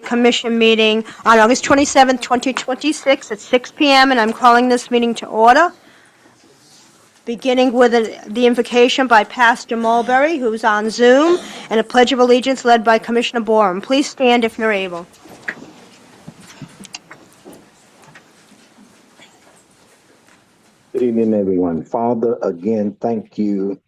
Commission meeting on August 27th, 2026 at 6 p.m., and I'm calling this meeting to order, beginning with the invocation by Pastor Mulberry, who's on Zoom, and a Pledge of Allegiance led by Commissioner Borum. Please stand if you're able. Good evening, everyone. Father, again, thank you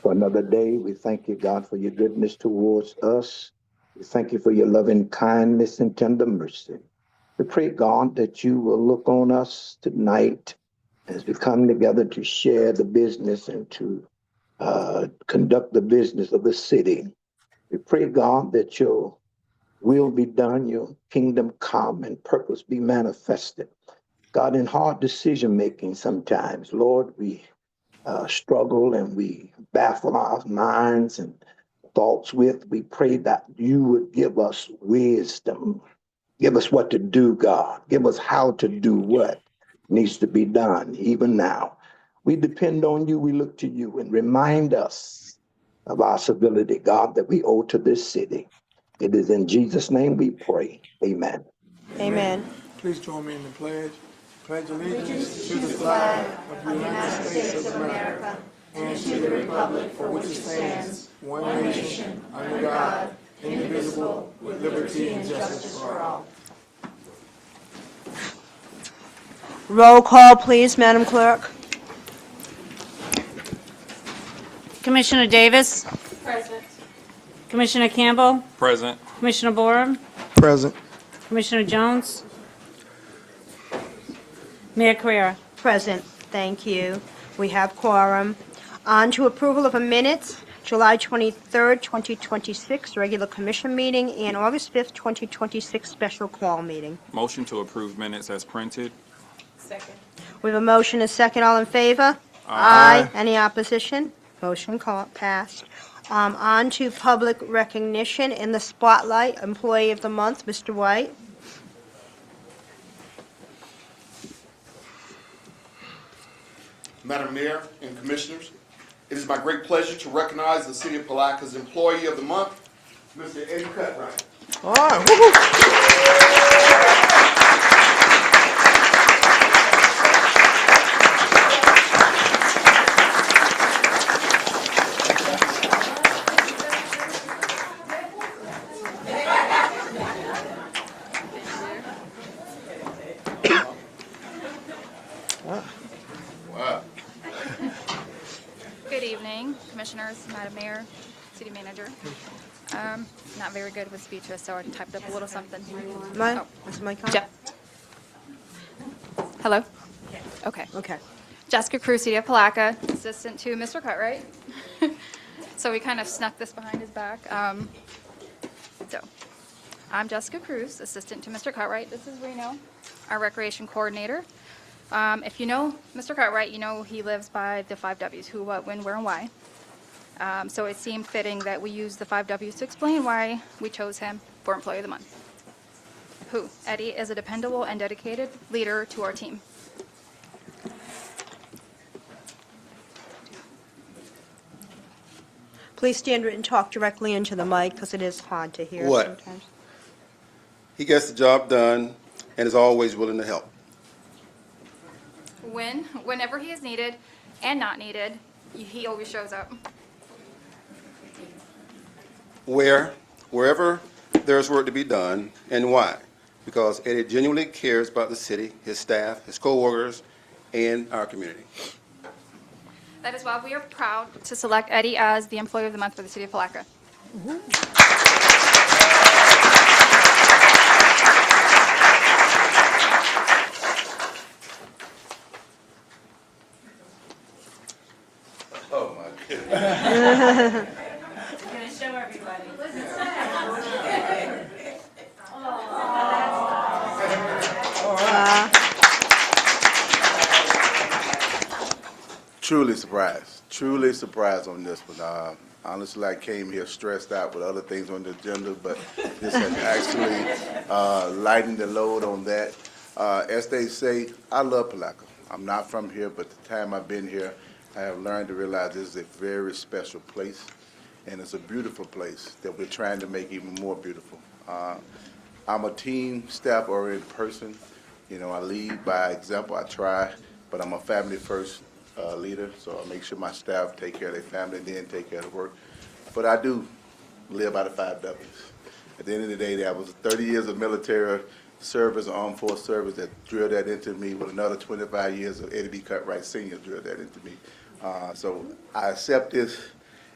for another day. We thank you, God, for your goodness towards us. We thank you for your loving kindness and tender mercy. We pray, God, that you will look on us tonight as we come together to share the business and to conduct the business of the city. We pray, God, that your will be done, your kingdom come, and purpose be manifested. God, in hard decision making sometimes, Lord, we struggle and we baffle our minds and thoughts with. We pray that you would give us wisdom. Give us what to do, God. Give us how to do what needs to be done, even now. We depend on you. We look to you and remind us of our civility, God, that we owe to this city. It is in Jesus' name we pray. Amen. Amen. Please join me in the pledge. Pledge allegiance to the flag of the United States of America and to the republic for which it stands, one nation, under God, indivisible, with liberty and justice for all. Roll call, please, Madam Clerk. Commissioner Davis? Present. Commissioner Campbell? Present. Commissioner Borum? Present. Commissioner Jones? Mayor Carrera? Present. Thank you. We have quorum. On to approval of a minutes, July 23rd, 2026, regular commission meeting, and August 5th, 2026, special call meeting. Motion to approve minutes as printed. Second. We have a motion, a second, all in favor? Aye. Any opposition? Motion passed. On to public recognition in the spotlight, Employee of the Month, Mr. White. Madam Mayor and Commissioners, it is my great pleasure to recognize the City of Palatka's Employee of the Month, Mr. Eddie Cutright. All right. Woo-hoo. Wow. Good evening, Commissioners, Madam Mayor, City Manager. Not very good with speeches, so I typed up a little something. Mike? Is the mic on? Jeff. Hello? Okay. Okay. Jessica Cruz, City of Palatka, assistant to Mr. Cutright. So we kind of snuck this behind his back. So, I'm Jessica Cruz, assistant to Mr. Cutright. This is Reno, our recreation coordinator. If you know Mr. Cutright, you know he lives by the 5 W's, who, what, when, where, and why. So it seemed fitting that we use the 5 W's to explain why we chose him for Employee of the Month. Who? Eddie is a dependable and dedicated leader to our team. Please stand and talk directly into the mic because it is hard to hear What? sometimes. He gets the job done and is always willing to help. Whenever he is needed and not needed, he always shows up. Wherever there's work to be done, and why? Because Eddie genuinely cares about the city, his staff, his co-workers, and our community. That is why we are proud to select Eddie as the Employee of the Month for the City of Palatka. Oh, my goodness. Gonna show everybody. Truly surprised on this one. Honestly, I came here stressed out with other things on the agenda, but this has actually lightened the load on that. As they say, I love Palatka. I'm not from here, but the time I've been here, I have learned to realize this is a very special place, and it's a beautiful place that we're trying to make even more beautiful. I'm a team, staff-oriented person. You know, I lead by example. I try, but I'm a family-first leader, so I make sure my staff take care of their family, then take care of the work. But I do live by the 5 W's. At the end of the day, that was 30 years of military service, armed force service that drilled that into me, with another 25 years of Eddie B. Cutright Sr. drilled that into me. So I accept this.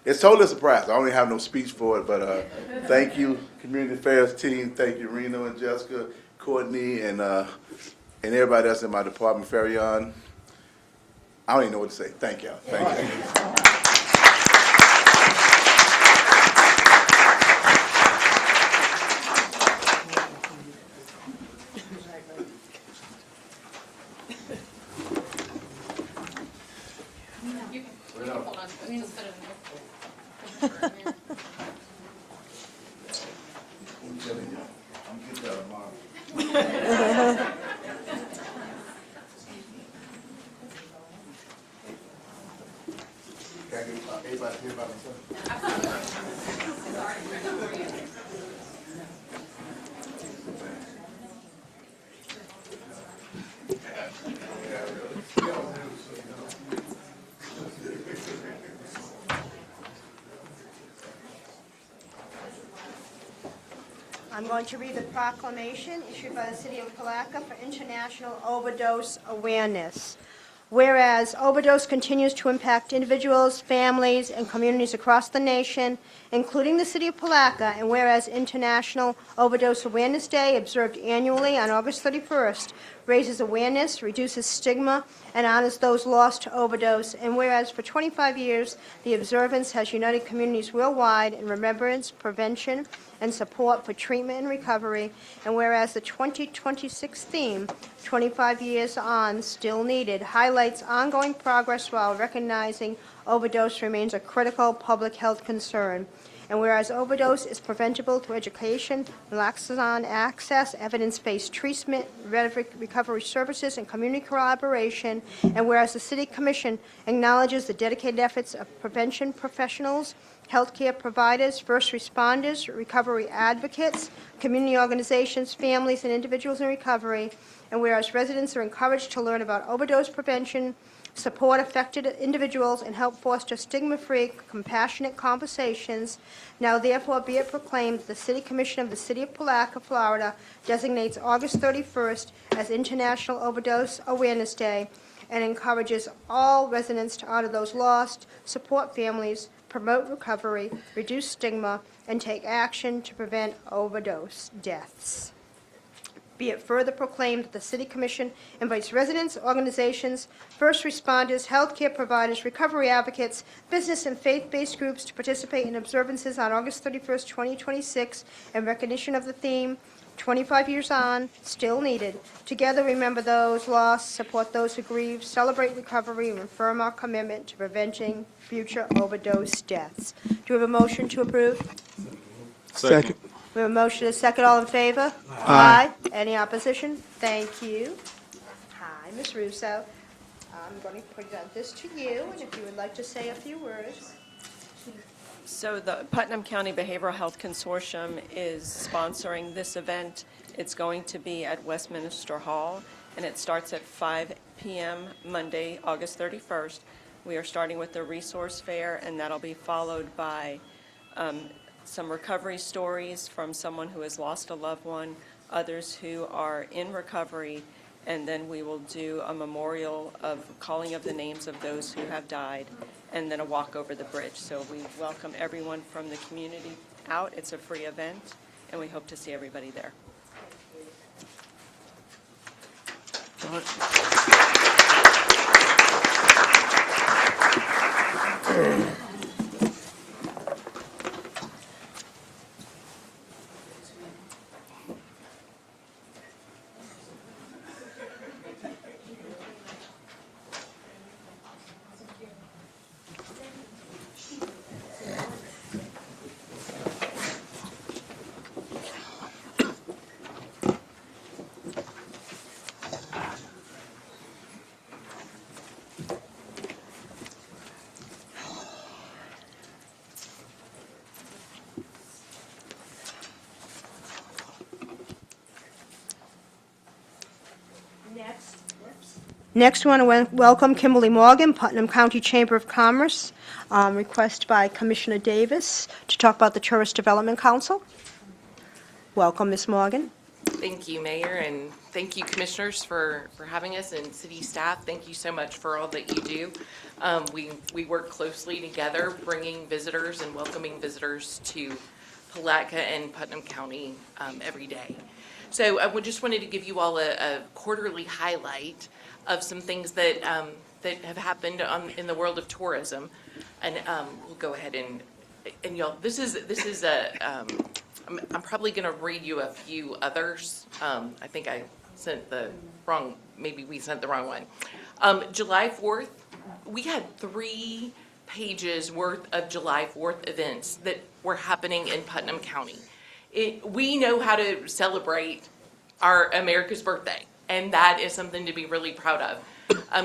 It's totally a surprise. I don't even have no speech for it, but thank you, Community Affairs team. Thank you, Reno and Jessica, Courtney, and everybody else in my department, Farion. I don't even know what to say. Thank y'all. Thank you. I'm telling you, I'm getting that tomorrow. Can I get everybody here by themselves? I'm going to read the proclamation issued by the City of Palatka for International Overdose Awareness. Whereas overdose continues to impact individuals, families, and communities across the nation, including the City of Palatka, and whereas International Overdose Awareness Day, observed annually on August 31st, raises awareness, reduces stigma, and honors those lost to overdose, and whereas for 25 years, the observance has united communities worldwide in remembrance, prevention, and support for treatment and recovery, and whereas the 2026 theme, 25 years on, still needed, highlights ongoing progress while recognizing overdose remains a critical public health concern. And whereas overdose is preventable through education, naloxone access, evidence-based treatment, recovery services, and community collaboration, and whereas the City Commission acknowledges the dedicated efforts of prevention professionals, healthcare providers, first responders, recovery advocates, community organizations, families, and individuals in recovery, and whereas residents are encouraged to learn about overdose prevention, support affected individuals, and help foster stigma-free, compassionate conversations. Now therefore be it proclaimed that the City Commission of the City of Palatka, Florida designates August 31st as International Overdose Awareness Day and encourages all residents to honor those lost, support families, promote recovery, reduce stigma, and take action to prevent overdose deaths. Be it further proclaimed that the City Commission invites residents, organizations, first responders, healthcare providers, recovery advocates, business and faith-based groups to participate in observances on August 31st, 2026, in recognition of the theme, 25 years on, still needed. Together, remember those lost, support those who grieve, celebrate recovery, and affirm our commitment to preventing future overdose deaths. Do we have a motion to approve? Second. We have a motion and a second. All in favor? Aye. Any opposition? Thank you. Hi, Ms. Russo. I'm going to present this to you, and if you would like to say a few words. So the Putnam County Behavioral Health Consortium is sponsoring this event. It's going to be at Westminster Hall, and it starts at 5 p.m. Monday, August 31st. We are starting with the resource fair, and that'll be followed by some recovery stories from someone who has lost a loved one, others who are in recovery, and then we will do a memorial of calling of the names of those who have died, and then a walk over the bridge. So we welcome everyone from the community out. It's a free event, and we hope to see everybody there. Next, I want to welcome Kimberly Morgan, Putnam County Chamber of Commerce, request by Commissioner Davis to talk about the Tourist Development Council. Welcome, Ms. Morgan. Thank you, Mayor, and thank you, Commissioners, for having us, and city staff. Thank you so much for all that you do. We work closely together, bringing visitors and welcoming visitors to Palatka and Putnam County every day. So I just wanted to give you all a quarterly highlight of some things that that have happened in the world of tourism, and we'll go ahead and y'all. This is a. I'm probably going to read you a few others. I think I sent the wrong. Maybe we sent the wrong one. July 4th, we had 3 pages worth of July 4th events that were happening in Putnam County. We know how to celebrate our America's birthday, and that is something to be really proud of.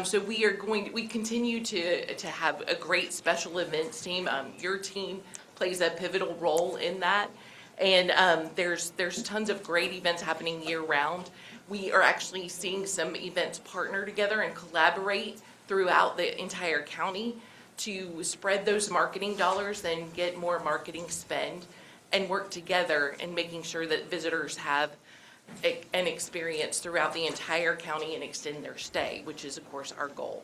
So we continue to have a great special events team. Your team plays a pivotal role in that, and there's tons of great events happening year round. We are actually seeing some events partner together and collaborate throughout the entire county to spread those marketing dollars and get more marketing spend and work together in making sure that visitors have an experience throughout the entire county and extend their stay, which is, of course, our goal.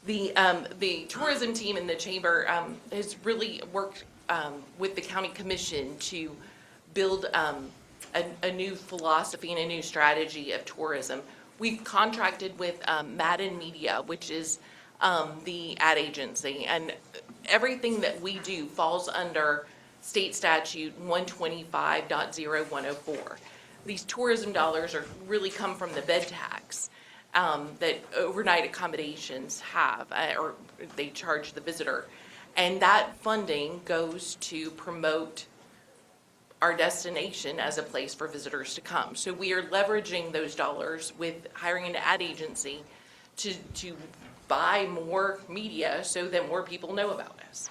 The tourism team in the chamber has really worked with the county commission to build a new philosophy and a new strategy of tourism. We've contracted with Madden Media, which is the ad agency, and everything that we do falls under state statute 125.0104. These tourism dollars really come from the bed tax that overnight accommodations have, or they charge the visitor. And that funding goes to promote our destination as a place for visitors to come. So we are leveraging those dollars with hiring an ad agency to buy more media so that more people know about us.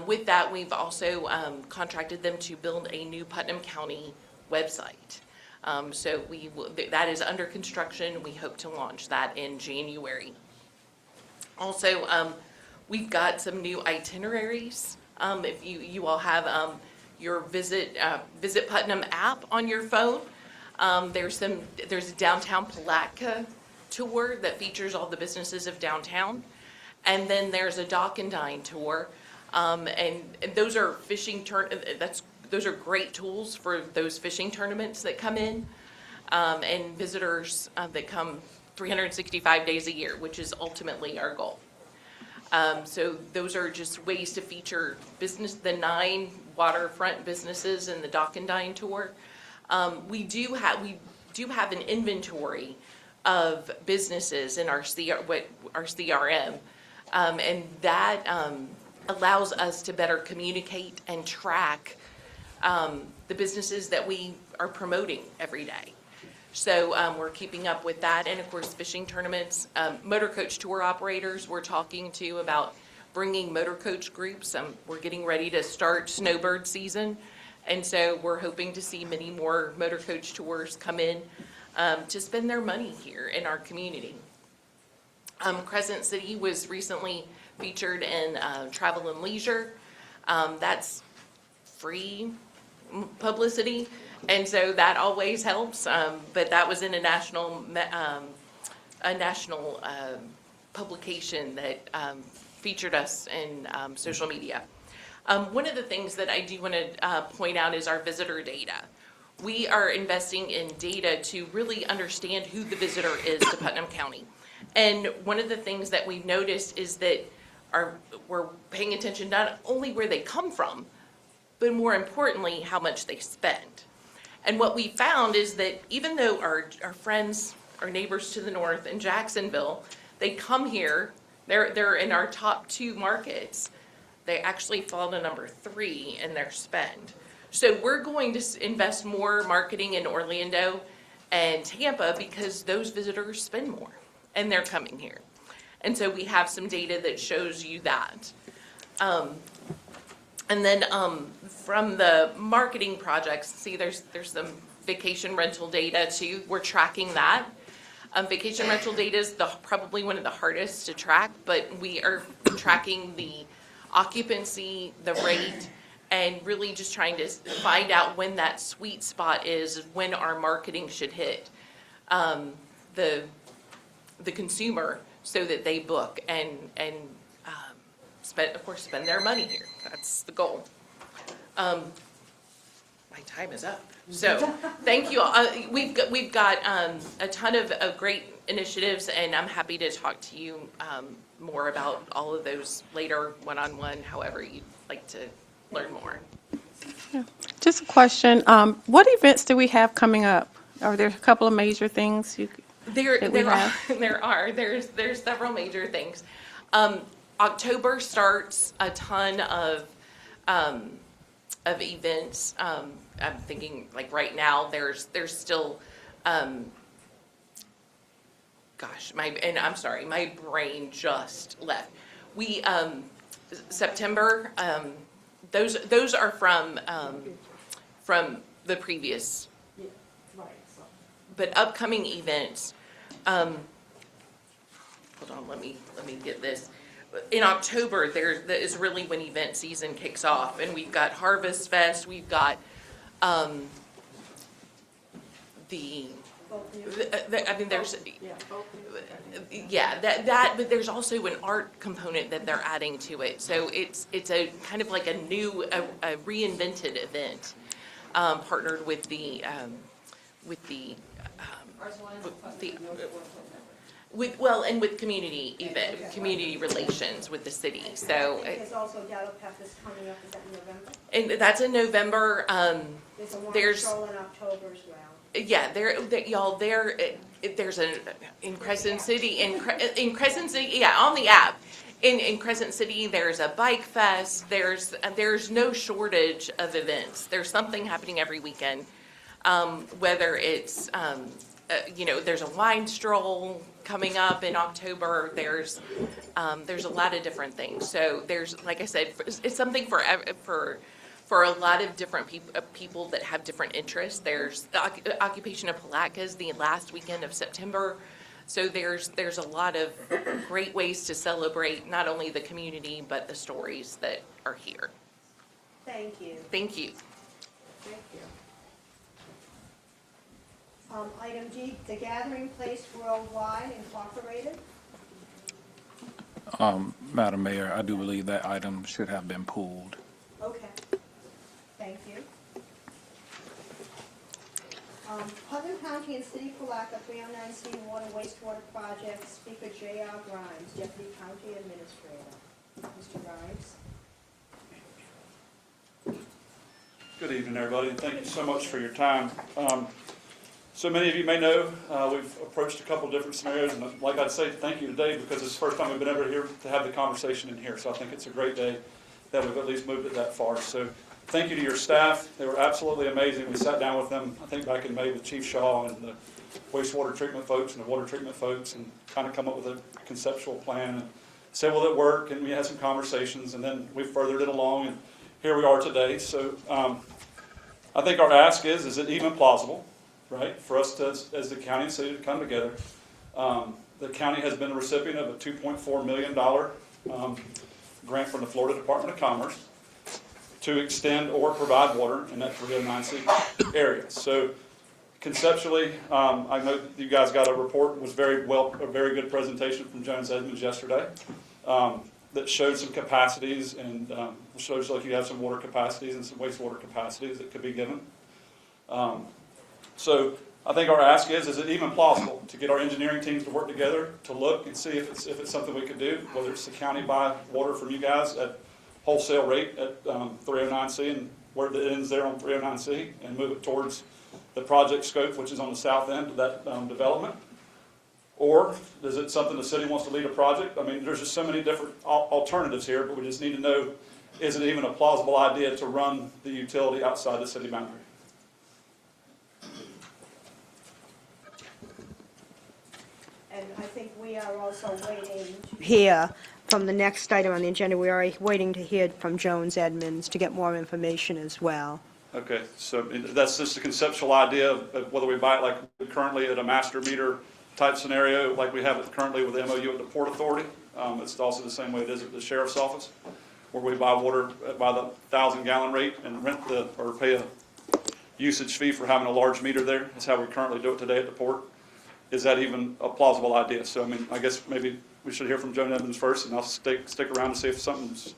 With that, we've also contracted them to build a new Putnam County website. So that is under construction. We hope to launch that in January. Also, we've got some new itineraries. If you all have your Visit Putnam app on your phone, there's a downtown Palatka tour that features all the businesses of downtown, and then there's a Dock and Dine tour, and those are those are great tools for those fishing tournaments that come in, and visitors that come 365 days a year, which is ultimately our goal. So those are just ways to feature the 9 waterfront businesses in the Dock and Dine tour. We do have an inventory of businesses in our CRM, and that allows us to better communicate and track the businesses that we are promoting every day. So we're keeping up with that, and of course fishing tournaments, motor coach tour operators we're talking to about bringing motor coach groups. We're getting ready to start snowbird season, and so we're hoping to see many more motor coach tours come in to spend their money here in our community. Crescent City was recently featured in Travel and Leisure. That's free publicity, and so that always helps. But that was in a national publication that featured us in social media. One of the things that I do want to point out is our visitor data. We are investing in data to really understand who the visitor is to Putnam County. And one of the things that we've noticed is that we're paying attention not only where they come from, but more importantly, how much they spend. And what we found is that even though our friends, our neighbors to the north in Jacksonville, they come here, they're in our top 2 markets, they actually fall to number 3 in their spend. So we're going to invest more marketing in Orlando and Tampa because those visitors spend more and they're coming here. And so we have some data that shows you that. And then from the marketing projects, see there's some vacation rental data too. We're tracking that. Vacation rental data is probably one of the hardest to track, but we are tracking the occupancy, the rate, and really just trying to find out when that sweet spot is, when our marketing should hit the consumer so that they book and spend, of course, spend their money here. That's the goal. My time is up. So, thank you all. We've got a ton of great initiatives, and I'm happy to talk to you more about all of those later, one-on-one, however you'd like to learn more. Just a question. What events do we have coming up? Are there a couple of major things that we have? There's several major things. October starts a ton of events. I'm thinking like right now there's still I'm sorry, my brain just left. We September, those are from the previous, but upcoming events. Hold on, let me get this. In October, there is really when event season kicks off, and we've got Harvest Fest, we've got I mean, there's but there's also an art component that they're adding to it. So it's a kind of like a new, a reinvented event, partnered with the and with community event, community relations with the city. So There's also Gallopep is coming up, is that in November? and that's in November. There's a wine There's stroll in October as well. Yeah, there's in Crescent City, in Crescent City, yeah, on the app. In Crescent City, there's a bike fest, there's no shortage of events. There's something happening every weekend. Whether it's, there's a wine stroll coming up in October, there's a lot of different things. So there's, like I said, it's something for a lot of different people that have different interests. There's the occupation of Palatka is the last weekend of September. So there's a lot of great ways to celebrate not only the community, but the stories that are here. Thank you. Thank you. Thank you. Item D, The Gathering Place Worldwide Incorporated. Madam Mayor, I do believe that item should have been pulled. Okay. Thank you. Putnam County and City Palatka 309C Water Wastewater Project, Speaker J.R. Grimes, Deputy County Administrator. Mr. Grimes. Good evening, everybody, and thank you so much for your time. So many of you may know, we've approached a couple different scenarios, and like I'd say thank you today because it's the first time we've been able to have the conversation in here. So I think it's a great day that we've at least moved it that far. So thank you to your staff. They were absolutely amazing. We sat down with them, I think back in May with Chief Shaw and the wastewater treatment folks and the water treatment folks, and kind of come up with a conceptual plan and say, will it work? And we had some conversations, and then we furthered it along, and here we are today. So I think our ask is it even plausible, right, for us to, as the county and city to come together? The county has been a recipient of a $2.4 million grant from the Florida Department of Commerce to extend or provide water in that 309C area. So conceptually, I know you guys got a report. It was a very good presentation from Jones Edmonds yesterday that showed some capacities and shows like you have some water capacities and some wastewater capacities that could be given. So I think our ask is it even plausible to get our engineering teams to work together to look and see if it's something we could do, whether it's the county buy water from you guys at wholesale rate at 309C and where it ends there on 309C and move it towards the project scope, which is on the south end of that development. Or is it something the city wants to lead a project? I mean, there's just so many different alternatives here, but we just need to know, is it even a plausible idea to run the utility outside the city boundary? And I think we are also waiting to hear from the next item on the agenda. We are waiting to hear from Jones Edmonds to get more information as well. Okay, so that's just a conceptual idea of whether we buy it like currently at a master meter type scenario like we have it currently with the MOU at the Port Authority. It's also the same way it is at the Sheriff's Office, where we buy water by the 1,000-gallon rate and or pay a usage fee for having a large meter there. That's how we currently do it today at the port. Is that even a plausible idea? So, I mean, I guess maybe we should hear from Joan Edmonds first, and I'll stick around to see if something's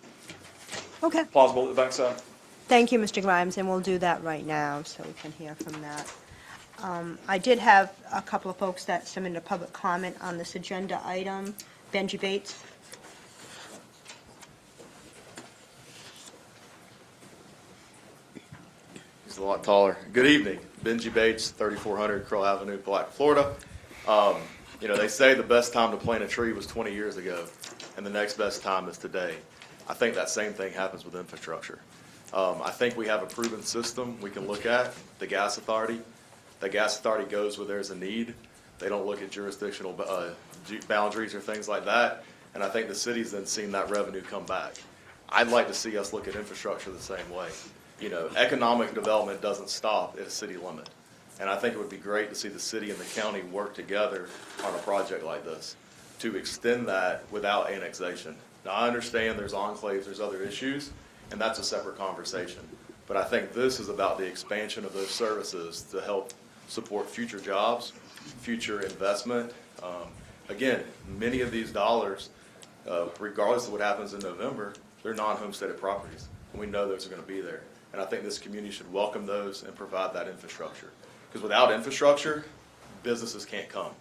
Okay. plausible at the backside. Thank you, Mr. Grimes, and we'll do that right now so we can hear from that. I did have a couple of folks that submitted a public comment on this agenda item. Benji Bates. He's a lot taller. Good evening. Benji Bates, 3400 Curl Avenue, Palatka, Florida. You know, they say the best time to plant a tree was 20 years ago, and the next best time is today. I think that same thing happens with infrastructure. I think we have a proven system we can look at, the gas authority. The gas authority goes where there's a need. They don't look at jurisdictional boundaries or things like that, and I think the city's then seen that revenue come back. I'd like to see us look at infrastructure the same way. You know, economic development doesn't stop at a city limit. And I think it would be great to see the city and the county work together on a project like this to extend that without annexation. Now, I understand there's enclaves, there's other issues, and that's a separate conversation. But I think this is about the expansion of those services to help support future jobs, future investment. Again, many of these dollars, regardless of what happens in November, they're non-homesteaded properties, and we know those are going to be there. And I think this community should welcome those and provide that infrastructure. Because without infrastructure, businesses can't come.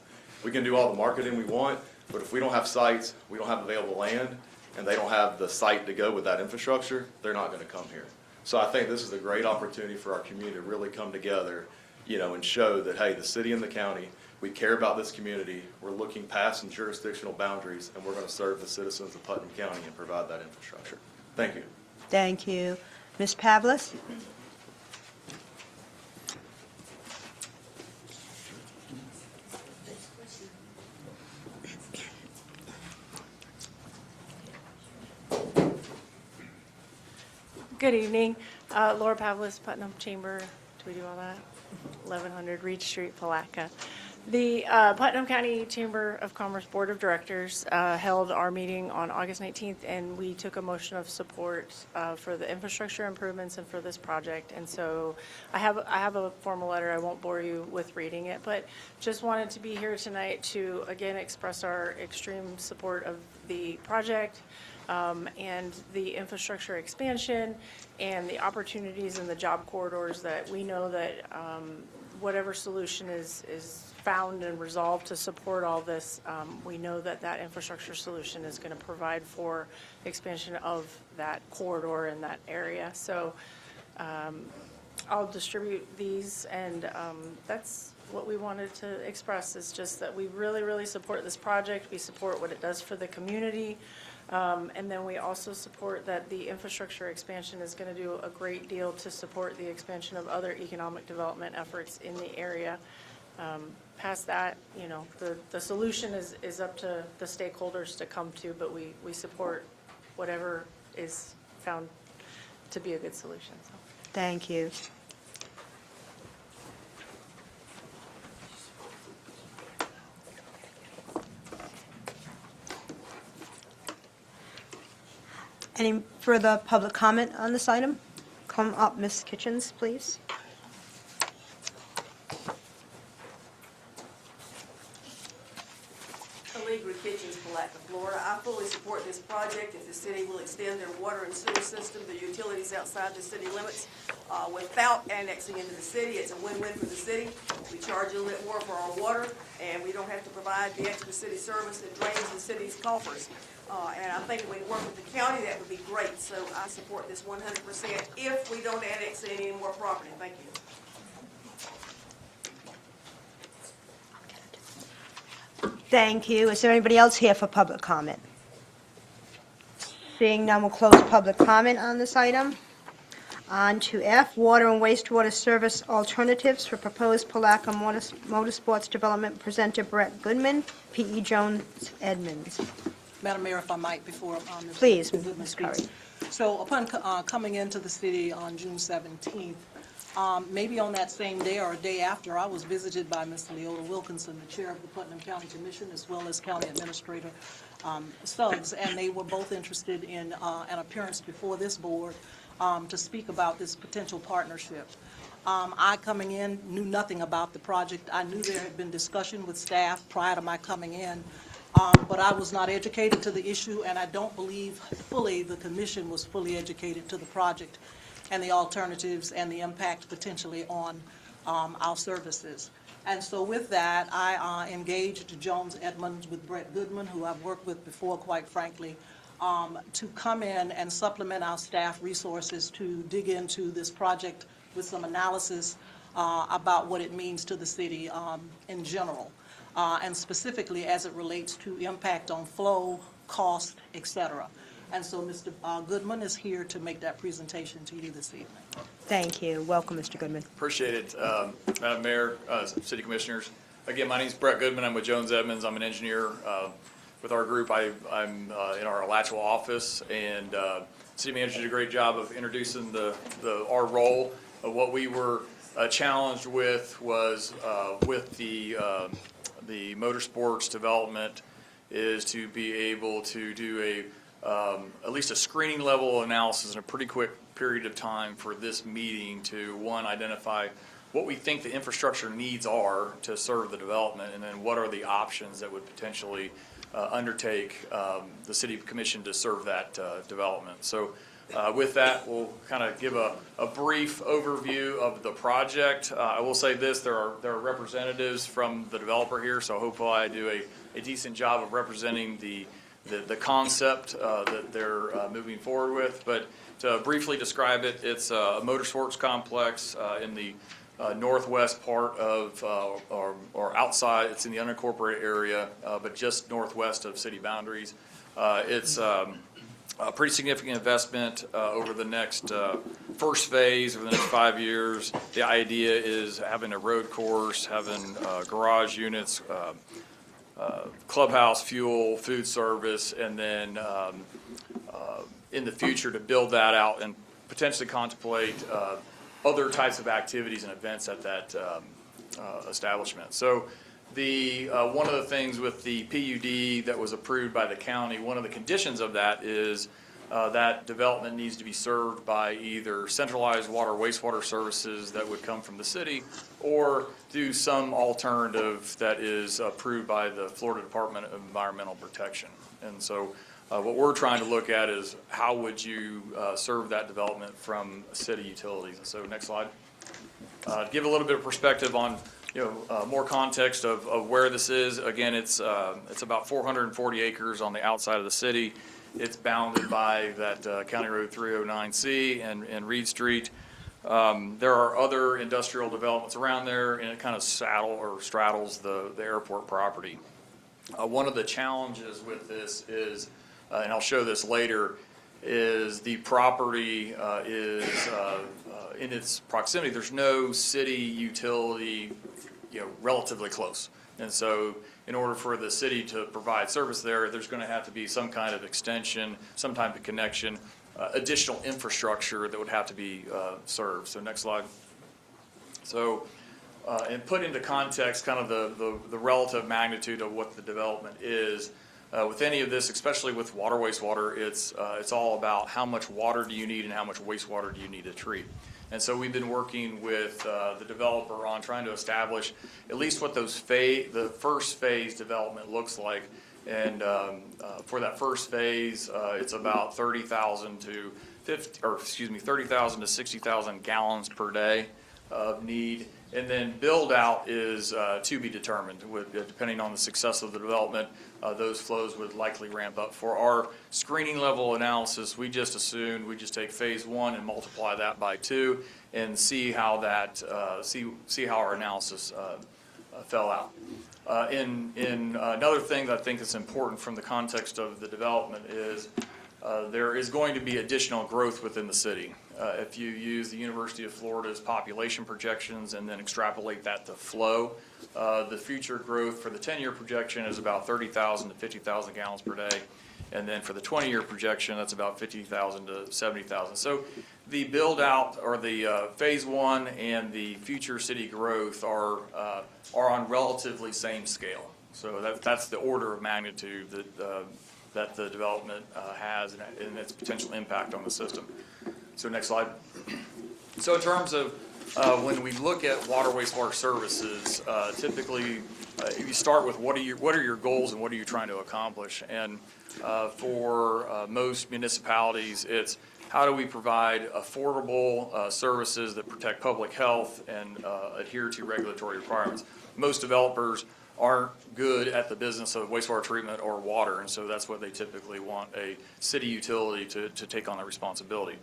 We can do all the marketing we want, but if we don't have sites, we don't have available land, and they don't have the site to go with that infrastructure, they're not going to come here. So I think this is a great opportunity for our community to really come together, you know, and show that, hey, the city and the county, we care about this community, we're looking past some jurisdictional boundaries, and we're going to serve the citizens of Putnam County and provide that infrastructure. Thank you. Thank you. Ms. Pavlis? Good evening. Laura Pavlis, Putnam Chamber. Do we do all that? 1100 Reed Street, Palatka. The Putnam County Chamber of Commerce Board of Directors held our meeting on August 19th, and we took a motion of support for the infrastructure improvements and for this project. And so I have a formal letter. I won't bore you with reading it, but just wanted to be here tonight to, again, express our extreme support of the project and the infrastructure expansion and the opportunities and the job corridors that we know that whatever solution is found and resolved to support all this, we know that that infrastructure solution is going to provide for expansion of that corridor in that area. So I'll distribute these, and that's what we wanted to express, is just that we really, really support this project. We support what it does for the community. And then we also support that the infrastructure expansion is going to do a great deal to support the expansion of other economic development efforts in the area. Past that, you know, the solution is up to the stakeholders to come to, but we support whatever is found to be a good solution. So. Thank you. Any further public comment on this item? Come up, Ms. Kitchens, please. Allegra Kitchens, Palatka, Florida. I fully support this project if the city will extend their water and sewer system to utilities outside the city limits without annexing into the city. It's a win-win for the city. We charge a little bit more for our water, and we don't have to provide the extra city service that drains the city's coffers. And I think if we work with the county, that would be great. So I support this 100% if we don't annex any more property. Thank you. Thank you. Is there anybody else here for public comment? Seeing none, we'll close public comment on this item. On to F, water and wastewater service alternatives for proposed Palatka Motorsports Development. Presenter Brett Goodman, P.E. Jones Edmonds. Madam Mayor, if I might, before Ms. Please, Goodman Ms. speaks. Curry. So upon coming into the city on June 17th, Maybe on that same day or a day after, I was visited by Ms. Leota Wilkinson, the chair of the Putnam County Commission, as well as County Administrator Suggs, and they were both interested in an appearance before this board to speak about this potential partnership. I, coming in, knew nothing about the project. I knew there had been discussion with staff prior to my coming in, but I was not educated to the issue, and I don't believe fully the commission was fully educated to the project and the alternatives and the impact potentially on our services. And so with that, I engaged Jones Edmonds with Brett Goodman, who I've worked with before, quite frankly, to come in and supplement our staff resources to dig into this project with some analysis about what it means to the city in general, and specifically as it relates to impact on flow, cost, et cetera. And so Mr. Goodman is here to make that presentation to you this evening. Thank you. Welcome, Mr. Goodman. Appreciate it, Madam Mayor, City Commissioners. Again, my name is Brett Goodman. I'm with Jones Edmonds. I'm an engineer with our group. I'm in our Alachua office, and City Manager did a great job of introducing our role. What we were challenged with was with the motorsports development is to be able to do at least a screening level analysis in a pretty quick period of time for this meeting to, one, identify what we think the infrastructure needs are to serve the development, and then what are the options that would potentially undertake the City Commission to serve that development. So with that, we'll kind of give a brief overview of the project. I will say this, there are representatives from the developer here, so hopefully I do a decent job of representing the concept that they're moving forward with. But to briefly describe it, it's a motorsports complex in the northwest part of, or outside, it's in the unincorporated area, but just northwest of city boundaries. It's a pretty significant investment over the next first phase, over the next 5 years. The idea is having a road course, having garage units, clubhouse, fuel, food service, and then in the future to build that out and potentially contemplate other types of activities and events at that establishment. So one of the things with the PUD that was approved by the county, one of the conditions of that is that development needs to be served by either centralized water wastewater services that would come from the city, or through some alternative that is approved by the Florida Department of Environmental Protection. And so what we're trying to look at is how would you serve that development from city utilities. And so next slide. Give a little bit of perspective on more context of where this is. Again, it's about 440 acres on the outside of the city. It's bounded by that County Road 309C and Reed Street. There are other industrial developments around there, and it kind of straddles the airport property. One of the challenges with this is, and I'll show this later, is the property is in its proximity. There's no city utility, relatively close, and so in order for the city to provide service there, there's going to have to be some kind of extension, some type of connection, additional infrastructure that would have to be served. So next slide. So, and put into context kind of the relative magnitude of what the development is. With any of this, especially with water, wastewater, it's all about how much water do you need and how much wastewater do you need to treat. And so we've been working with the developer on trying to establish at least what the first phase development looks like. And for that first phase, it's about 30,000 to 60,000 gallons per day of need. And then build out is to be determined. Depending on the success of the development, those flows would likely ramp up. For our screening level analysis, we just assumed we just take phase 1 and multiply that by 2 and see how that see how our analysis fell out. In another thing that I think is important from the context of the development is there is going to be additional growth within the city. If you use the University of Florida's population projections and then extrapolate that to flow, the future growth for the 10-year projection is about 30,000 to 50,000 gallons per day. And then for the 20-year projection, that's about 50,000 to 70,000. So the build out or the phase one and the future city growth are on relatively same scale. So that's the order of magnitude that the development has and its potential impact on the system. So next slide. So in terms of when we look at water wastewater services, typically you start with what are your goals and what are you trying to accomplish? And for most municipalities, it's how do we provide affordable services that protect public health and adhere to regulatory requirements? Most developers aren't good at the business of wastewater treatment or water, and so that's what they typically want a city utility to take on that responsibility.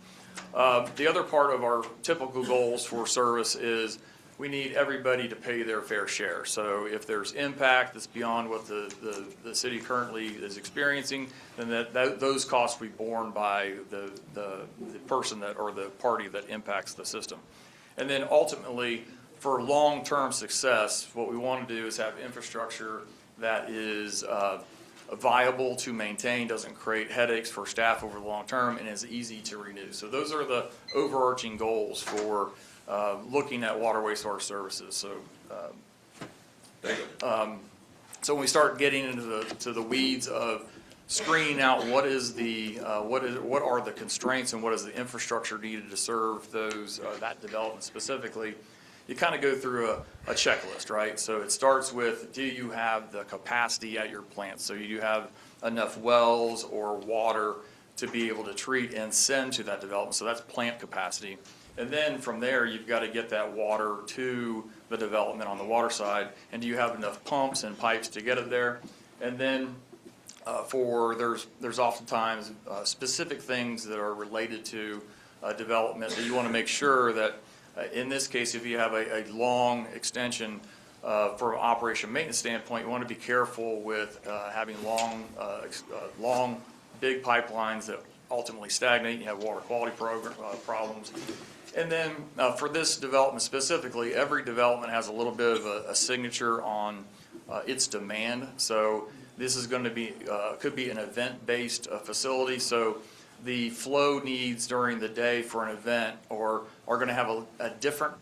The other part of our typical goals for service is we need everybody to pay their fair share. So if there's impact that's beyond what the city currently is experiencing, then those costs will be borne by the person that, or the party that impacts the system. And then ultimately, for long-term success, what we want to do is have infrastructure that is viable to maintain, doesn't create headaches for staff over the long term, and is easy to renew. So those are the overarching goals for looking at water wastewater services. So, so when we start getting into the weeds of screening out what are the constraints and what is the infrastructure needed to serve those that development specifically, you kind of go through a checklist, right? So it starts with, do you have the capacity at your plant? So you have enough wells or water to be able to treat and send to that development. So that's plant capacity. And then from there, you've got to get that water to the development on the water side. And do you have enough pumps and pipes to get it there? And then there's oftentimes specific things that are related to development that you want to make sure that in this case, if you have a long extension from an operation maintenance standpoint, you want to be careful with having long, big pipelines that ultimately stagnate. You have water quality problems. And then for this development specifically, every development has a little bit of a signature on its demand. So this is going to be, could be an event-based facility. So the flow needs during the day for an event are going to have a different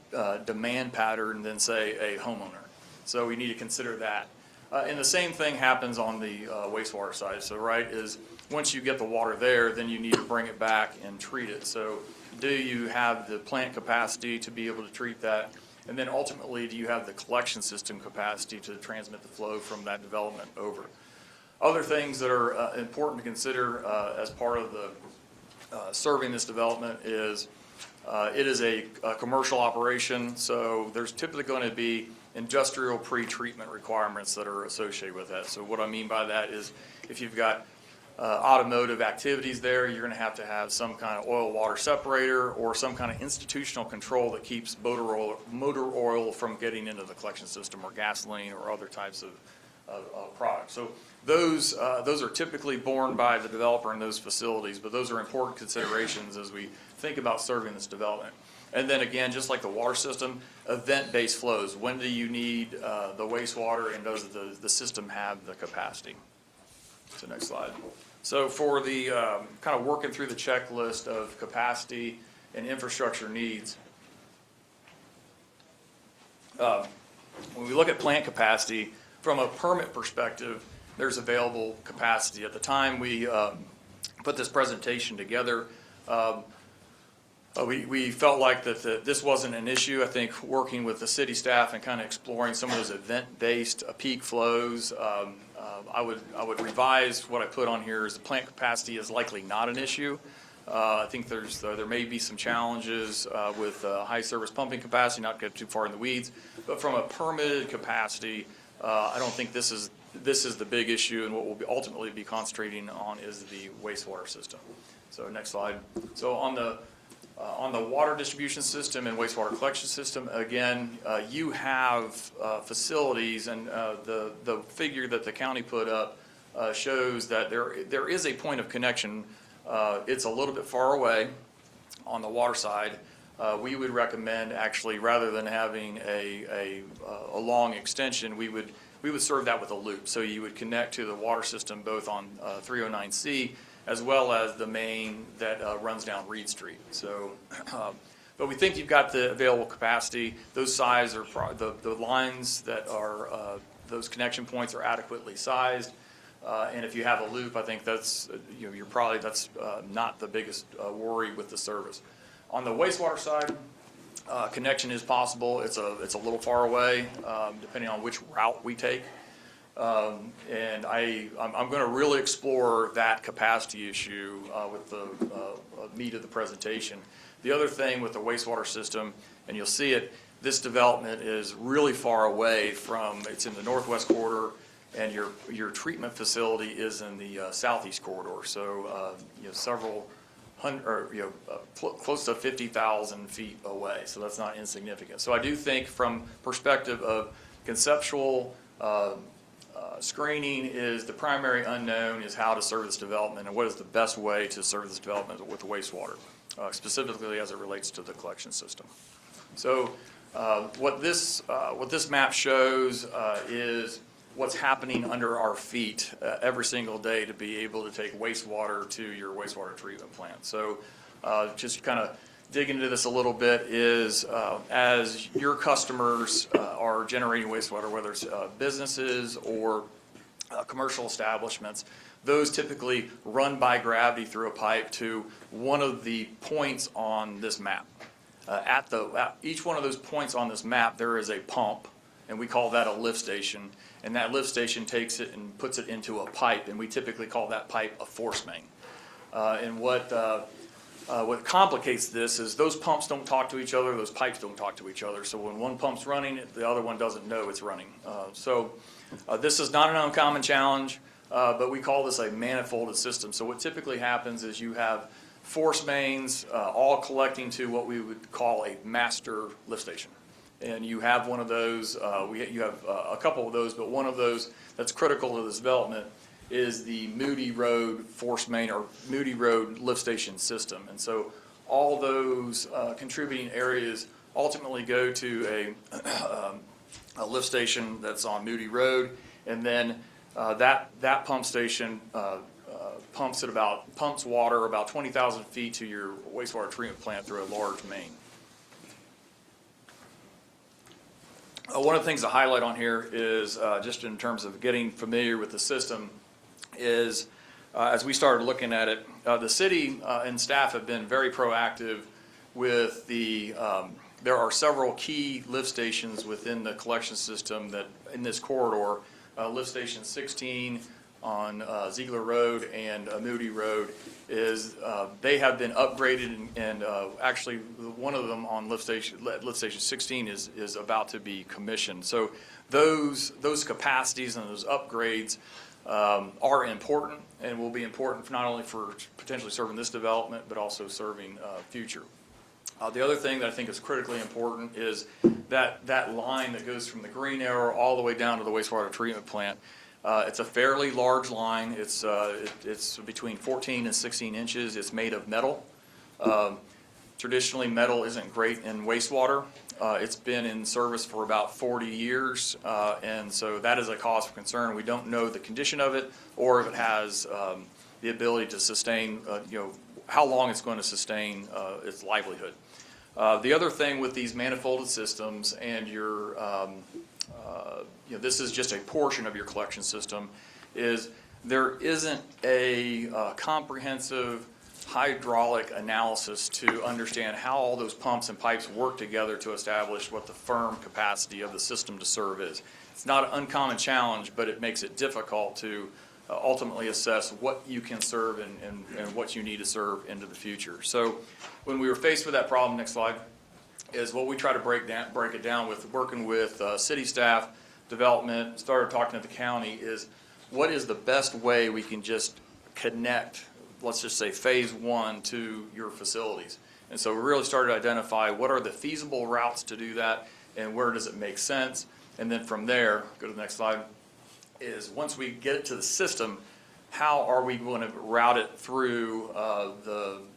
demand pattern than, say, a homeowner. So we need to consider that. And the same thing happens on the wastewater side. So, right, is once you get the water there, then you need to bring it back and treat it. So do you have the plant capacity to be able to treat that? And then ultimately, do you have the collection system capacity to transmit the flow from that development over? Other things that are important to consider as part of the serving this development is it is a commercial operation, so there's typically going to be industrial pre-treatment requirements that are associated with that. So what I mean by that is if you've got automotive activities there, you're going to have some kind of oil water separator or some kind of institutional control that keeps motor oil from getting into the collection system, or gasoline or other types of products. So those are typically borne by the developer in those facilities, but those are important considerations as we think about serving this development. And then again, just like the water system, event-based flows. When do you need the wastewater, and does the system have the capacity? So next slide. So for the kind of working through the checklist of capacity and infrastructure needs, when we look at plant capacity, from a permit perspective, there's available capacity. At the time we put this presentation together, we felt like that this wasn't an issue. I think working with the city staff and kind of exploring some of those event-based peak flows, I would revise what I put on here is the plant capacity is likely not an issue. I think there may be some challenges with high service pumping capacity, not get too far in the weeds, but from a permitted capacity, I don't think this is the big issue, and what we'll ultimately be concentrating on is the wastewater system. So next slide. So on the water distribution system and wastewater collection system, again, you have facilities, and the figure that the county put up shows that there is a point of connection. It's a little bit far away on the water side. We would recommend, actually, rather than having a long extension, we would serve that with a loop. So you would connect to the water system both on 309C as well as the main that runs down Reed Street. So, but we think you've got the available capacity. Those size are the lines that are those connection points are adequately sized. And if you have a loop, I think that's that's not the biggest worry with the service. On the wastewater side, connection is possible. It's a little far away, depending on which route we take. And I'm going to really explore that capacity issue with the meat of the presentation. The other thing with the wastewater system, and you'll see it, this development is really far away from, it's in the northwest corridor, and your treatment facility is in the southeast corridor. So several hundred, or close to 50,000 feet away. So that's not insignificant. So I do think from perspective of conceptual screening is the primary unknown is how to serve this development and what is the best way to serve this development with the wastewater, specifically as it relates to the collection system. So what this map shows is what's happening under our feet every single day to be able to take wastewater to your wastewater treatment plant. So just kind of dig into this a little bit is as your customers are generating wastewater, whether it's businesses or commercial establishments, those typically run by gravity through a pipe to one of the points on this map. At each one of those points on this map, there is a pump, and we call that a lift station. And that lift station takes it and puts it into a pipe, and we typically call that pipe a force main. And what complicates this is those pumps don't talk to each other, those pipes don't talk to each other. So when one pump's running, the other one doesn't know it's running. So this is not an uncommon challenge, but we call this a manifolded system. So what typically happens is you have force mains all collecting to what we would call a master lift station. And you have one of those, you have a couple of those, but one of those that's critical to this development is the Moody Road force main or Moody Road lift station system. And so all those contributing areas ultimately go to a lift station that's on Moody Road, and then that pump station pumps water about 20,000 feet to your wastewater treatment plant through a large main. One of the things to highlight on here is just in terms of getting familiar with the system is as we started looking at it, the city and staff have been very proactive with there are several key lift stations within the collection system that in this corridor, lift station 16 on Ziegler Road and Moody Road is they have been upgraded and actually one of them on lift station 16 is about to be commissioned. So those capacities and those upgrades are important and will be important for not only for potentially serving this development but also serving future. The other thing that I think is critically important is that line that goes from the green arrow all the way down to the wastewater treatment plant. It's a fairly large line. It's between 14 and 16 inches. It's made of metal. Traditionally, metal isn't great in wastewater. It's been in service for about 40 years, and so that is a cause for concern. We don't know the condition of it or if it has the ability to sustain, how long it's going to sustain its livelihood. The other thing with these manifolded systems and your this is just a portion of your collection system, is there isn't a comprehensive hydraulic analysis to understand how all those pumps and pipes work together to establish what the firm capacity of the system to serve is. It's not an uncommon challenge, but it makes it difficult to ultimately assess what you can serve and what you need to serve into the future. So when we were faced with that problem, next slide, is what we try to break it down with working with city staff, development, started talking to the county, is what is the best way we can just connect, let's just say phase one to your facilities. And so we really started to identify what are the feasible routes to do that and where does it make sense. And then from there, go to the next slide, is once we get it to the system, how are we going to route it through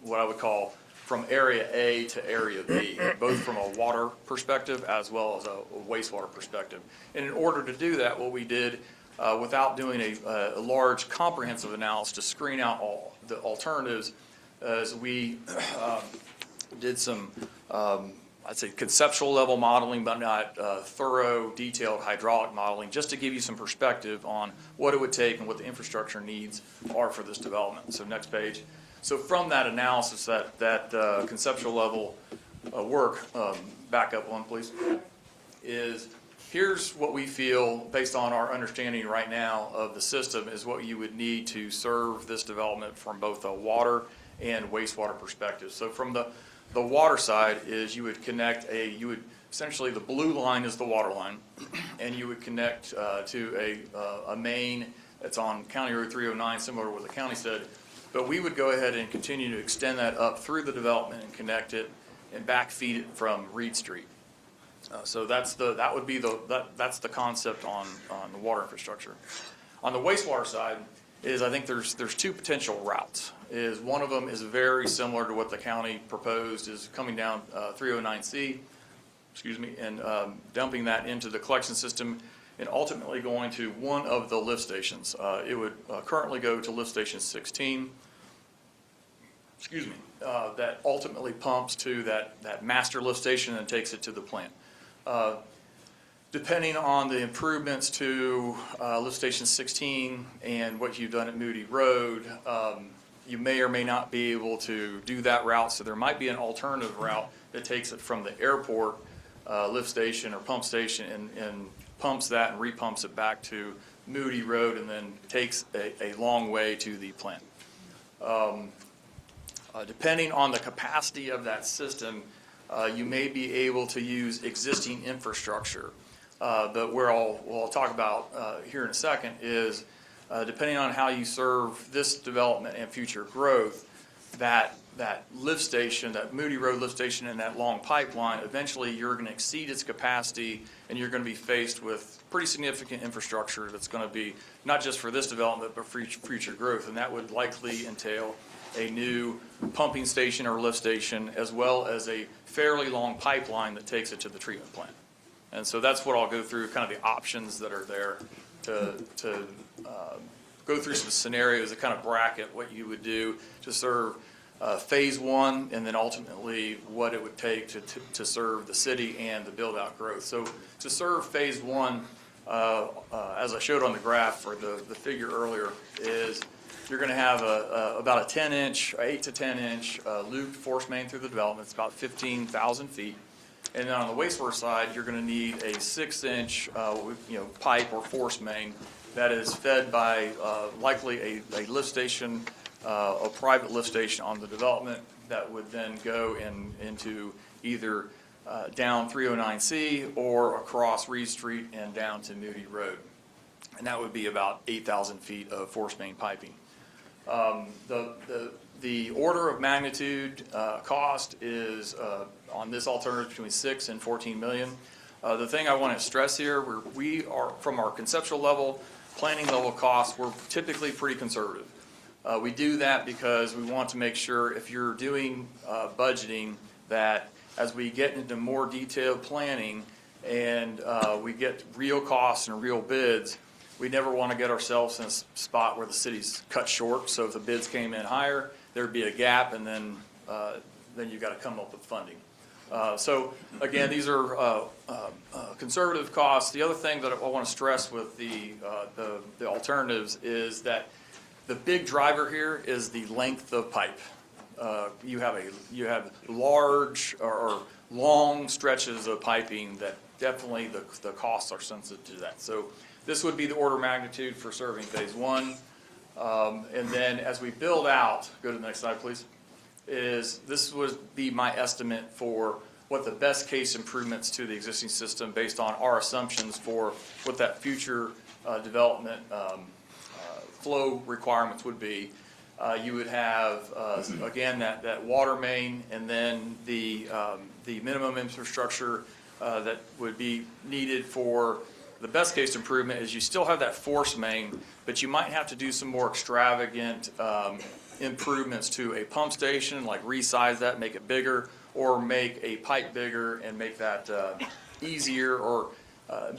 what I would call from area A to area B, both from a water perspective as well as a wastewater perspective. And in order to do that, what we did without doing a large comprehensive analysis to screen out all the alternatives, as we did some, I'd say, conceptual level modeling, but not thorough, detailed hydraulic modeling, just to give you some perspective on what it would take and what the infrastructure needs are for this development. So next page. So from that analysis, that conceptual level work, back up one, please, is here's what we feel, based on our understanding right now of the system, is what you would need to serve this development from both a water and wastewater perspective. So from the water side is you would connect essentially the blue line is the water line, and you would connect to a main that's on County Road 309, similar to what the county said. But we would go ahead and continue to extend that up through the development and connect it and backfeed it from Reed Street. So that's the concept on the water infrastructure. On the wastewater side is, I think there's two potential routes. Is one of them is very similar to what the county proposed, is coming down 309C, and dumping that into the collection system and ultimately going to one of the lift stations. It would currently go to lift station 16, that ultimately pumps to that master lift station and takes it to the plant. Depending on the improvements to lift station 16 and what you've done at Moody Road, you may or may not be able to do that route. So there might be an alternative route that takes it from the airport lift station or pump station and pumps that and repumps it back to Moody Road and then takes a long way to the plant. Depending on the capacity of that system, you may be able to use existing infrastructure. But where I'll talk about here in a second is, depending on how you serve this development and future growth, that lift station, that Moody Road lift station and that long pipeline, eventually you're going to exceed its capacity and you're going to be faced with pretty significant infrastructure that's going to be not just for this development but for future growth. And that would likely entail a new pumping station or lift station, as well as a fairly long pipeline that takes it to the treatment plant. And so that's what I'll go through, kind of the options that are there to go through some scenarios that kind of bracket what you would do to serve phase one, and then ultimately what it would take to serve the city and the build-out growth. So to serve phase one, as I showed on the graph or the figure earlier, is you're going to have about a 10-inch, 8 to 10-inch looped force main through the development. It's about 15,000 feet. And then on the wastewater side, you're going to need a 6-inch pipe or force main that is fed by likely a lift station, a private lift station on the development that would then go into either down 309C or across Reed Street and down to Moody Road. And that would be about 8,000 feet of force main piping. The order of magnitude cost is on this alternative between 6 and 14 million. The thing I want to stress here, we are from our conceptual level, planning level costs, we're typically pretty conservative. We do that because we want to make sure if you're doing budgeting that as we get into more detailed planning and we get real costs and real bids, we never want to get ourselves in a spot where the city's cut short. So if the bids came in higher, there'd be a gap, and then you've got to come up with funding. So again, these are conservative costs. The other thing that I want to stress with the alternatives is that the big driver here is the length of pipe. You have large or long stretches of piping that definitely the costs are sensitive to that. So this would be the order of magnitude for serving phase one. And then as we build out, go to the next slide, please, this would be my estimate for what the best case improvements to the existing system based on our assumptions for what that future development flow requirements would be. You would have, again, that water main, and then the minimum infrastructure that would be needed for the best case improvement is you still have that force main, but you might have to do some more extravagant improvements to a pump station, like resize that, make it bigger, or make a pipe bigger and make that easier, or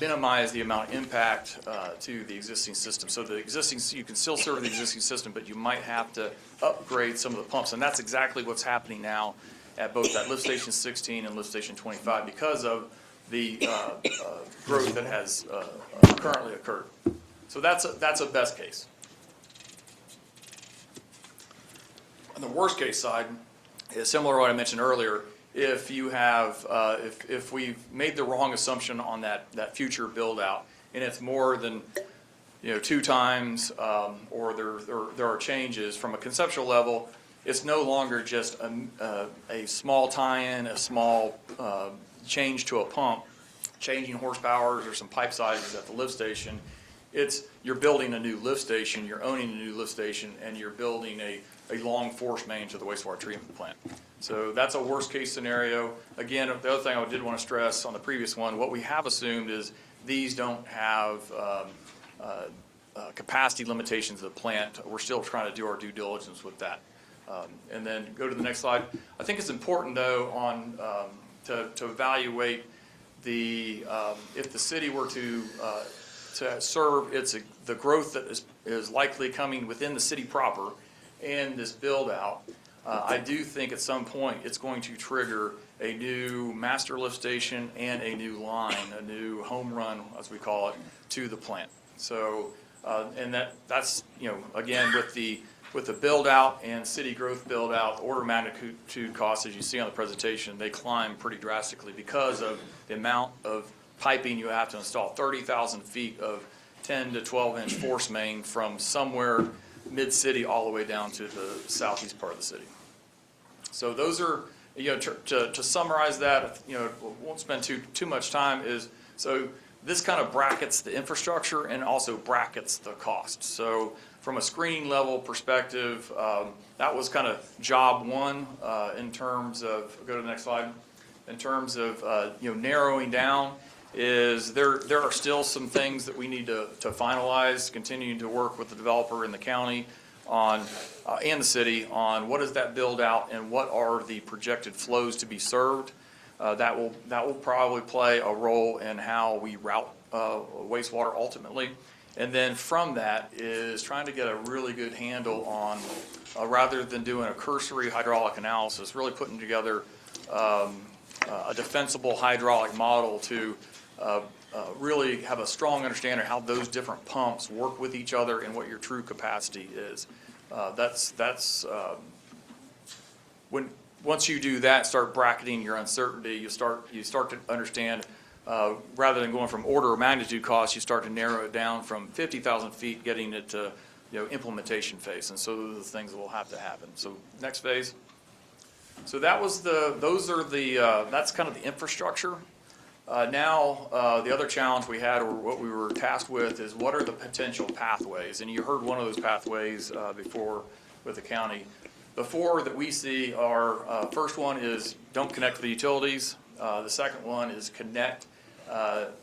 minimize the amount of impact to the existing system. So the existing, you can still serve the existing system, but you might have to upgrade some of the pumps. And that's exactly what's happening now at both at Lift Station 16 and Lift Station 25 because of the growth that has currently occurred. So that's a best case. On the worst case side, is similar to what I mentioned earlier. If you have, if we've made the wrong assumption on that future build out, and it's more than 2 times, or there are changes from a conceptual level, it's no longer just a small tie-in, a small change to a pump, changing horsepowers or some pipe sizes at the lift station. You're building a new lift station, you're owning a new lift station, and you're building a long force main to the wastewater treatment plant. So that's a worst case scenario. Again, the other thing I did want to stress on the previous one, what we have assumed is these don't have capacity limitations of the plant. We're still trying to do our due diligence with that. And then go to the next slide. I think it's important though to evaluate if the city were to serve the growth that is likely coming within the city proper and this build out. I do think at some point it's going to trigger a new master lift station and a new line, a new home run, as we call it, to the plant. So, and that's again with the build out and city growth build out, order of magnitude costs, as you see on the presentation, they climb pretty drastically because of the amount of piping you have to install. 30,000 feet of 10 to 12 inch force main from somewhere mid-city all the way down to the southeast part of the city. So those are, to summarize that, won't spend too much time, so this kind of brackets the infrastructure and also brackets the cost. So from a screening level perspective, that was kind of job one in terms of, go to the next slide, in terms of narrowing down. There are still some things that we need to finalize, continuing to work with the developer in the county on, and the city on what is that build out and what are the projected flows to be served. That will probably play a role in how we route wastewater ultimately. And then from that is trying to get a really good handle on, rather than doing a cursory hydraulic analysis, really putting together a defensible hydraulic model to really have a strong understanding of how those different pumps work with each other and what your true capacity is. Once you do that, start bracketing your uncertainty, you start to understand, rather than going from order of magnitude costs, you start to narrow it down from 50,000 feet, getting it to implementation phase. And so those are the things that will have to happen. So next phase. So that's kind of the infrastructure. Now, the other challenge we had, or what we were tasked with, is what are the potential pathways? And you heard one of those pathways before with the county. The 4 that we see are, first one is don't connect to the utilities. The second one is connect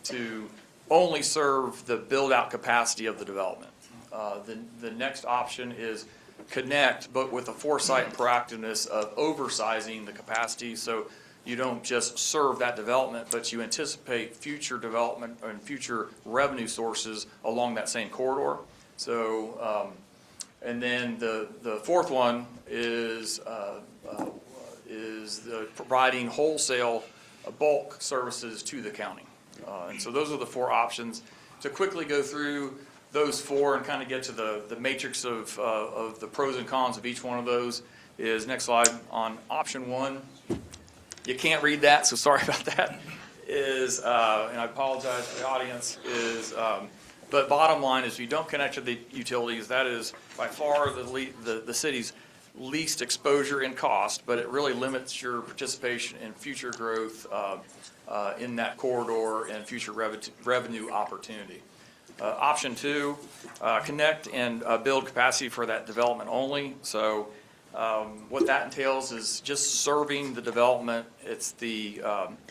to only serve the build-out capacity of the development. The next option is connect, but with the foresight and proactiveness of oversizing the capacity, so you don't just serve that development, but you anticipate future development and future revenue sources along that same corridor. So, and then the fourth one is providing wholesale bulk services to the county. And so those are the 4 options. To quickly go through those 4 and kind of get to the matrix of the pros and cons of each one of those is, next slide, on option 1. You can't read that, so sorry about that. And I apologize to the audience, but bottom line is, if you don't connect to the utilities, that is by far the city's least exposure in cost, but it really limits your participation in future growth in that corridor and future revenue opportunity. Option 2, connect and build capacity for that development only. So what that entails is just serving the development. It's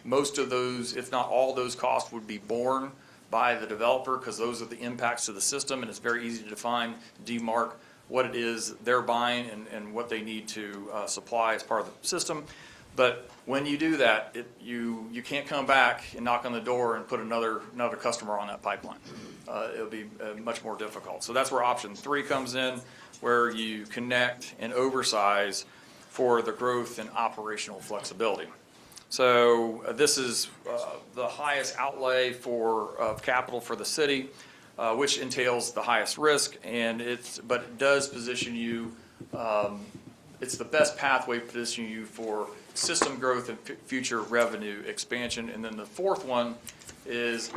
most of those, if not all those costs, would be borne by the developer, because those are the impacts to the system, and it's very easy to define, demarc what it is they're buying and what they need to supply as part of the system. But when you do that, you can't come back and knock on the door and put another customer on that pipeline. It'll be much more difficult. So that's where option 3 comes in, where you connect and oversize for the growth and operational flexibility. So this is the highest outlay of capital for the city, which entails the highest risk, but it does position you. It's the best pathway positioning you for system growth and future revenue expansion. And then the fourth one is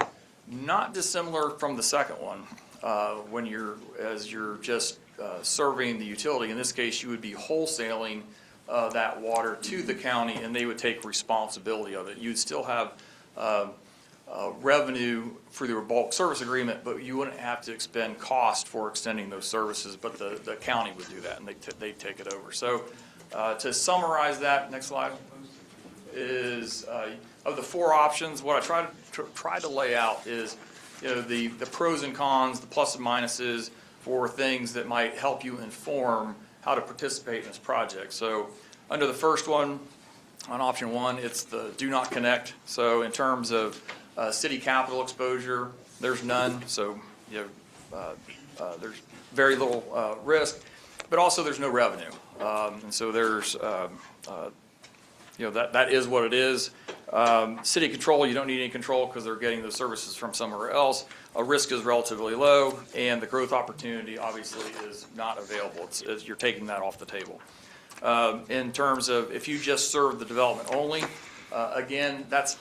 not dissimilar from the second one. When you're just serving the utility. In this case, you would be wholesaling that water to the county, and they would take responsibility of it. You'd still have revenue through the bulk service agreement, but you wouldn't have to expend cost for extending those services, but the county would do that, and they'd take it over. So to summarize that, next slide, is of the 4 options, what I try to lay out is the pros and cons, the plus and minuses for things that might help you inform how to participate in this project. So under the first one, on option 1, it's the do not connect. So in terms of city capital exposure, there's none. So there's very little risk, but also there's no revenue. And so there's that is what it is. City control, you don't need any control because they're getting those services from somewhere else. Risk is relatively low, and the growth opportunity obviously is not available. You're taking that off the table. In terms of if you just serve the development only, again, that's,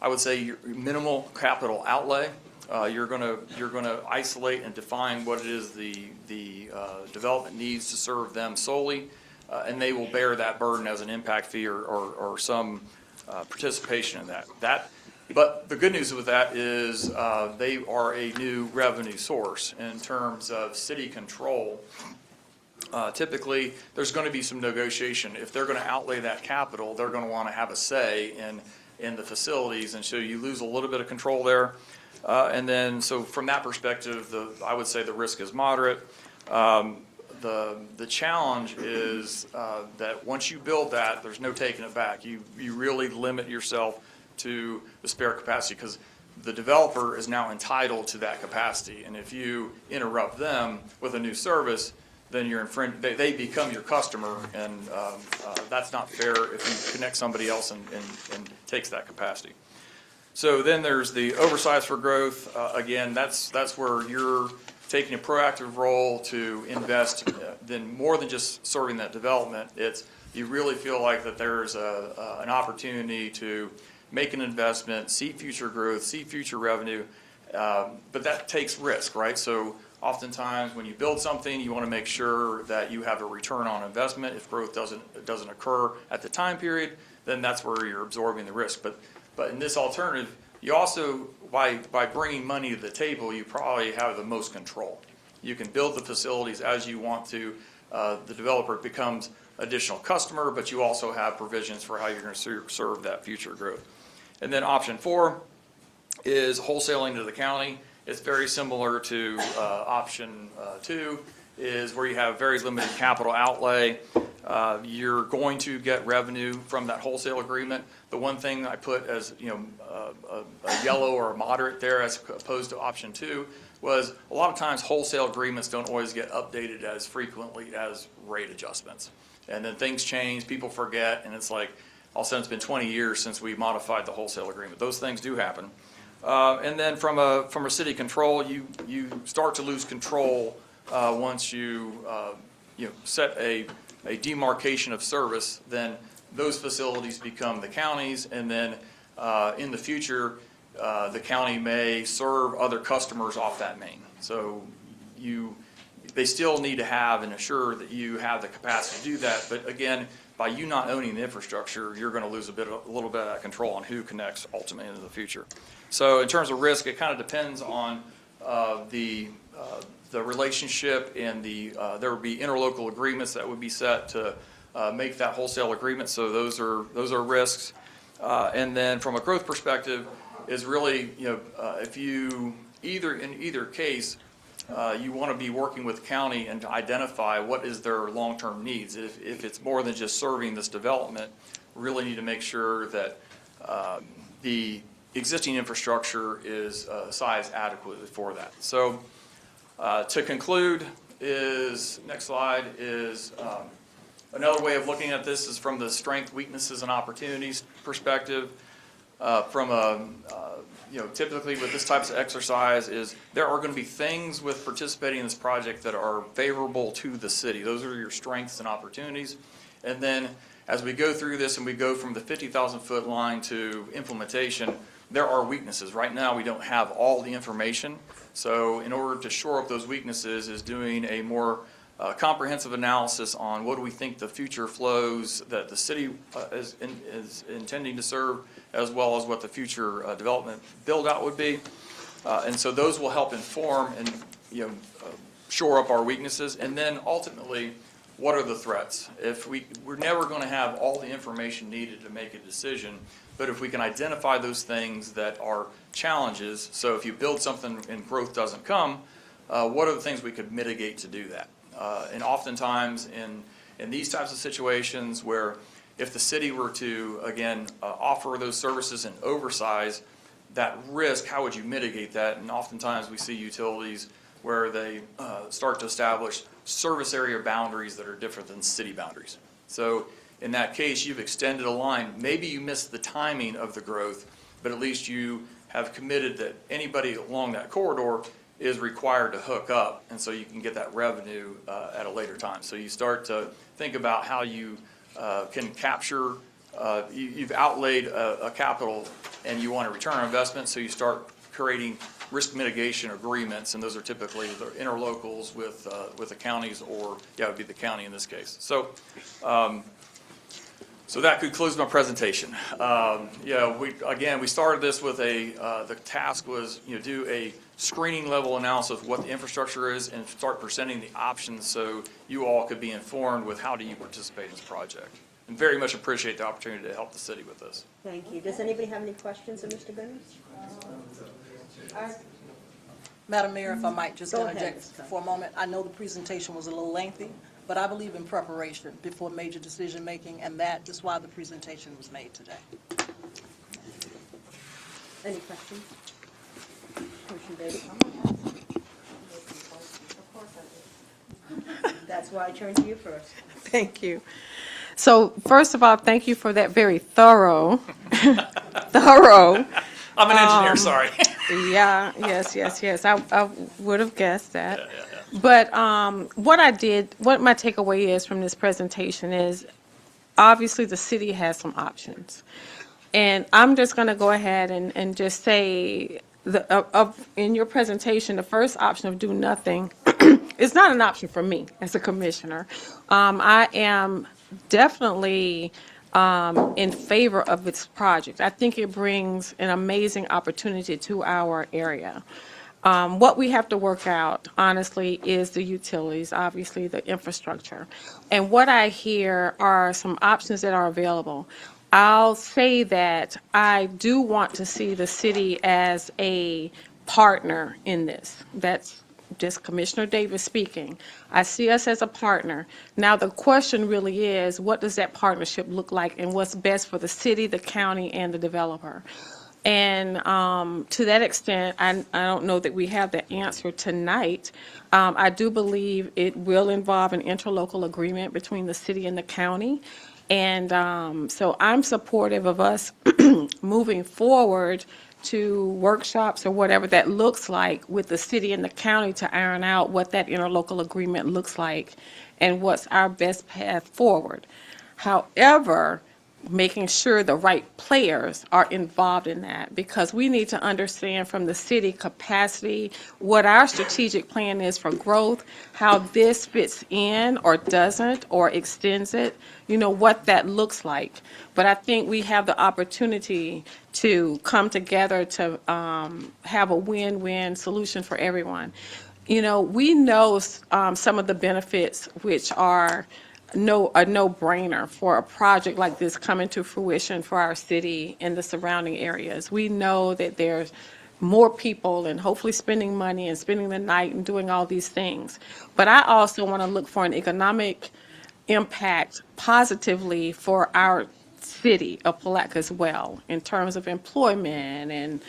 I would say, your minimal capital outlay. You're gonna isolate and define what it is the development needs to serve them solely, and they will bear that burden as an impact fee or some participation in that. But the good news with that is they are a new revenue source. In terms of city control, typically there's going to be some negotiation. If they're going to outlay that capital, they're going to want to have a say in the facilities, and so you lose a little bit of control there. And then, so from that perspective, I would say the risk is moderate. The challenge is that once you build that, there's no taking it back. You really limit yourself to the spare capacity because the developer is now entitled to that capacity. And if you interrupt them with a new service, then they become your customer, and that's not fair if you connect somebody else and takes that capacity. So then there's the oversize for growth. Again, that's where you're taking a proactive role to invest, then more than just serving that development. You really feel like that there's an opportunity to make an investment, see future growth, see future revenue, but that takes risk, right? So oftentimes when you build something, you want to make sure that you have a return on investment. If growth doesn't occur at the time period, then that's where you're absorbing the risk. But in this alternative, you also, by bringing money to the table, you probably have the most control. You can build the facilities as you want to. The developer becomes additional customer, but you also have provisions for how you're going to serve that future growth. And then option 4 is wholesaling to the county. It's very similar to option 2, is where you have very limited capital outlay. You're going to get revenue from that wholesale agreement. The one thing I put as a yellow or a moderate there as opposed to option 2 was a lot of times wholesale agreements don't always get updated as frequently as rate adjustments. And then things change, people forget, and it's like, all of a sudden it's been 20 years since we modified the wholesale agreement. Those things do happen. And then from a city control, you start to lose control once you set a demarcation of service. Then those facilities become the county's, and then in the future, the county may serve other customers off that main. So they still need to have and assure that you have the capacity to do that. But again, by you not owning the infrastructure, you're going to lose a little bit of that control on who connects ultimately into the future. So in terms of risk, it kind of depends on the relationship, and there would be interlocal agreements that would be set to make that wholesale agreement. So those are risks. And then from a growth perspective, is really if you in either case. You want to be working with the county and to identify what is their long-term needs. If it's more than just serving this development, really need to make sure that the existing infrastructure is sized adequately for that. So to conclude is, next slide, is another way of looking at this is from the strength, weaknesses, and opportunities perspective. From a, typically with this type of exercise is there are going to be things with participating in this project that are favorable to the city. Those are your strengths and opportunities. And then as we go through this and we go from the 50,000-foot line to implementation, there are weaknesses. Right now, we don't have all the information. So in order to shore up those weaknesses is doing a more comprehensive analysis on what do we think the future flows that the city is intending to serve, as well as what the future development build-out would be. And so those will help inform and shore up our weaknesses. And then ultimately, what are the threats? If we're never going to have all the information needed to make a decision, but if we can identify those things that are challenges, so if you build something and growth doesn't come, what are the things we could mitigate to do that? And oftentimes in these types of situations where if the city were to, again, offer those services and oversize that risk, how would you mitigate that? And oftentimes we see utilities where they start to establish service area boundaries that are different than city boundaries. So in that case, you've extended a line. Maybe you missed the timing of the growth, but at least you have committed that anybody along that corridor is required to hook up, and so you can get that revenue at a later time. So you start to think about how you can capture, you've outlaid a capital and you want a return on investment, so you start creating risk mitigation agreements, and those are typically the interlocals with the counties, or it would be the county in this case. So so that concludes my presentation. We started this with the task was, do a screening level analysis of what the infrastructure is and start presenting the options so you all could be informed with how do you participate in this project. And very much appreciate the opportunity to help the city with this. Thank you. Does anybody have any questions of Mr. Goodman? Madam Mayor, if I might just Go ahead, interject Ms. Scott. for a moment. I know the presentation was a little lengthy, but I believe in preparation before major decision-making, and that is why the presentation was made today. Any questions? Commissioner Davis? That's why I turned to you first. Thank you. So first of all, thank you for that very thorough. I'm an engineer, sorry. Yeah, yes. I would have guessed that. But what my takeaway is from this presentation is obviously the city has some options. And I'm just going to go ahead and just say, in your presentation, the first option of do nothing is not an option for me as a commissioner. I am definitely in favor of this project. I think it brings an amazing opportunity to our area. What we have to work out, honestly, is the utilities, obviously the infrastructure. And what I hear are some options that are available. I'll say that I do want to see the city as a partner in this. That's just Commissioner Davis speaking. I see us as a partner. Now the question really is, what does that partnership look like and what's best for the city, the county, and the developer? And to that extent, I don't know that we have the answer tonight. I do believe it will involve an interlocal agreement between the city and the county. And so I'm supportive of us moving forward to workshops or whatever that looks like with the city and the county to iron out what that interlocal agreement looks like and what's our best path forward. However, making sure the right players are involved in that, because we need to understand from the city capacity what our strategic plan is for growth, how this fits in or doesn't or extends it, what that looks like. But I think we have the opportunity to come together to have a win-win solution for everyone. We know some of the benefits which are a no-brainer for a project like this coming to fruition for our city and the surrounding areas. We know that there's more people and hopefully spending money and spending the night and doing all these things. But I also want to look for an economic impact positively for our city of Palatka as well, in terms of employment and,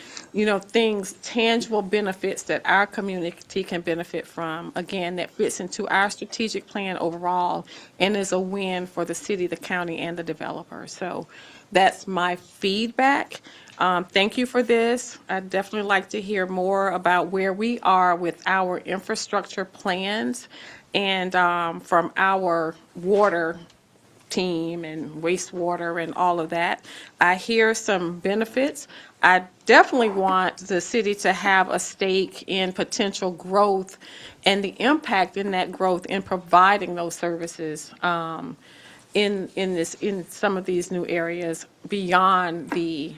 things, tangible benefits that our community can benefit from. Again, that fits into our strategic plan overall and is a win for the city, the county, and the developer. So that's my feedback. Thank you for this. I'd definitely like to hear more about where we are with our infrastructure plans and from our water team and wastewater and all of that. I hear some benefits. I definitely want the city to have a stake in potential growth and the impact in that growth in providing those services in some of these new areas beyond the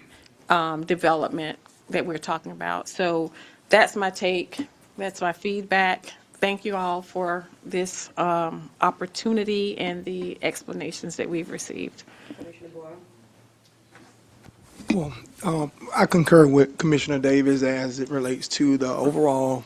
development that we're talking about. So that's my take. That's my feedback. Thank you all for this opportunity and the explanations that we've received. Well, I concur with Commissioner Davis as it relates to the overall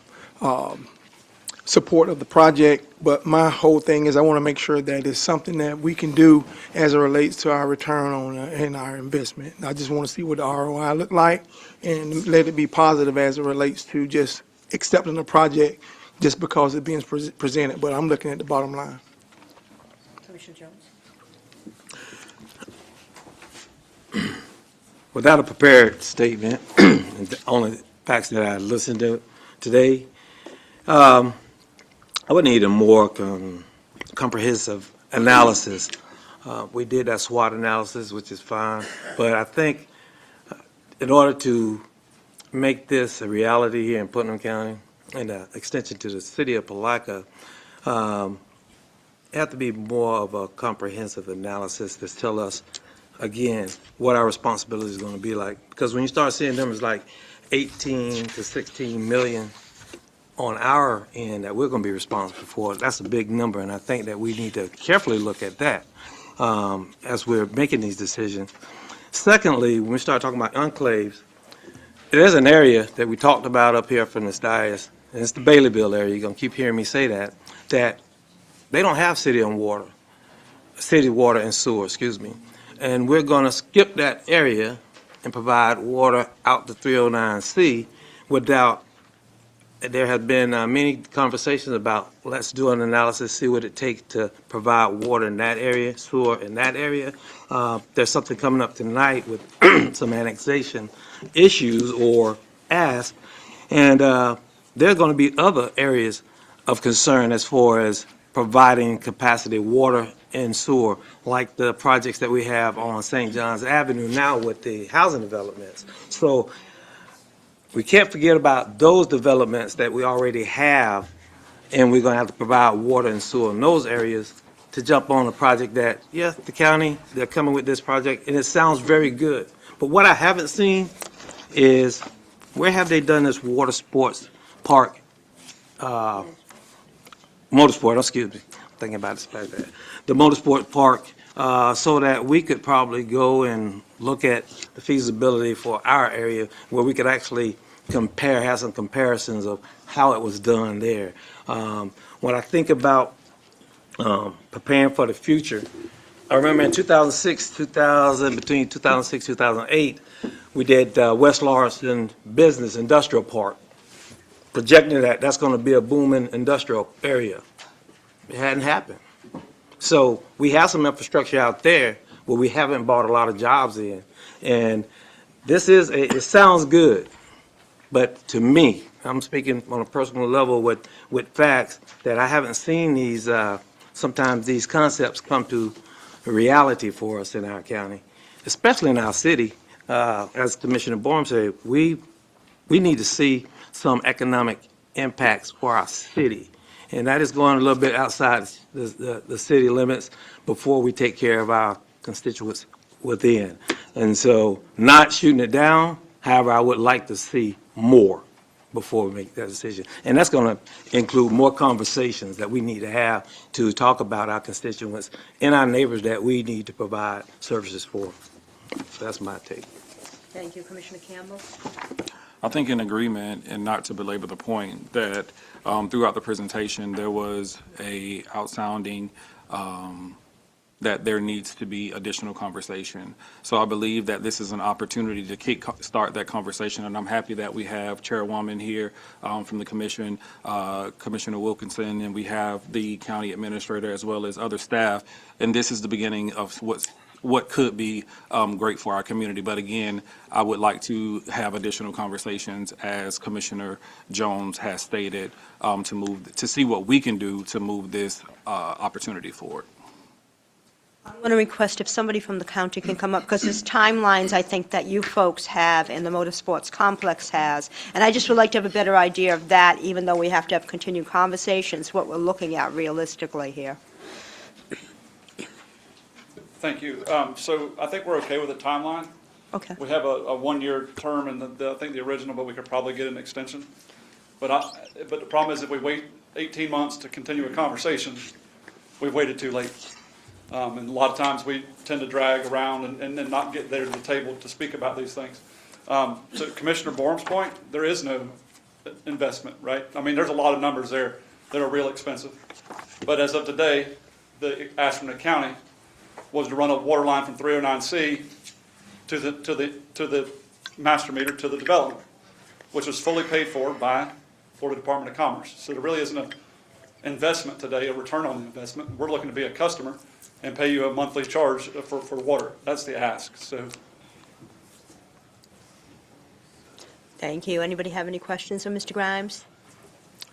support of the project, but my whole thing is I want to make sure that it's something that we can do as it relates to our return on and our investment. I just want to see what the ROI look like and let it be positive as it relates to just accepting the project just because it's being presented, but I'm looking at the bottom line. Commissioner Jones? Without a prepared statement, and the only facts that I listened to today, I would need a more comprehensive analysis. We did that SWOT analysis, which is fine, but I think in order to make this a reality here in Putnam County and an extension to the city of Palatka, it have to be more of a comprehensive analysis to tell us, again, what our responsibility is going to be like. Because when you start seeing numbers like 18 to 16 million on our end that we're going to be responsible for, that's a big number, and I think that we need to carefully look at that as we're making these decisions. Secondly, when we start talking about enclaves, there's an area that we talked about up here from this dais, and it's the Baileyville area. You're going to keep hearing me say that they don't have city water and sewer, excuse me. And we're going to skip that area and provide water out to 309C without, there have been many conversations about, let's do an analysis, see what it takes to provide water in that area, sewer in that area. There's something coming up tonight with some annexation issues or asks, and there are going to be other areas of concern as far as providing capacity water and sewer, like the projects that we have on St. John's Avenue now with the housing developments. So we can't forget about those developments that we already have, and we're going to have to provide water and sewer in those areas to jump on a project that, yes, the county, they're coming with this project, and it sounds very good. But what I haven't seen is, where have they done this water sports park, motorsport, excuse me, I'm thinking about it like that, the motorsport park, so that we could probably go and look at the feasibility for our area where we could actually compare, have some comparisons of how it was done there. When I think about preparing for the future, I remember in 2006, between 2006 and 2008, we did West Lawrence Business Industrial Park, projecting that that's going to be a booming industrial area. It hadn't happened. So we have some infrastructure out there, but we haven't brought a lot of jobs in. And this is, it sounds good, but to me, I'm speaking on a personal level with facts, that I haven't seen these, sometimes these concepts come to reality for us in our county, especially in our city. As Commissioner Bourne said, we need to see some economic impacts for our city. And that is going a little bit outside the city limits before we take care of our constituents within. And so, not shooting it down, however, I would like to see more before we make that decision. And that's going to include more conversations that we need to have to talk about our constituents and our neighbors that we need to provide services for. So that's my take. Thank you, Commissioner Campbell. I think in agreement, and not to belabor the point, that throughout the presentation, there was a outsounding that there needs to be additional conversation. So I believe that this is an opportunity to start that conversation, and I'm happy that we have Chairwoman here from the commission, Commissioner Wilkinson, and we have the county administrator as well as other staff. And this is the beginning of what could be great for our community. But again, I would like to have additional conversations, as Commissioner Jones has stated, to see what we can do to move this opportunity forward. I'm going to request if somebody from the county can come up, because there's timelines, I think, that you folks have and the motorsports complex has. And I just would like to have a better idea of that, even though we have to have continued conversations, what we're looking at realistically here. Thank you. So I think we're okay with the timeline. Okay. We have a one-year term in I think the original, but we could probably get an extension. But the problem is if we wait 18 months to continue a conversation, we've waited too late. And a lot of times we tend to drag around and then not get there to the table to speak about these things. So Commissioner Borum's point, there is no investment, right? I mean, there's a lot of numbers there that are real expensive. But as of today, the ask from the county was to run a water line from 309C to the master meter to the development, which was fully paid for by Florida Department of Commerce. So there really isn't an investment today, a return on the investment. We're looking to be a customer and pay you a monthly charge for water. That's the ask. So. Thank you. Anybody have any questions of Mr. Grimes?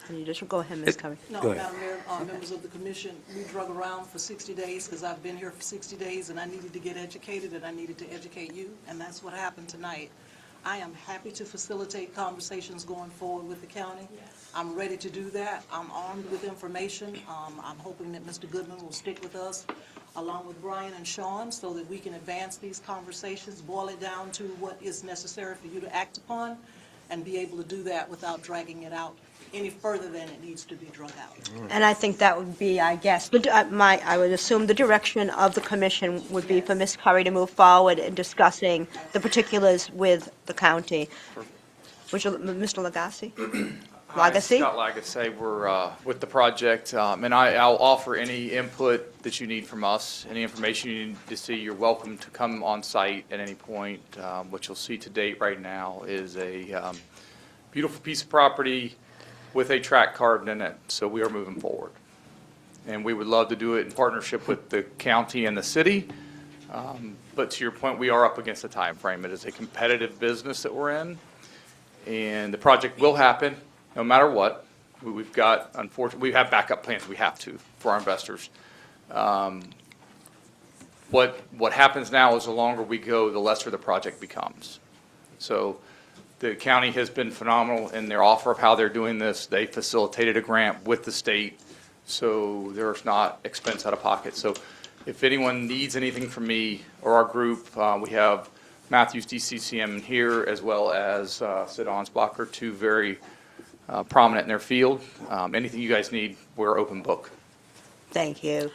And you just go ahead, Ms. Curry. No, Go ahead. Madam Mayor, members of the commission, we drug around for 60 days because I've been here for 60 days and I needed to get educated and I needed to educate you, and that's what happened tonight. I am happy to facilitate conversations going forward with the county. I'm ready to do that. I'm armed with information. I'm hoping that Mr. Goodman will stick with us along with Brian and Sean so that we can advance these conversations, boil it down to what is necessary for you to act upon, and be able to do that without dragging it out any further than it needs to be drug out. And I think that would be, I guess, I would assume the direction of the commission would be for Ms. Curry to move forward in discussing the particulars with the county. Mr. Lagasse? Hi, Lagasse? Scott Lagasse. We're with the project, and I'll offer any input that you need from us, any information you need to see. You're welcome to come on site at any point. What you'll see to date right now is a beautiful piece of property with a track carved in it, so we are moving forward. And we would love to do it in partnership with the county and the city, but to your point, we are up against a time frame. It is a competitive business that we're in, and the project will happen no matter what. We've got, unfortunately, we have backup plans we have to for our investors. What happens now is the longer we go, the lesser the project becomes. So the county has been phenomenal in their offer of how they're doing this. They facilitated a grant with the state, so there's not expense out of pocket. So if anyone needs anything from me or our group, we have Matthews DCCM here, as well as Sid Onsbacher, two very prominent in their field. Anything you guys need, we're open book. Thank you.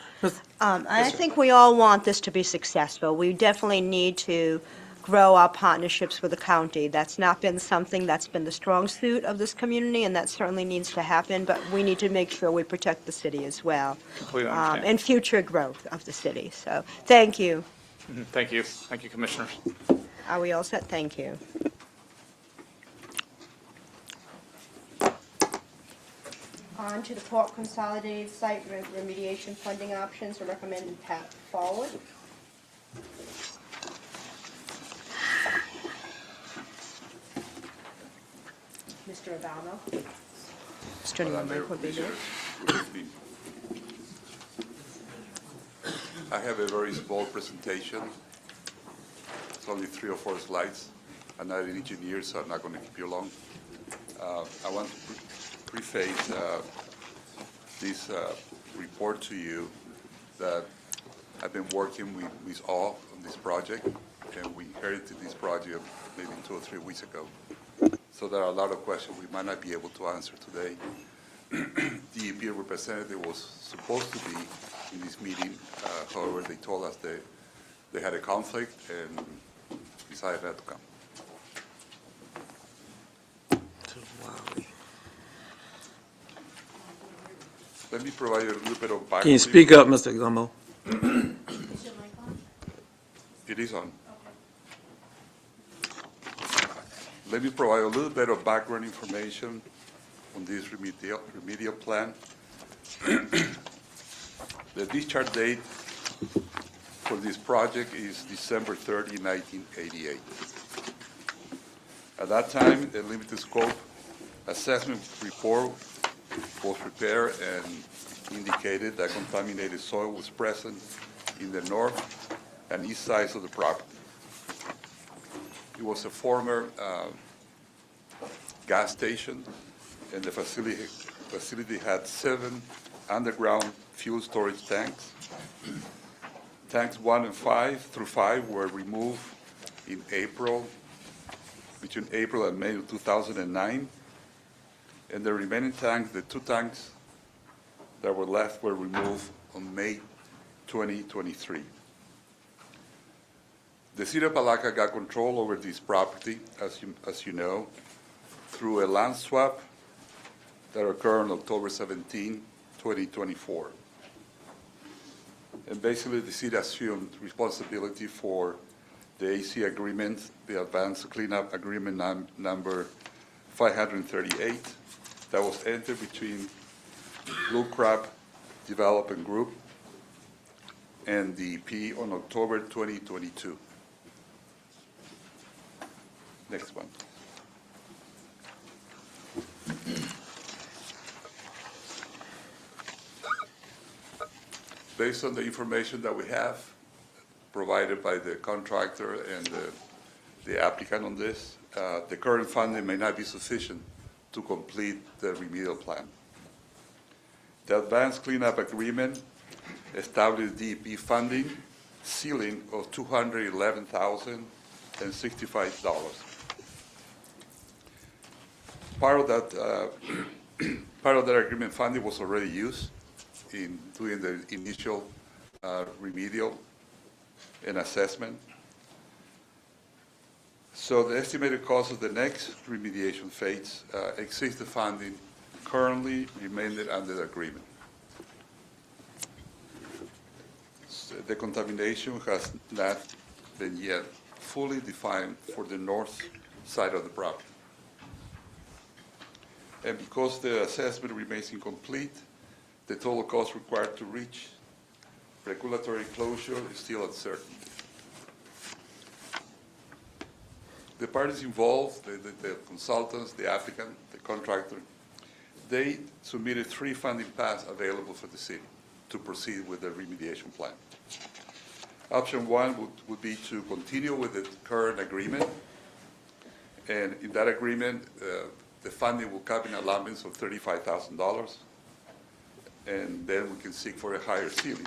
I think we all want this to be successful. We definitely need to grow our partnerships with the county. That's not been something that's been the strong suit of this community, and that certainly needs to happen, but we need to make sure we protect the city as well. Completely understand. And future growth of the city. So, thank you. Thank you. Thank you, Commissioners. Are we all set? Thank you. On to the Port Consolidated Site Remediation Funding Options, a recommended path forward. Mr. Adamo. Mr. Newman would be here. I have a very small presentation. It's only 3 or 4 slides. I'm not an engineer, so I'm not going to keep you long. I want to preface this report to you that I've been working with all on this project, and we inherited this project maybe 2 or 3 weeks ago. So there are a lot of questions we might not be able to answer today. The EPA representative was supposed to be in this meeting. However, they told us they had a conflict and decided not to come. Let me provide you a little bit of background. Can you speak up, Mr. Gumbo? it is on. Let me provide a little bit of background information on this remedial plan. The discharge date for this project is December 30, 1988. At that time, a limited scope assessment report was prepared and indicated that contaminated soil was present in the north and east sides of the property. It was a former gas station, and the facility had 7 underground fuel storage tanks. Tanks 1 and 5 through 5 were removed in between April and May of 2009. And the remaining tanks, the 2 tanks that were left, were removed on May 2023. The city of Palatka got control over this property, as you know, through a land swap that occurred on October 17, 2024. And basically, the city assumed responsibility for the AC agreement, the advanced cleanup agreement number 538, that was entered between Blue Crab Development Group and the EP on October 2022. Next one. Based on the information that we have provided by the contractor and the applicant on this, the current funding may not be sufficient to complete the remedial plan. The advanced cleanup agreement established DEP funding ceiling of $211,065. Part of that agreement funding was already used in doing the initial remedial and assessment. So the estimated cost of the next remediation phase exceeds the funding currently remaining under the agreement. So the contamination has not been yet fully defined for the north side of the property. And because the assessment remains incomplete, the total cost required to reach regulatory closure is still uncertain. The parties involved, the consultants, the applicant, the contractor, they submitted 3 funding paths available for the city to proceed with the remediation plan. Option 1 would be to continue with the current agreement, and in that agreement, the funding will cap in allowance of $35,000, and then we can seek for a higher ceiling.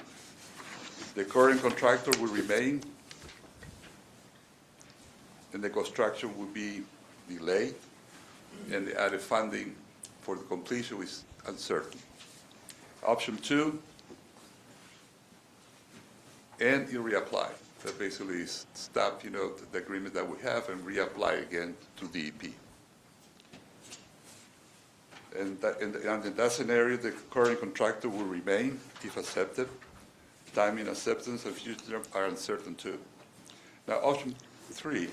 The current contractor will remain, and the construction will be delayed, and the added funding for the completion is uncertain. Option 2, and you reapply. That basically is stop, the agreement that we have and reapply again to DEP. And in that scenario, the current contractor will remain if accepted. Timing, acceptance, and future are uncertain too. Now, option 3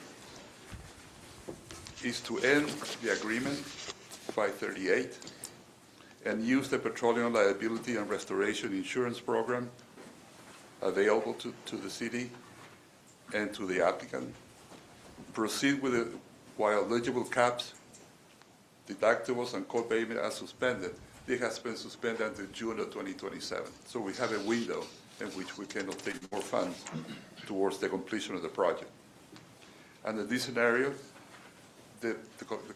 is to end the agreement, 538, and use the Petroleum Liability and Restoration Insurance Program available to the city and to the applicant. Proceed with it while eligible caps, deductibles, and co-payment are suspended. It has been suspended until June of 2027. So we have a window in which we can obtain more funds towards the completion of the project. Under this scenario, the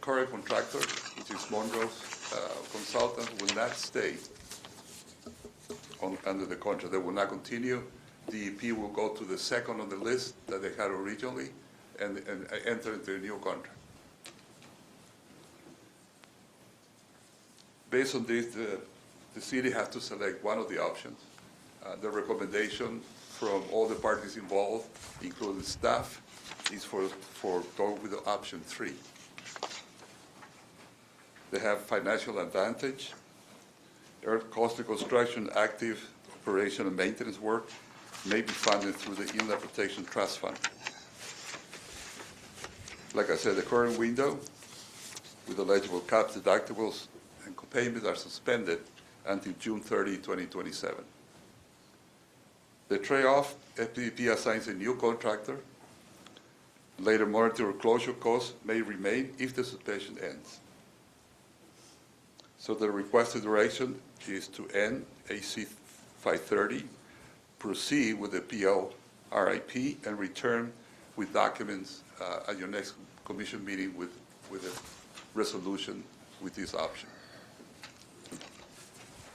current contractor, which is Monroe's consultant, will not stay under the contract. They will not continue. DEP will go to the second on the list that they had originally and enter into a new contract. Based on this, the city has to select one of the options. The recommendation from all the parties involved, including staff, is for go with the option 3. They have financial advantage, cost of construction, active operation and maintenance work, may be funded through the Inland Protection Trust Fund. Like I said, the current window with eligible caps, deductibles, and copayments are suspended until June 30, 2027. The trade-off, FPDP assigns a new contractor. Later monitoring or closure costs may remain if the suspension ends. So the requested direction is to end AC 530, proceed with the PL RIP, and return with documents at your next commission meeting with a resolution with this option.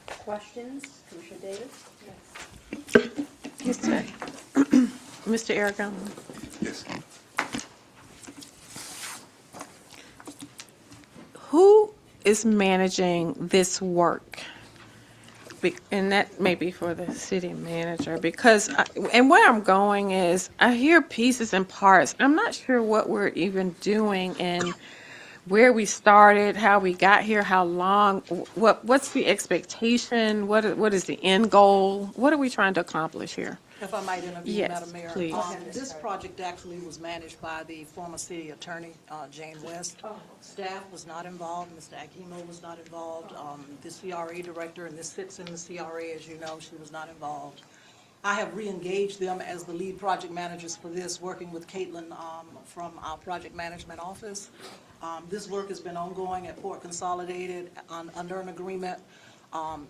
Questions? Commissioner Davis? Mr. Aragon? Yes. Who is managing this work? And that may be for the city manager, because, and where I'm going is, I hear pieces and parts. I'm not sure what we're even doing and where we started, how we got here, how long, what's the expectation, what is the end goal? What are we trying to accomplish here? If I might intervene, Yes, Madam Mayor. please. This project actually was managed by the former city attorney, Jane West. Staff was not involved, Mr. Akimo was not involved, the CRA director, and this sits in the CRA, as you know, she was not involved. I have re-engaged them as the lead project managers for this, working with Caitlin from our project management office. This work has been ongoing at Port Consolidated under an agreement.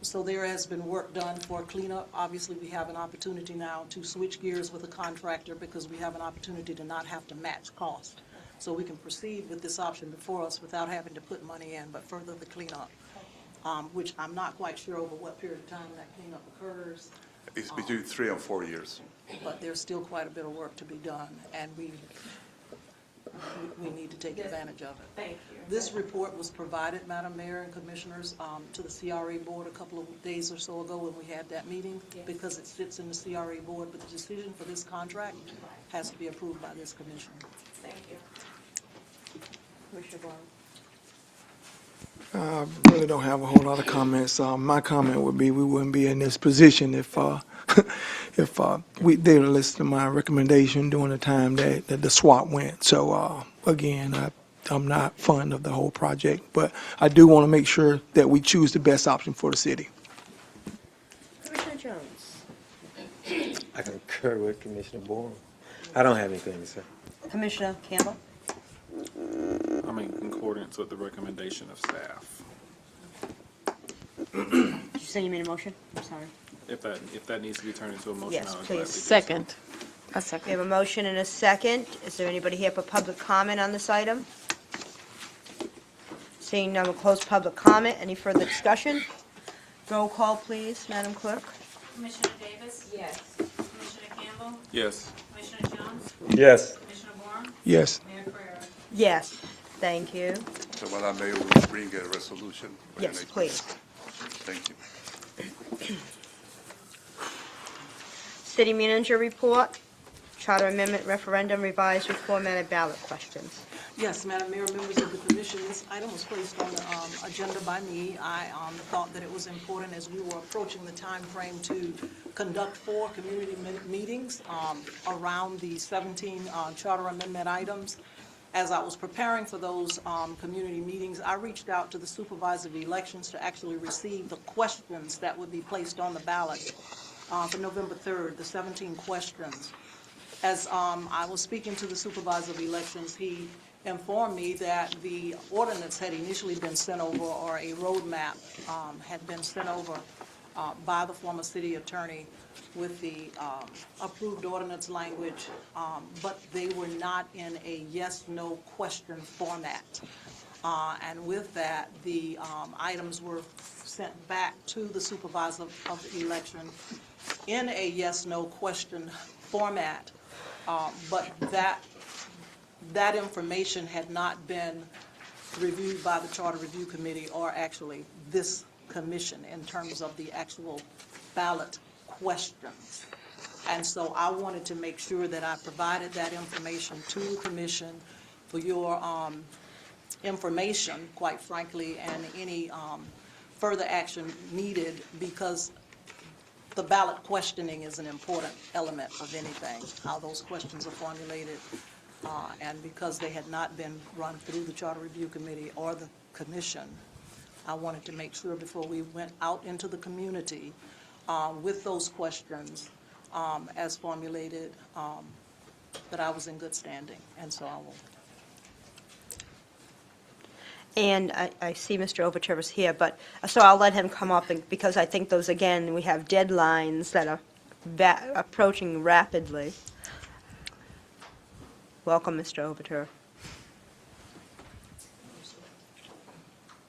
So there has been work done for cleanup. Obviously, we have an opportunity now to switch gears with a contractor because we have an opportunity to not have to match cost. So we can proceed with this option before us without having to put money in, but further the cleanup, which I'm not quite sure over what period of time that cleanup occurs. It's between 3 and 4 years. But there's still quite a bit of work to be done, and we need to take advantage of it. Thank you. This report was provided, Madam Mayor and Commissioners, to the CRA board a couple of days or so ago when we had that meeting, because it sits in the CRA board, but the decision for this contract has to be approved by this commission. Thank you. Commissioner Barr? I really don't have a whole lot of comments. My comment would be we wouldn't be in this position if they would listen to my recommendation during the time that the swap went. So again, I'm not fond of the whole project, but I do want to make sure that we choose the best option for the city. Commissioner Jones? I concur with Commissioner Bourne. I don't have anything to say. Commissioner Campbell? I'm in concordance with the recommendation of staff. Did you say you made a motion? I'm sorry. If that needs to be turned into a motion, Yes, I would please. gladly do so. Second. A We second. have a motion and a second. Is there anybody here for public comment on this item? Seeing none, we'll close public comment. Any further discussion? Roll call, please, Madam Clerk. Commissioner Davis? Yes. Commissioner Campbell? Yes. Commissioner Jones? Yes. Commissioner Warren? Yes. Mayor Carrera? Yes, thank you. So Madam Mayor, will bring a resolution? by Yes, next please. Thank you. City manager report, charter amendment referendum revised with formatted ballot questions. Yes, Madam Mayor, members of the commission, this item was placed on the agenda by me. I thought that it was important as we were approaching the time frame to conduct 4 community meetings around the 17 charter amendment items. As I was preparing for those community meetings, I reached out to the supervisor of elections to actually receive the questions that would be placed on the ballot for November 3rd, the 17 questions. As I was speaking to the supervisor of elections, he informed me that the ordinance had initially been sent over, or a roadmap had been sent over by the former city attorney with the approved ordinance language, but they were not in a yes/no question format. And with that, the items were sent back to the supervisor of the election in a yes/no question format, but that information had not been reviewed by the Charter Review Committee, or actually this commission, in terms of the actual ballot questions. And so I wanted to make sure that I provided that information to the commission for your information, quite frankly, and any further action needed, because the ballot questioning is an important element of anything, how those questions are formulated. And because they had not been run through the Charter Review Committee or the commission, I wanted to make sure before we went out into the community with those questions as formulated, that I was in good standing, and so I will. And I see Mr. Overture is here, but, so I'll let him come up, because I think those, again, we have deadlines that are approaching rapidly. Welcome, Mr. Overture.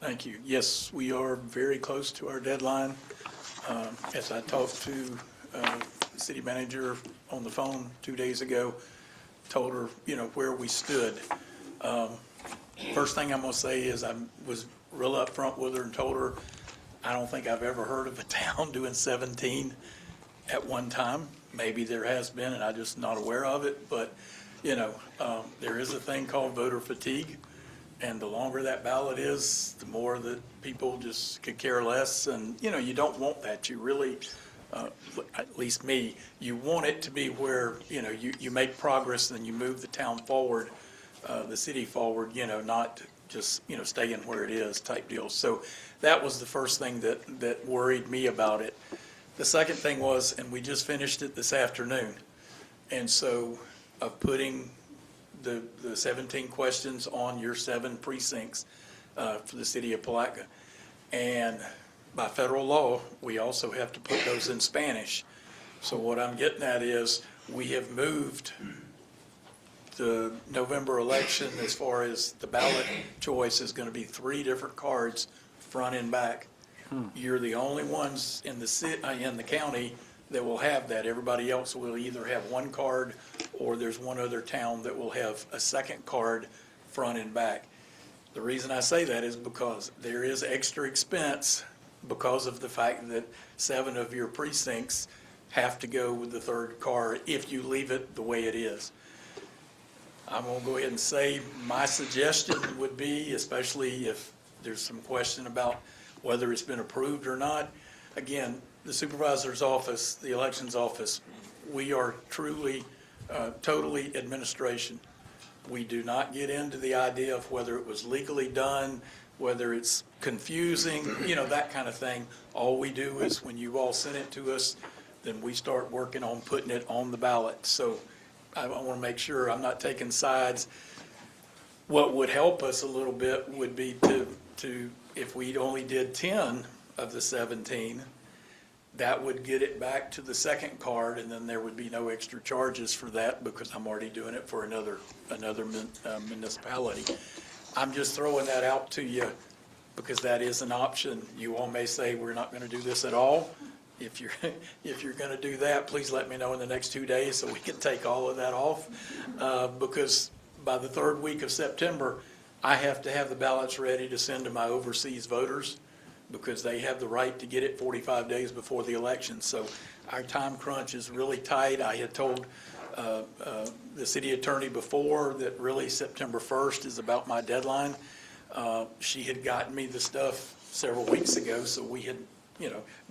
Thank you. Yes, we are very close to our deadline. As I talked to the city manager on the phone 2 days ago, told her, where we stood. First thing I'm going to say is I was real upfront with her and told her I don't think I've ever heard of a town doing 17 at one time. Maybe there has been, and I'm just not aware of it. But, there is a thing called voter fatigue. And the longer that ballot is, the more that people just could care less. And, you don't want that. You really, at least me, you want it to be where, you make progress and you move the town forward, the city forward, not just, staying where it is type deal. So that was the first thing that worried me about it. The second thing was, and we just finished it this afternoon, and so of putting the 17 questions on your 7 precincts for the city of Palatka. And by federal law, we also have to put those in Spanish. So what I'm getting at is we have moved the November election as far as the ballot choice is going to be 3 different cards, front and back. You're the only ones in the county that will have that. Everybody else will either have 1 card, or there's one other town that will have a second card, front and back. The reason I say that is because there is extra expense because of the fact that 7 of your precincts have to go with the 3rd card if you leave it the way it is. I'm going to go ahead and say my suggestion would be, especially if there's some question about whether it's been approved or not. Again, the supervisor's office, the elections office, we are truly, totally administration. We do not get into the idea of whether it was legally done, whether it's confusing, that kind of thing. All we do is when you all send it to us, then we start working on putting it on the ballot. So I want to make sure I'm not taking sides. What would help us a little bit would be to if we only did 10 of the 17, that would get it back to the second card, and then there would be no extra charges for that because I'm already doing it for another municipality. I'm just throwing that out to you because that is an option. You all may say we're not going to do this at all. If you're going to do that, please let me know in the next 2 days so we can take all of that off. Because by the 3rd week of September, I have to have the ballots ready to send to my overseas voters because they have the right to get it 45 days before the election. So our time crunch is really tight. I had told the city attorney before that really September 1st is about my deadline. She had gotten me the stuff several weeks ago, so we had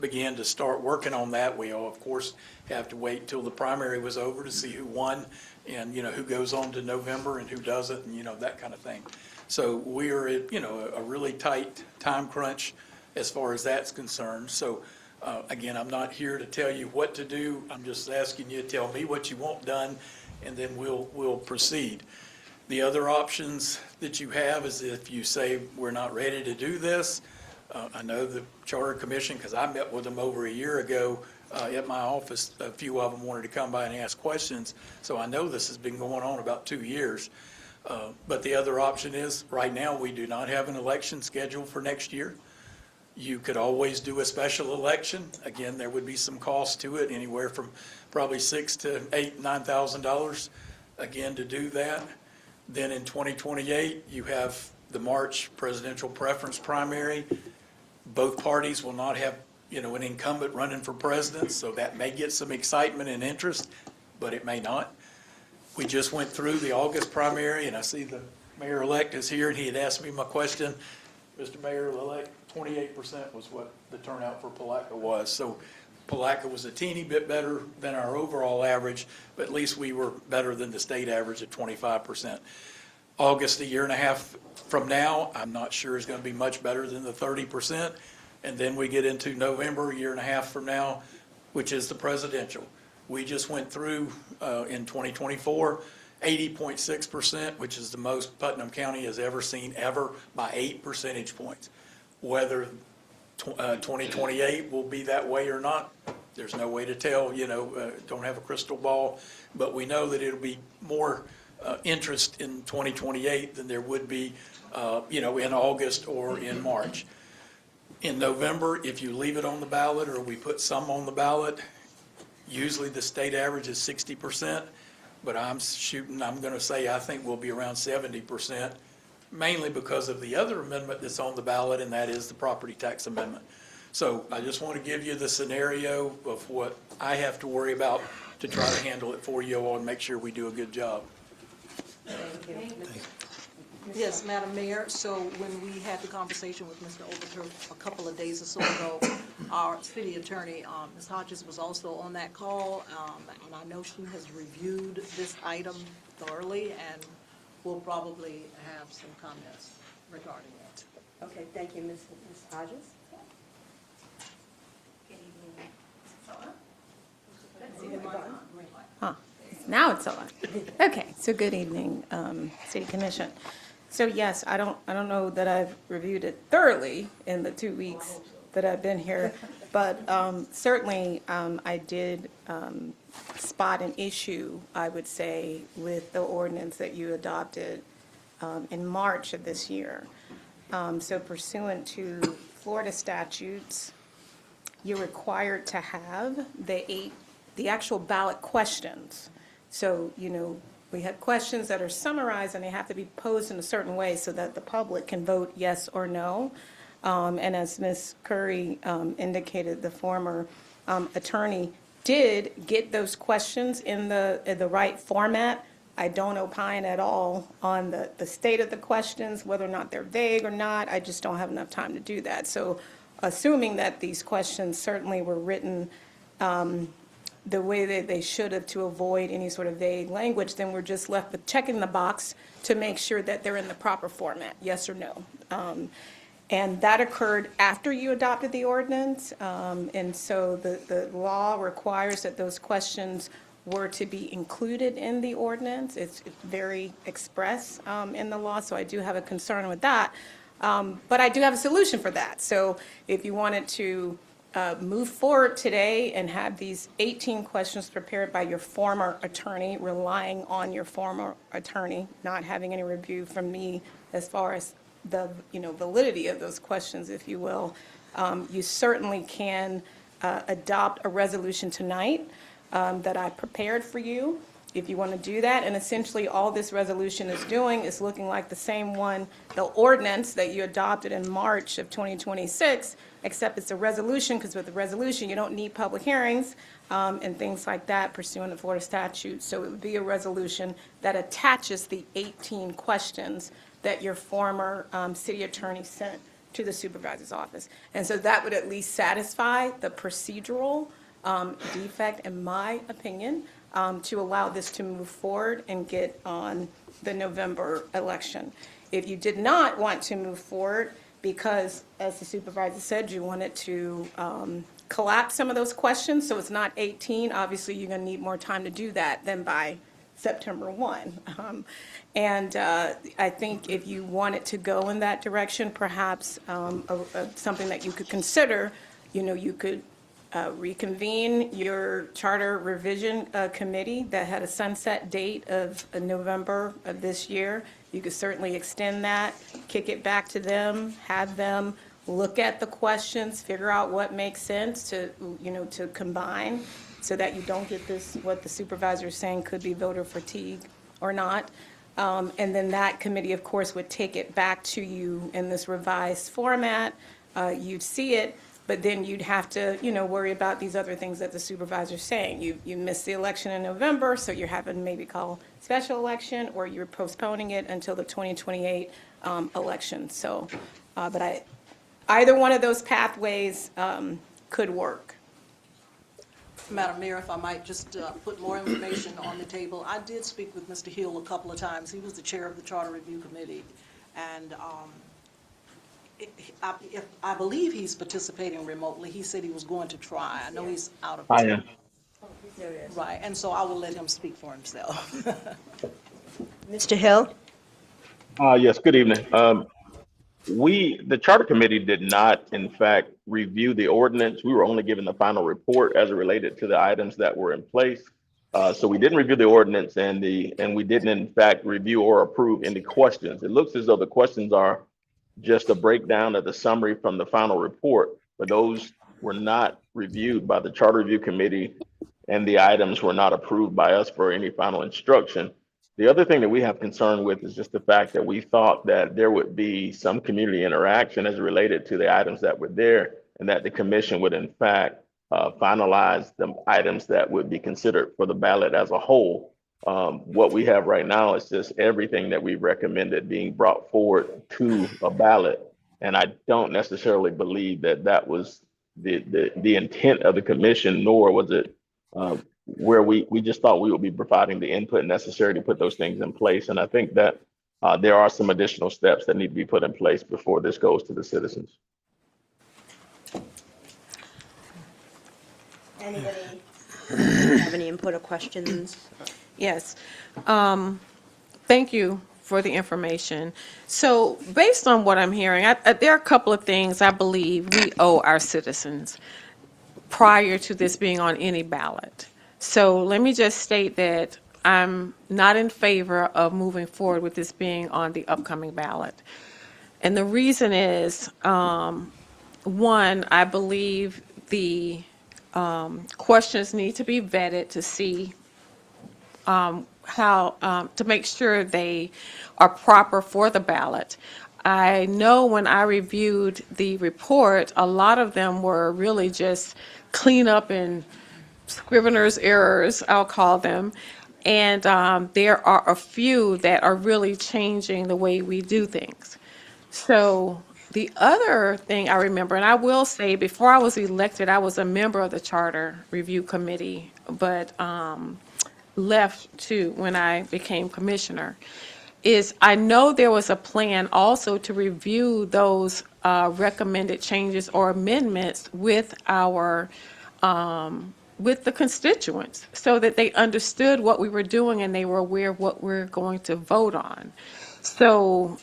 began to start working on that. We all, of course, have to wait till the primary was over to see who won and, who goes on to November and who doesn't and, that kind of thing. So we are at, a really tight time crunch as far as that's concerned. So, again, I'm not here to tell you what to do. I'm just asking you to tell me what you want done, and then we'll proceed. The other options that you have is if you say we're not ready to do this. I know the Charter Commission, because I met with them over a year ago at my office. A few of them wanted to come by and ask questions. So I know this has been going on about 2 years. But the other option is, right now, we do not have an election scheduled for next year. You could always do a special election. Again, there would be some cost to it, anywhere from probably $6,000 to $8,000, $9,000, again, to do that. Then in 2028, you have the March presidential preference primary. Both parties will not have, an incumbent running for president, so that may get some excitement and interest, but it may not. We just went through the August primary, and I see the mayor-elect is here, and he had asked me my question. Mr. Mayor-elect, 28% was what the turnout for Palatka was. So Palatka was a teeny bit better than our overall average, but at least we were better than the state average at 25%. August, a year and a half from now, I'm not sure is going to be much better than the 30%. And then we get into November, a year and a half from now, which is the presidential. We just went through in 2024, 80.6%, which is the most Putnam County has ever seen ever by 8 percentage points. Whether 2028 will be that way or not, there's no way to tell, don't have a crystal ball, but we know that it'll be more interest in 2028 than there would be, in August or in March. In November, if you leave it on the ballot or we put some on the ballot, usually the state average is 60%, but I'm going to say I think we'll be around 70%, mainly because of the other amendment that's on the ballot, and that is the property tax amendment. So I just want to give you the scenario of what I have to worry about to try to handle it for you all and make sure we do a good job. Yes, Madam Mayor, so when we had the conversation with Mr. Overturf a couple of days or so ago, our city attorney, Ms. Hodges, was also on that call, and I know she has reviewed this item thoroughly and will probably have some comments regarding it. Okay, thank you, Ms. Hodges. Now it's on. Okay, so good evening, City Commission. So yes, I don't know that I've reviewed it thoroughly in the 2 weeks that I've been here, but certainly I did spot an issue, I would say, with the ordinance that you adopted in March of this year. So pursuant to Florida statutes, you're required to have the actual ballot questions. So, we have questions that are summarized and they have to be posed in a certain way so that the public can vote yes or no. And as Ms. Curry indicated, the former attorney did get those questions in the right format. I don't opine at all on the state of the questions, whether or not they're vague or not. I just don't have enough time to do that. So assuming that these questions certainly were written the way that they should have to avoid any sort of vague language, then we're just left with checking the box to make sure that they're in the proper format, yes or no. And that occurred after you adopted the ordinance. And so the law requires that those questions were to be included in the ordinance. It's very express in the law, so I do have a concern with that. But I do have a solution for that. So if you wanted to move forward today and have these 18 questions prepared by your former attorney, relying on your former attorney, not having any review from me as far as the validity of those questions, if you will, you certainly can adopt a resolution tonight that I prepared for you, if you want to do that. And essentially, all this resolution is doing is looking like the same one, the ordinance that you adopted in March of 2026, except it's a resolution, because with the resolution, you don't need public hearings and things like that pursuant to Florida statute. So it would be a resolution that attaches the 18 questions that your former city attorney sent to the supervisor's office. And so that would at least satisfy the procedural defect, in my opinion, to allow this to move forward and get on the November election. If you did not want to move forward because, as the supervisor said, you wanted to collapse some of those questions, so it's not 18, obviously you're going to need more time to do that than by September 1. And I think if you wanted to go in that direction, perhaps something that you could consider, you could reconvene your charter revision committee that had a sunset date of November of this year. You could certainly extend that, kick it back to them, have them look at the questions, figure out what makes sense to, to combine so that you don't get this, what the supervisor is saying could be voter fatigue or not. And then that committee, of course, would take it back to you in this revised format. You'd see it, but then you'd have to, worry about these other things that the supervisor's saying. You missed the election in November, so you're having maybe call special election, or you're postponing it until the 2028 election. So, but either one of those pathways could work. Madam Mayor, if I might just put more information on the table. I did speak with Mr. Hill a couple of times. He was the chair of the Charter Review Committee. And I believe he's participating remotely. He said he was going to try. I know he's out of town. Right, and so I will let him speak for himself. Mr. Hill? Yes, good evening. The Charter Committee did not, in fact, review the ordinance. We were only given the final report as it related to the items that were in place. So we didn't review the ordinance and we didn't, in fact, review or approve any questions. It looks as though the questions are just a breakdown of the summary from the final report, but those were not reviewed by the Charter Review Committee and the items were not approved by us for any final instruction. The other thing that we have concern with is just the fact that we thought that there would be some community interaction as related to the items that were there, and that the commission would in fact finalize the items that would be considered for the ballot as a whole. What we have right now is just everything that we recommended being brought forward to a ballot. And I don't necessarily believe that that was the intent of the commission, nor was it where we just thought we would be providing the input necessary to put those things in place. And I think that there are some additional steps that need to be put in place before this goes to the citizens. Anybody have any input or questions? Yes. Thank you for the information. So based on what I'm hearing, there are a couple of things I believe we owe our citizens prior to this being on any ballot. So let me just state that I'm not in favor of moving forward with this being on the upcoming ballot. And the reason is, one, I believe the questions need to be vetted to see how to make sure they are proper for the ballot. I know when I reviewed the report, a lot of them were really just cleanup and scrivener's errors, I'll call them. And there are a few that are really changing the way we do things. So the other thing I remember, and I will say, before I was elected, I was a member of the Charter Review Committee, but left too when I became commissioner, is I know there was a plan also to review those recommended changes or amendments with our with the constituents so that they understood what we were doing and they were aware of what we're going to vote on. So,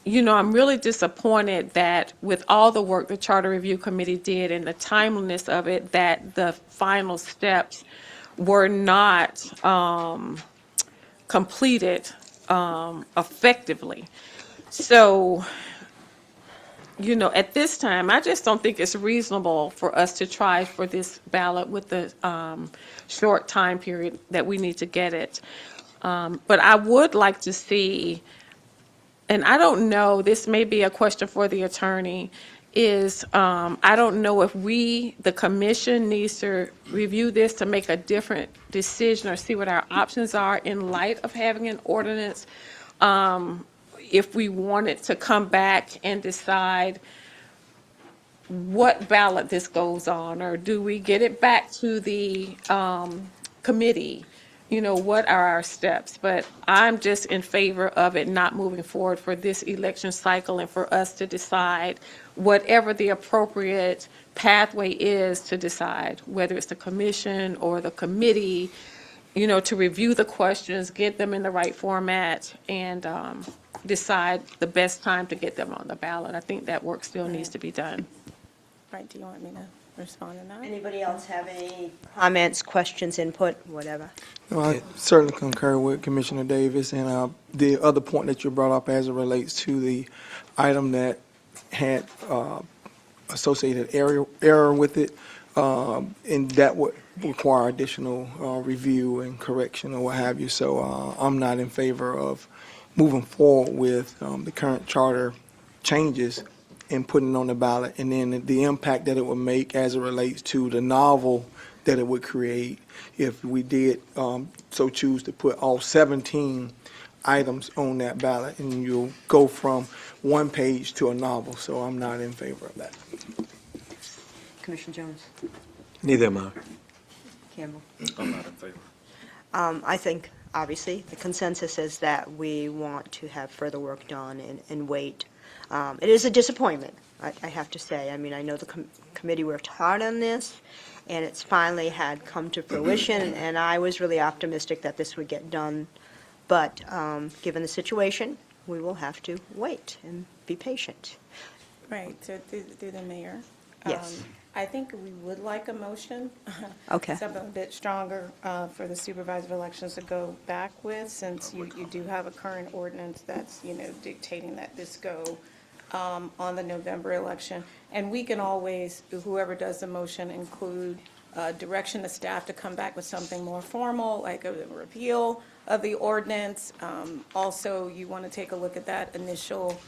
you know, I'm really disappointed that with all the work the Charter Review Committee did and the timeliness of it, that the final steps were not completed effectively. So, you know, at this time, I just don't think it's reasonable for us to try for this ballot with the short time period that we need to get it. But I would like to see, and I don't know, this may be a question for the attorney, is I don't know if we, the commission, needs to review this to make a different decision or see what our options are in light of having an ordinance. If we wanted to come back and decide what ballot this goes on, or do we get it back to the committee? You know, what are our steps? But I'm just in favor of it not moving forward for this election cycle and for us to decide whatever the appropriate pathway is to decide, whether it's the commission or the committee, you know, to review the questions, get them in the right format, and decide the best time to get them on the ballot. I think that work still needs to be done. Right, do you want me to respond to that? Anybody else have any comments, questions, input, whatever? No, I certainly concur with Commissioner Davis, and the other point that you brought up as it relates to the item that had associated error with it, and that would require additional review and correction or what have you. So I'm not in favor of moving forward with the current charter changes and putting it on the ballot, and then the impact that it would make as it relates to the novel that it would create if we did so choose to put all 17 items on that ballot, and you'll go from one page to a novel. So I'm not in favor of that. Commissioner Jones? Neither am I. Campbell? I'm not in favor. I think, obviously, the consensus is that we want to have further work done and wait. It is a disappointment, I have to say. I mean, I know the committee worked hard on this, and it's finally had come to fruition, and I was really optimistic that this would get done. But given the situation, we will have to wait and be patient. Right, so through the mayor. Yes. I think we would like a motion. Okay. Something a bit stronger for the supervisor of elections to go back with, since you do have a current ordinance that's, dictating that this go on the November election. And we can always, whoever does the motion, include direction to staff to come back with something more formal, like a repeal of the ordinance. Also, you want to take a look at that initial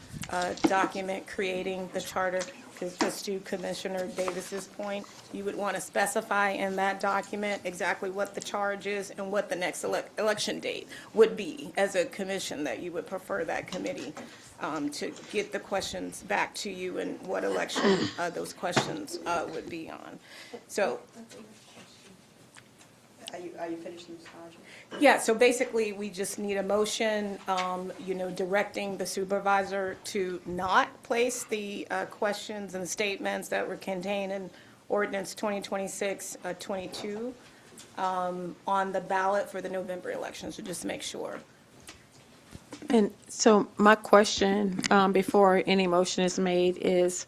document creating the charter, because just to Commissioner Davis's point, you would want to specify in that document exactly what the charge is and what the next election date would be as a commission, that you would prefer that committee to get the questions back to you and what election those questions would be on. So, Are you finished, Ms. Hodges? yeah, so basically, we just need a motion, directing the supervisor to not place the questions and statements that were contained in ordinance 2026-22 on the ballot for the November election, so just make sure. And so my question, before any motion is made, is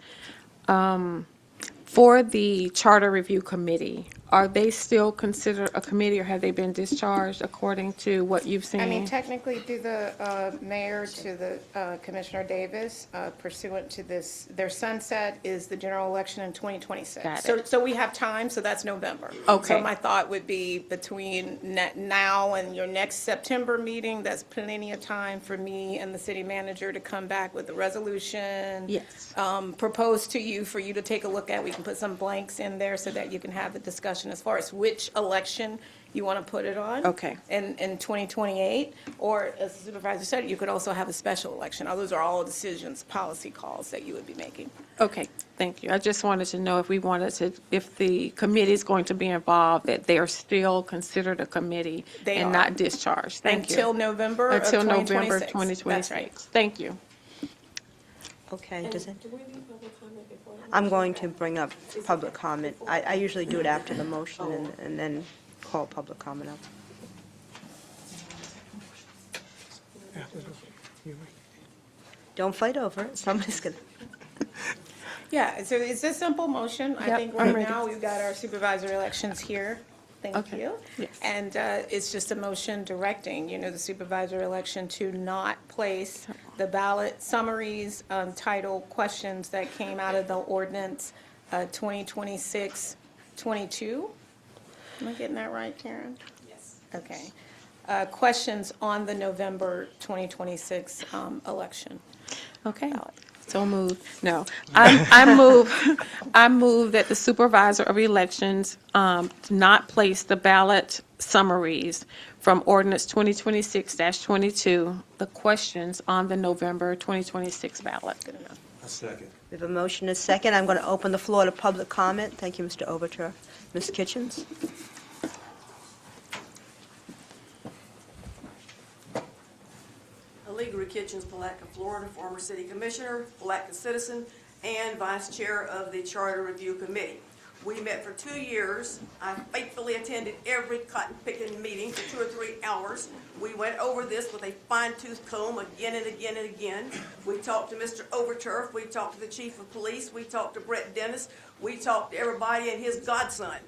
for the Charter Review Committee, are they still considered a committee, or have they been discharged according to what you've seen? I mean, technically, through the mayor to the Commissioner Davis, pursuant to this, their sunset is the general election in 2026. Got it. So we have time, so that's November. Okay. So my thought would be between now and your next September meeting, that's plenty of time for me and the city manager to come back with a resolution. Yes. Proposed to you for you to take a look at. We can put some blanks in there so that you can have the discussion as far as which election you want to put it on. Okay. In 2028, or as the supervisor said, you could also have a special election. Those are all decisions, policy calls that you would be making. Okay, thank you. I just wanted to know if if the committee is going to be involved, that they are still considered a committee They and are. not discharged. Thank you. Until November of Until November 2026. 2026. That's right. Thank you. Okay, does it? I'm going to bring up public comment. I usually do it after the motion and then call public comment up. Don't fight over it. Somebody's gonna. Yeah, so it's a simple motion. I Yep, think I'm right ready. now, we've got our supervisor elections here. Thank Okay. you. Yes. And it's just a motion directing, the supervisor election to not place the ballot summaries, title questions that came out of the ordinance 2026-22. Am I getting that right, Karen? Yes. Okay. Questions on the November 2026 election. Okay, so moved. No, I move that the supervisor of elections not place the ballot summaries from ordinance 2026-22, the questions on the November 2026 ballot. Good enough. A second. We have a motion and a second. I'm going to open the floor to public comment. Thank you, Mr. Overture. Ms. Kitchens? Allegra Kitchens, Palatka, Florida, former city commissioner, Palatka citizen, and vice chair of the Charter Review Committee. We met for 2 years. I faithfully attended every cotton picking meeting for 2 or 3 hours. We went over this with a fine-tooth comb again and again and again. We talked to Mr. Overturf, we talked to the chief of police, we talked to Brett Dennis, we talked to everybody and his godson.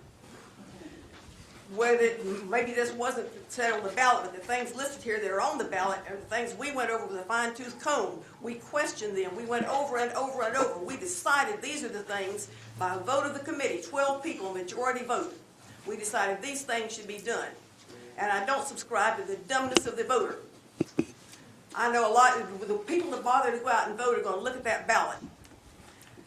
Whether, maybe this wasn't set on the ballot, but the things listed here that are on the ballot are the things we went over with a fine-tooth comb. We questioned them. We went over and over and over. We decided these are the things by a vote of the committee, 12 people, majority vote. We decided these things should be done. And I don't subscribe to the dumbness of the voter. I know a lot of the people that bother to go out and vote are going to look at that ballot.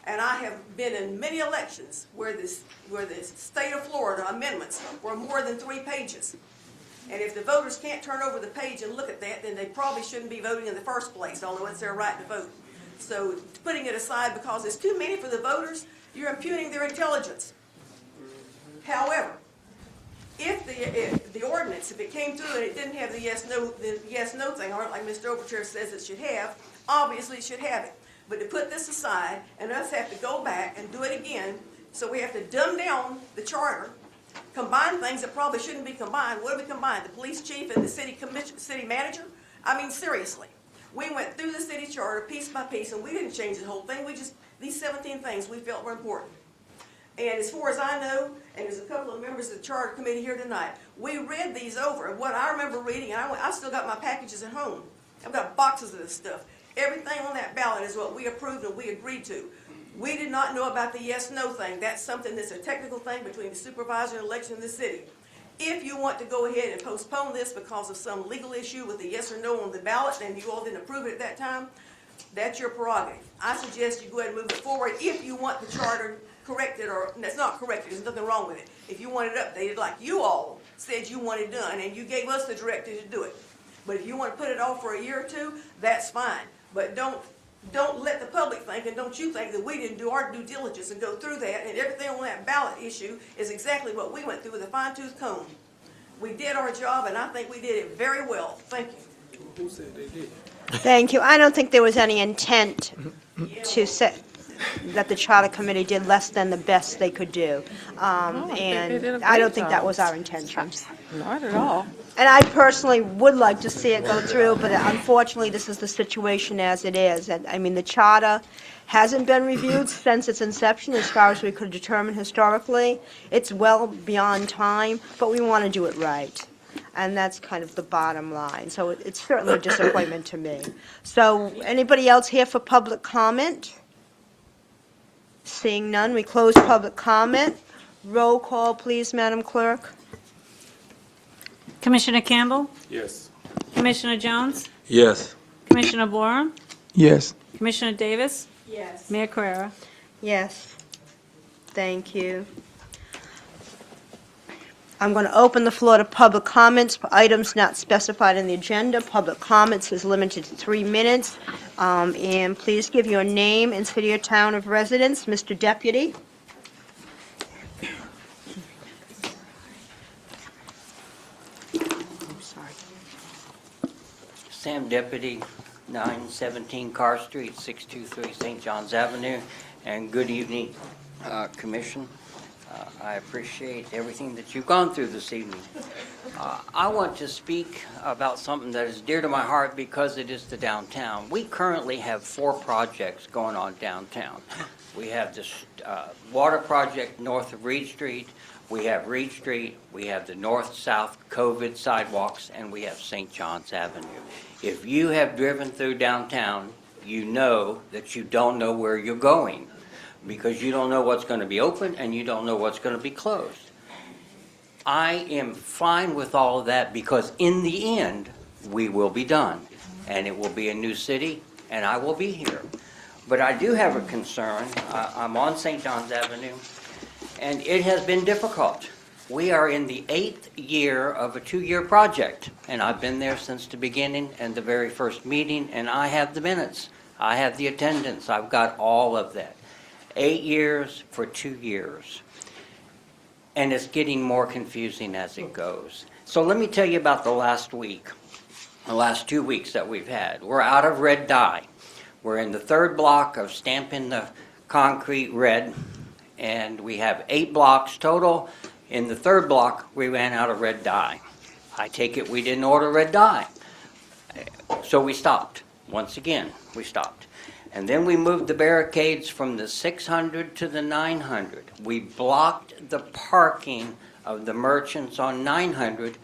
And I have been in many elections where the state of Florida amendments were more than 3 pages. And if the voters can't turn over the page and look at that, then they probably shouldn't be voting in the first place, although it's their right to vote. So putting it aside because it's too many for the voters, you're impugning their intelligence. However, if the ordinance, if it came through and it didn't have the yes, no thing on it, like Mr. Overture says it should have, obviously it should have it. But to put this aside and us have to go back and do it again, so we have to dumb down the charter, combine things that probably shouldn't be combined. What do we combine? The police chief and the city manager? I mean, seriously. We went through the city charter piece by piece, and we didn't change the whole thing. These 17 things we felt were important. And as far as I know, and there's a couple of members of the charter committee here tonight, we read these over. And what I remember reading, and I still got my packages at home. I've got boxes of this stuff. Everything on that ballot is what we approved and we agreed to. We did not know about the yes-no thing. That's something that's a technical thing between the supervisor and election in the city. If you want to go ahead and postpone this because of some legal issue with the yes or no on the ballot, and you all didn't approve it at that time, that's your prerogative. I suggest you go ahead and move it forward if you want the charter corrected, or that's not corrected, there's nothing wrong with it. If you want it updated like you all said you want it done, and you gave us the directive to do it. But if you want to put it off for a year or two, that's fine. But don't let the public think, and don't you think that we didn't do our due diligence and go through that, and everything on that ballot issue is exactly what we went through with a fine-tooth comb. We did our job, and I think we did it very well. Thank you. Who said they did? Thank you. I don't think there was any intent to say that the charter committee did less than the best they could do. And I don't think that was our intention. Not at all. And I personally would like to see it go through, but unfortunately, this is the situation as it is. And I mean, the charter hasn't been reviewed since its inception, as far as we could determine historically. It's well beyond time, but we want to do it right. And that's kind of the bottom line. So it's certainly a disappointment to me. So anybody else here for public comment? Seeing none, we close public comment. Roll call, please, Madam Clerk. Commissioner Campbell, Yes. Commissioner Jones, Yes. Commissioner Borum, Yes. Commissioner Davis, Yes. Mayor Carrera. Yes. Thank you. I'm going to open the floor to public comments for items not specified in the agenda. Public comments is limited to 3 minutes. And please give your name and city or town of residence. Mr. Deputy. Sam Deputy, 917 Carr Street, 623 St. John's Avenue, and good evening, Commission. I appreciate everything that you've gone through this evening. I want to speak about something that is dear to my heart because it is the downtown. We currently have 4 projects going on downtown. We have this water project north of Reed Street, we have Reed Street, we have the north-south COVID sidewalks, and we have St. John's Avenue. If you have driven through downtown, you know that you don't know where you're going because you don't know what's going to be open and you don't know what's going to be closed. I am fine with all of that because in the end, we will be done and it will be a new city and I will be here. But I do have a concern. I'm on St. John's Avenue and it has been difficult. We are in the 8th year of a 2-year project, and I've been there since the beginning and the very first meeting, and I have the minutes. I have the attendance. I've got all of that. 8 years for 2 years. And it's getting more confusing as it goes. So let me tell you about the last week, the last 2 weeks that we've had. We're out of red dye. We're in the 3rd block of stamping the concrete red, and we have 8 blocks total. In the 3rd block, we ran out of red dye. I take it we didn't order red dye. So we stopped. Once again, we stopped. And then we moved the barricades from the 600 to the 900. We blocked the parking of the merchants on 900,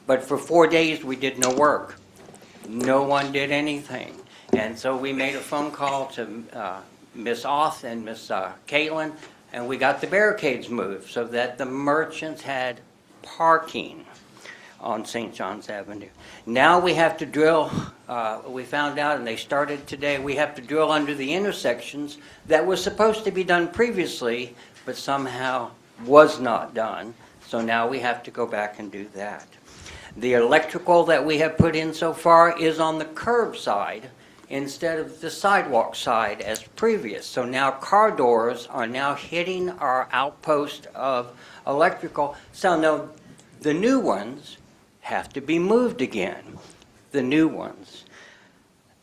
but for 4 days we did no work. No one did anything. And so we made a phone call to Miss Oth and Miss Caitlin, and we got the barricades moved so that the merchants had parking on St. John's Avenue. Now we have to drill, we found out, and they started today, we have to drill under the intersections that was supposed to be done previously, but somehow was not done. So now we have to go back and do that. The electrical that we have put in so far is on the curb side instead of the sidewalk side as previous. So now car doors are now hitting our outpost of electrical. So no, The new ones have to be moved again, the new ones.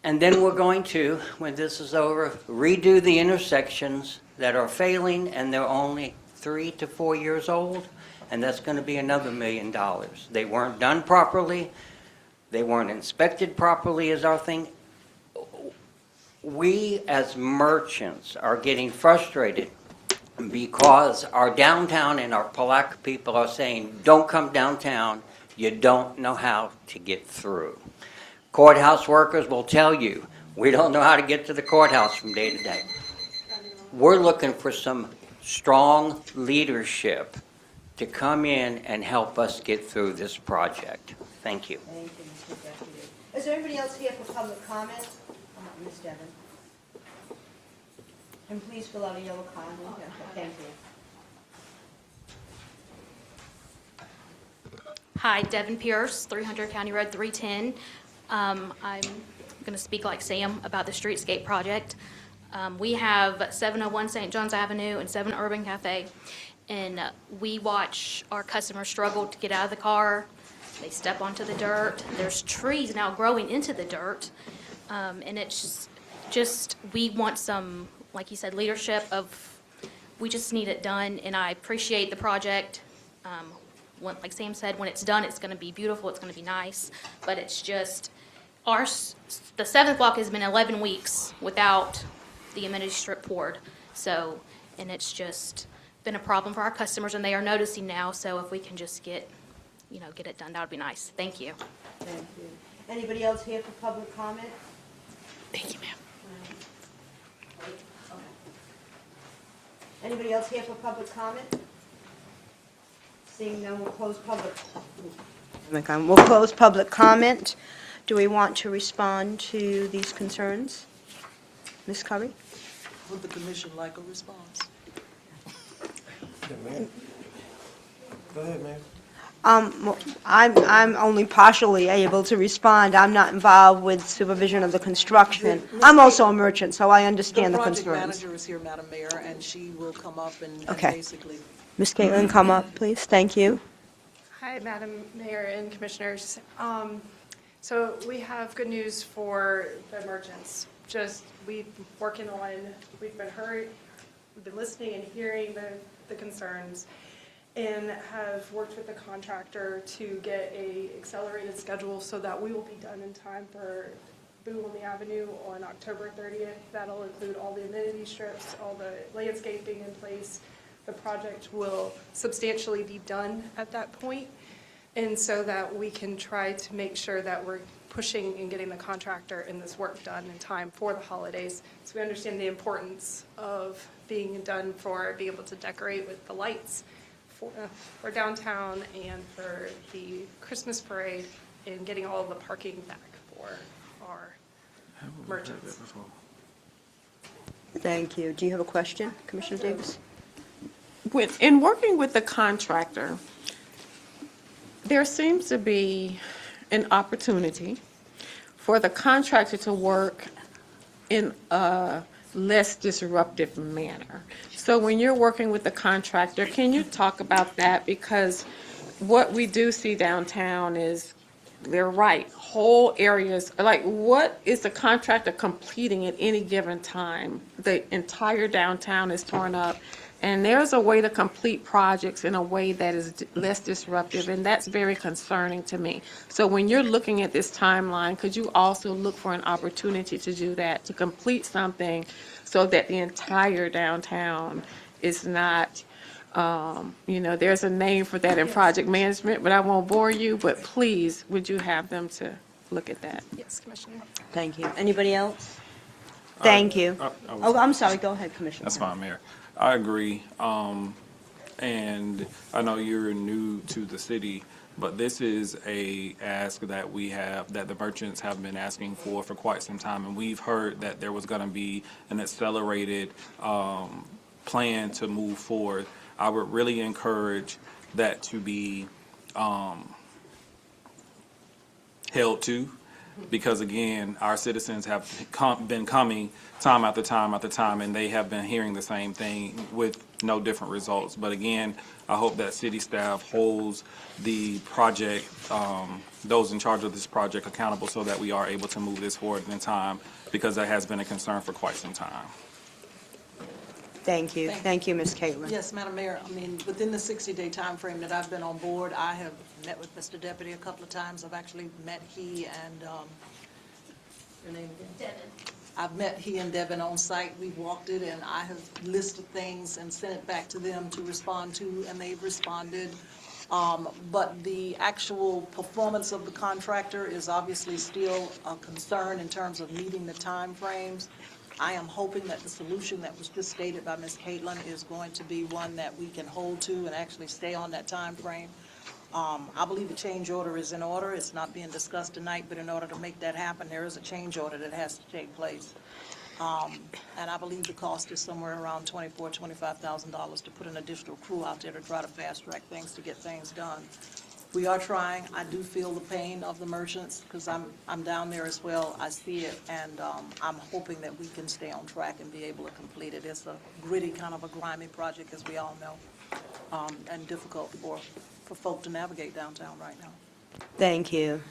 And then we're going to, when this is over, redo the intersections that are failing and they're only 3 to 4 years old, and that's going to be another $1 million. They weren't done properly, they weren't inspected properly is our thing. We as merchants are getting frustrated because our downtown and our Palatka people are saying, don't come downtown, you don't know how to get through. Courthouse workers will tell you, we don't know how to get to the courthouse from day to day. We're looking for some strong leadership to come in and help us get through this project. Thank you. Thank you, Mr. Deputy. Is there anybody else here for public comment? Ms. Devon. And please fill out a yellow card. Thank you. Hi, Devin Pierce, 300 County Road 310. I'm going to speak like Sam about the streetscape project. We have 701 St. John's Avenue and 7 Urban Cafe, and we watch our customers struggle to get out of the car. They step onto the dirt. There's trees now growing into the dirt, and it's just we want some, like you said, leadership of, we just need it done, and I appreciate the project. Like Sam said, when it's done, it's going to be beautiful, it's going to be nice, but it's just, the 7th block has been 11 weeks without the amenity strip poured, so, and it's just been a problem for our customers, and they are noticing now, so if we can just get it done, that would be nice. Thank you. Thank you. Anybody else here for public comment? Thank you, ma'am. Anybody else here for public comment? Seeing none, we'll close public. We'll close public comment. Do we want to respond to these concerns? Ms. Curry? Would the commission like a response? Go ahead, ma'am. I'm only partially able to respond. I'm not involved with supervision of the construction. I'm also a merchant, so I understand the concerns. The project manager is here, Madam Mayor, and she will come up and Okay. basically. Ms. Caitlin, come up, please. Thank you. Hi, Madam Mayor and Commissioners. So we have good news for the merchants. We've been listening and hearing the concerns, and have worked with the contractor to get a accelerated schedule so that we will be done in time for Boom on the Avenue on October 30th. That'll include all the amenity strips, all the landscaping in place. The project will substantially be done at that point, and so that we can try to make sure that we're pushing and getting the contractor and this work done in time for the holidays. So we understand the importance of being done for being able to decorate with the lights for downtown and for the Christmas parade, and getting all of the parking back for our merchants. Thank you. Do you have a question, Commissioner Davis? In working with the contractor, there seems to be an opportunity for the contractor to work in a less disruptive manner. So when you're working with the contractor, can you talk about that? Because what we do see downtown is, they're right, whole areas, like what is the contractor completing at any given time? The entire downtown is torn up. And there's a way to complete projects in a way that is less disruptive, and that's very concerning to me. So when you're looking at this timeline, could you also look for an opportunity to do that, to complete something so that the entire downtown is not, there's a name for that in project management, but I won't bore you, but please, would you have them to look at that? Yes, Commissioner. Thank you. Anybody else? Thank you. Oh, I'm sorry. Go ahead, Commissioner. That's fine, Mayor. I agree. And I know you're new to the city, but this is a ask that we have, that the merchants have been asking for quite some time. And we've heard that there was going to be an accelerated plan to move forward. I would really encourage that to be held to. because again, our citizens have been coming time after time after time, and they have been hearing the same thing with no different results. But again, I hope that city staff holds the project, those in charge of this project accountable so that we are able to move this forward in time, because that has been a concern for quite some time. Thank you. Thank you, Ms. Caitlin. Yes, Madam Mayor, I mean, within the 60-day timeframe that I've been on board, I have met with Mr. Deputy a couple of times. I've actually met he and, your name again? Devin. I've met he and Devin on site. We've walked it, and I have listed things and sent it back to them to respond to, and they've responded. But the actual performance of the contractor is obviously still a concern in terms of meeting the timeframes. I am hoping that the solution that was just stated by Ms. Caitlin is going to be one that we can hold to and actually stay on that time frame. I believe a change order is in order. It's not being discussed tonight, but in order to make that happen, there is a change order that has to take place. And I believe the cost is somewhere around $24,000, $25,000 to put an additional crew out there to try to fast track things to get things done. We are trying. I do feel the pain of the merchants because I'm down there as well. I see it, and I'm hoping that we can stay on track and be able to complete it. It's a gritty, kind of a grimy project, as we all know, and difficult for folk to navigate downtown right now. Thank you.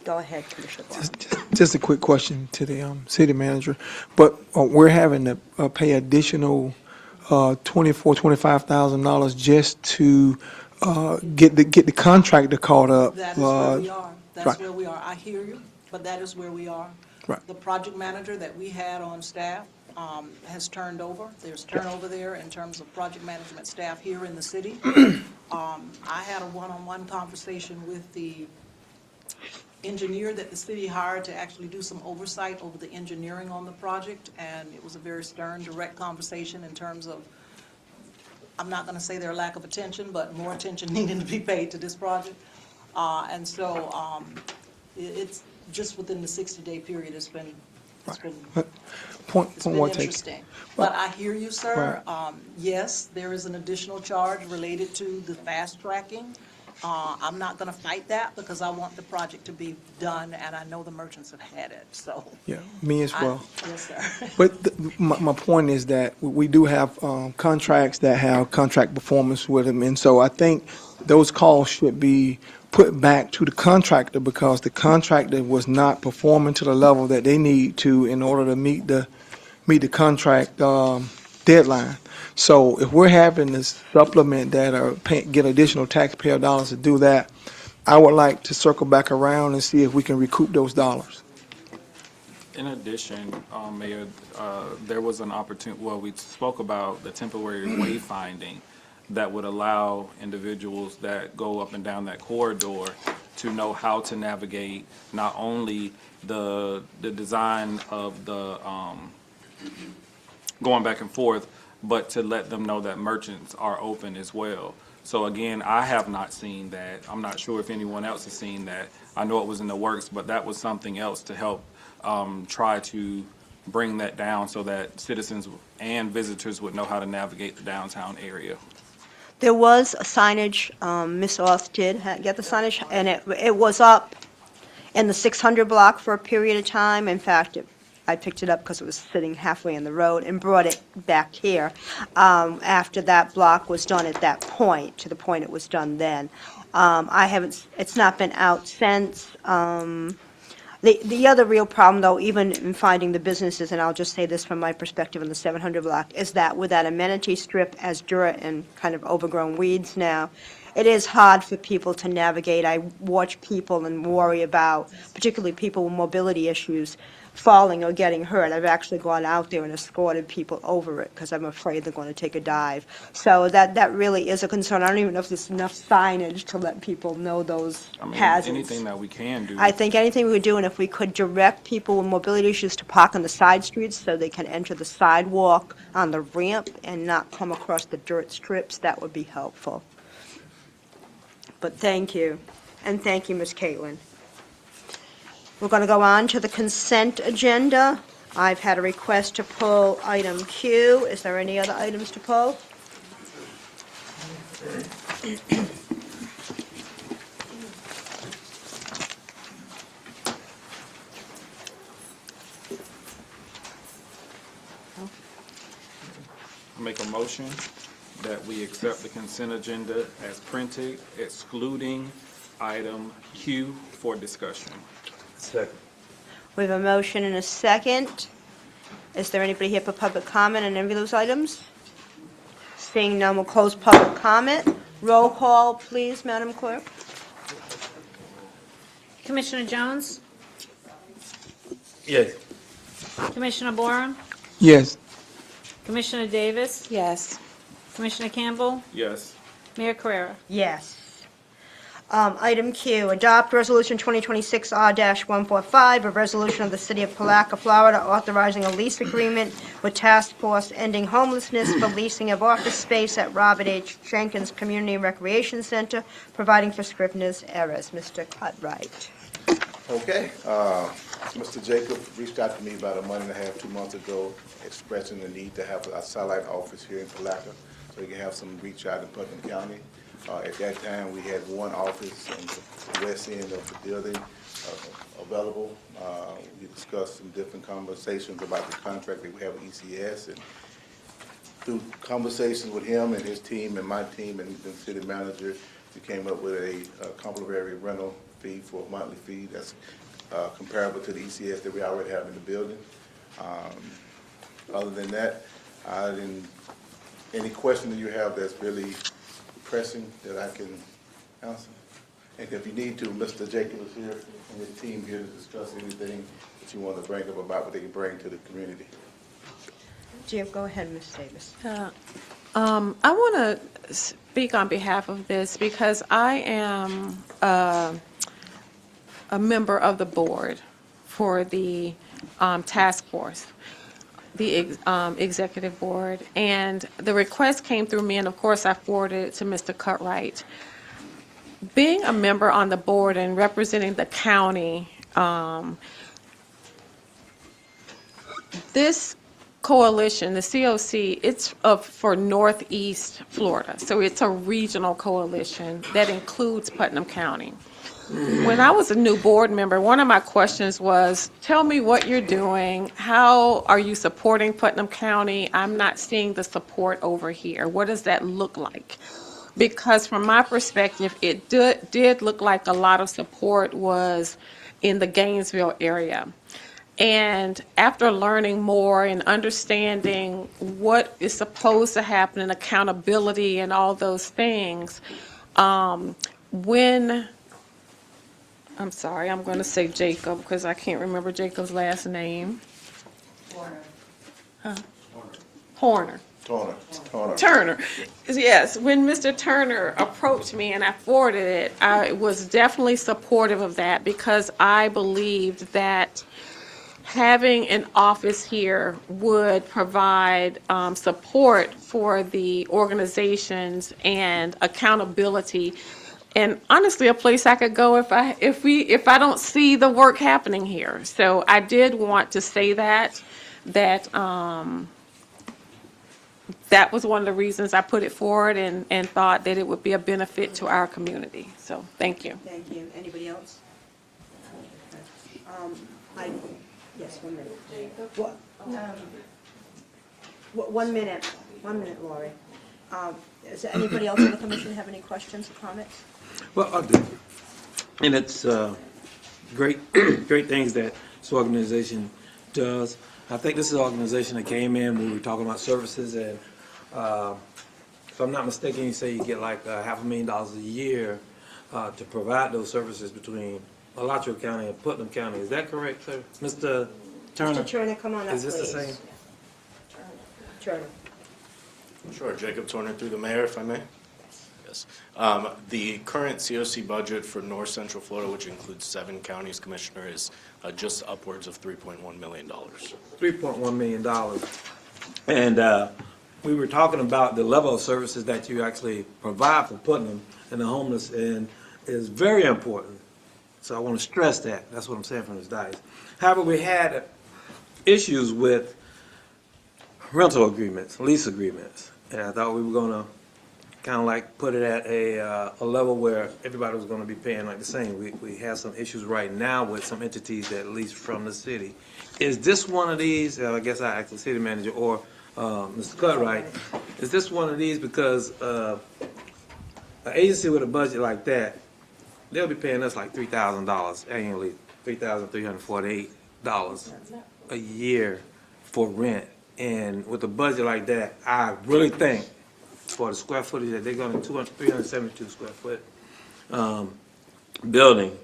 Go ahead, Commissioner Clark. Just a quick question to the city manager, but we're having to pay additional $24,000-$25,000 just to get the contractor caught up. That is where we are. That's right. where we are. I hear you, but that is where we are. Right. The project manager that we had on staff has turned over. There's turnover there in terms of project management staff here in the city. I had a one-on-one conversation with the engineer that the city hired to actually do some oversight over the engineering on the project, and it was a very stern, direct conversation in terms of, I'm not going to say their lack of attention, but more attention needing to be paid to this project. And so it's just within the 60-day period, it's been interesting. But I hear you, sir. Yes, there is an additional charge related to the fast tracking. I'm not going to fight that because I want the project to be done, and I know the merchants have had it, so. Yeah, me as well. Yes, sir. But my point is that we do have contracts that have contract performance with them, and so I think those costs should be put back to the contractor because the contractor was not performing to the level that they need to in order to meet the contract deadline. So if we're having to supplement that or get additional taxpayer dollars to do that, I would like to circle back around and see if we can recoup those dollars. In addition, Mayor, there was an opportunity, well, we spoke about the temporary wayfinding that would allow individuals that go up and down that corridor to know how to navigate not only the design of the going back and forth, but to let them know that merchants are open as well. So again, I have not seen that. I'm not sure if anyone else has seen that. I know it was in the works, but that was something else to help try to bring that down so that citizens and visitors would know how to navigate the downtown area. There was a signage, Ms. Oth did get the signage, and it was up in the 600 block for a period of time. In fact, I picked it up because it was sitting halfway in the road and brought it back here after that block was done at that point, to the point it was done then. It's not been out since. The other real problem, though, even in finding the businesses, and I'll just say this from my perspective in the 700 block, is that with that amenity strip as dirt and kind of overgrown weeds now, it is hard for people to navigate. I watch people and worry about, particularly people with mobility issues, falling or getting hurt. I've actually gone out there and escorted people over it because I'm afraid they're going to take a dive. So that really is a concern. I don't even know if there's enough signage to let people know those hazards. Anything that we can do. I think anything we would do, and if we could direct people with mobility issues to park on the side streets so they can enter the sidewalk on the ramp and not come across the dirt strips, that would be helpful. But thank you, and thank you, Ms. Caitlin. We're going to go on to the consent agenda. I've had a request to pull item Q. Is there any other items to pull? make a motion that we accept the consent agenda as printed, excluding item Q for discussion. Second. We have a motion and a second. Is there anybody here for public comment on any of those items? Seeing none, we'll close public comment. Roll call, please, Madam Clerk. Commissioner Jones? Yes. Commissioner Boren? Yes. Commissioner Davis? Yes. Commissioner Campbell? Yes. Mayor Carrera? Yes. Item Q, adopt Resolution 2026-R-145, a resolution of the City of Palatka, Florida, authorizing a lease agreement with Task Force Ending Homelessness for leasing of office space at Robert H. Jenkins Community Recreation Center, providing for Scrivener's errors. Mr. Cutright. Okay, Mr. Jacob reached out to me about a month and a half, 2 months ago, expressing the need to have a satellite office here in Palatka, so we can have some reach out in Putnam County. At that time, we had one office on the west end of the building available. We discussed some different conversations about the contract that we have with ECS, and through conversations with him and his team and my team and the city manager, we came up with a complimentary rental fee for a monthly fee that's comparable to the ECS that we already have in the building. Other than that, any question that you have that's really pressing that I can answer? And if you need to, Mr. Jacob is here and his team here to discuss anything that you want to bring up about what they can bring to the community. Jim, go ahead, Ms. Davis. I want to speak on behalf of this because I am a member of the board for the task force, the executive board, and the request came through me, and of course I forwarded it to Mr. Cutright. Being a member on the board and representing the county, this coalition, the COC, it's for Northeast Florida, so it's a regional coalition that includes Putnam County. When I was a new board member, one of my questions was, tell me what you're doing. How are you supporting Putnam County? I'm not seeing the support over here. What does that look like? Because from my perspective, it did look like a lot of support was in the Gainesville area. And after learning more and understanding what is supposed to happen and accountability and all those things, I'm sorry, I'm going to say Jacob because I can't remember Jacob's last name. Horner. Turner. Yes, when Mr. Turner approached me and I forwarded it, I was definitely supportive of that because I believed that having an office here would provide support for the organizations and accountability. And honestly, a place I could go if I don't see the work happening here. So I did want to say that that was one of the reasons I put it forward and thought that it would be a benefit to our community. So thank you. Thank you. Anybody else? Yes, 1 minute. One minute, Lori. Does anybody else in the commission have any questions or comments? Well, I do. And it's great things that this organization does. I think this is an organization that came in when we were talking about services, and if I'm not mistaken, you say you get like $500,000 a year to provide those services between Alachua County and Putnam County. Is that correct, sir? Mr. Turner? Mr. Turner, come on up, Is this the please. same? Turner. Sure, Jacob Turner through the mayor, if I may. Yes. The current COC budget for North Central Florida, which includes 7 counties, Commissioner, is just upwards of $3.1 million. $3.1 million. And we were talking about the level of services that you actually provide for Putnam and the homeless, and is very important. So I want to stress that. That's what I'm saying from this dais. However, we had issues with rental agreements, lease agreements, and I thought we were going to kind of like put it at a level where everybody was going to be paying like the same. We have some issues right now with some entities that lease from the city. Is this one of these? I guess I asked the city manager, or Mr. Cutright, is this one of these because an agency with a budget like that, they'll be paying us like $3,000 annually, $3,348 a year for rent. And with a budget like that, I really think for the square footage that they're going to 372 square foot building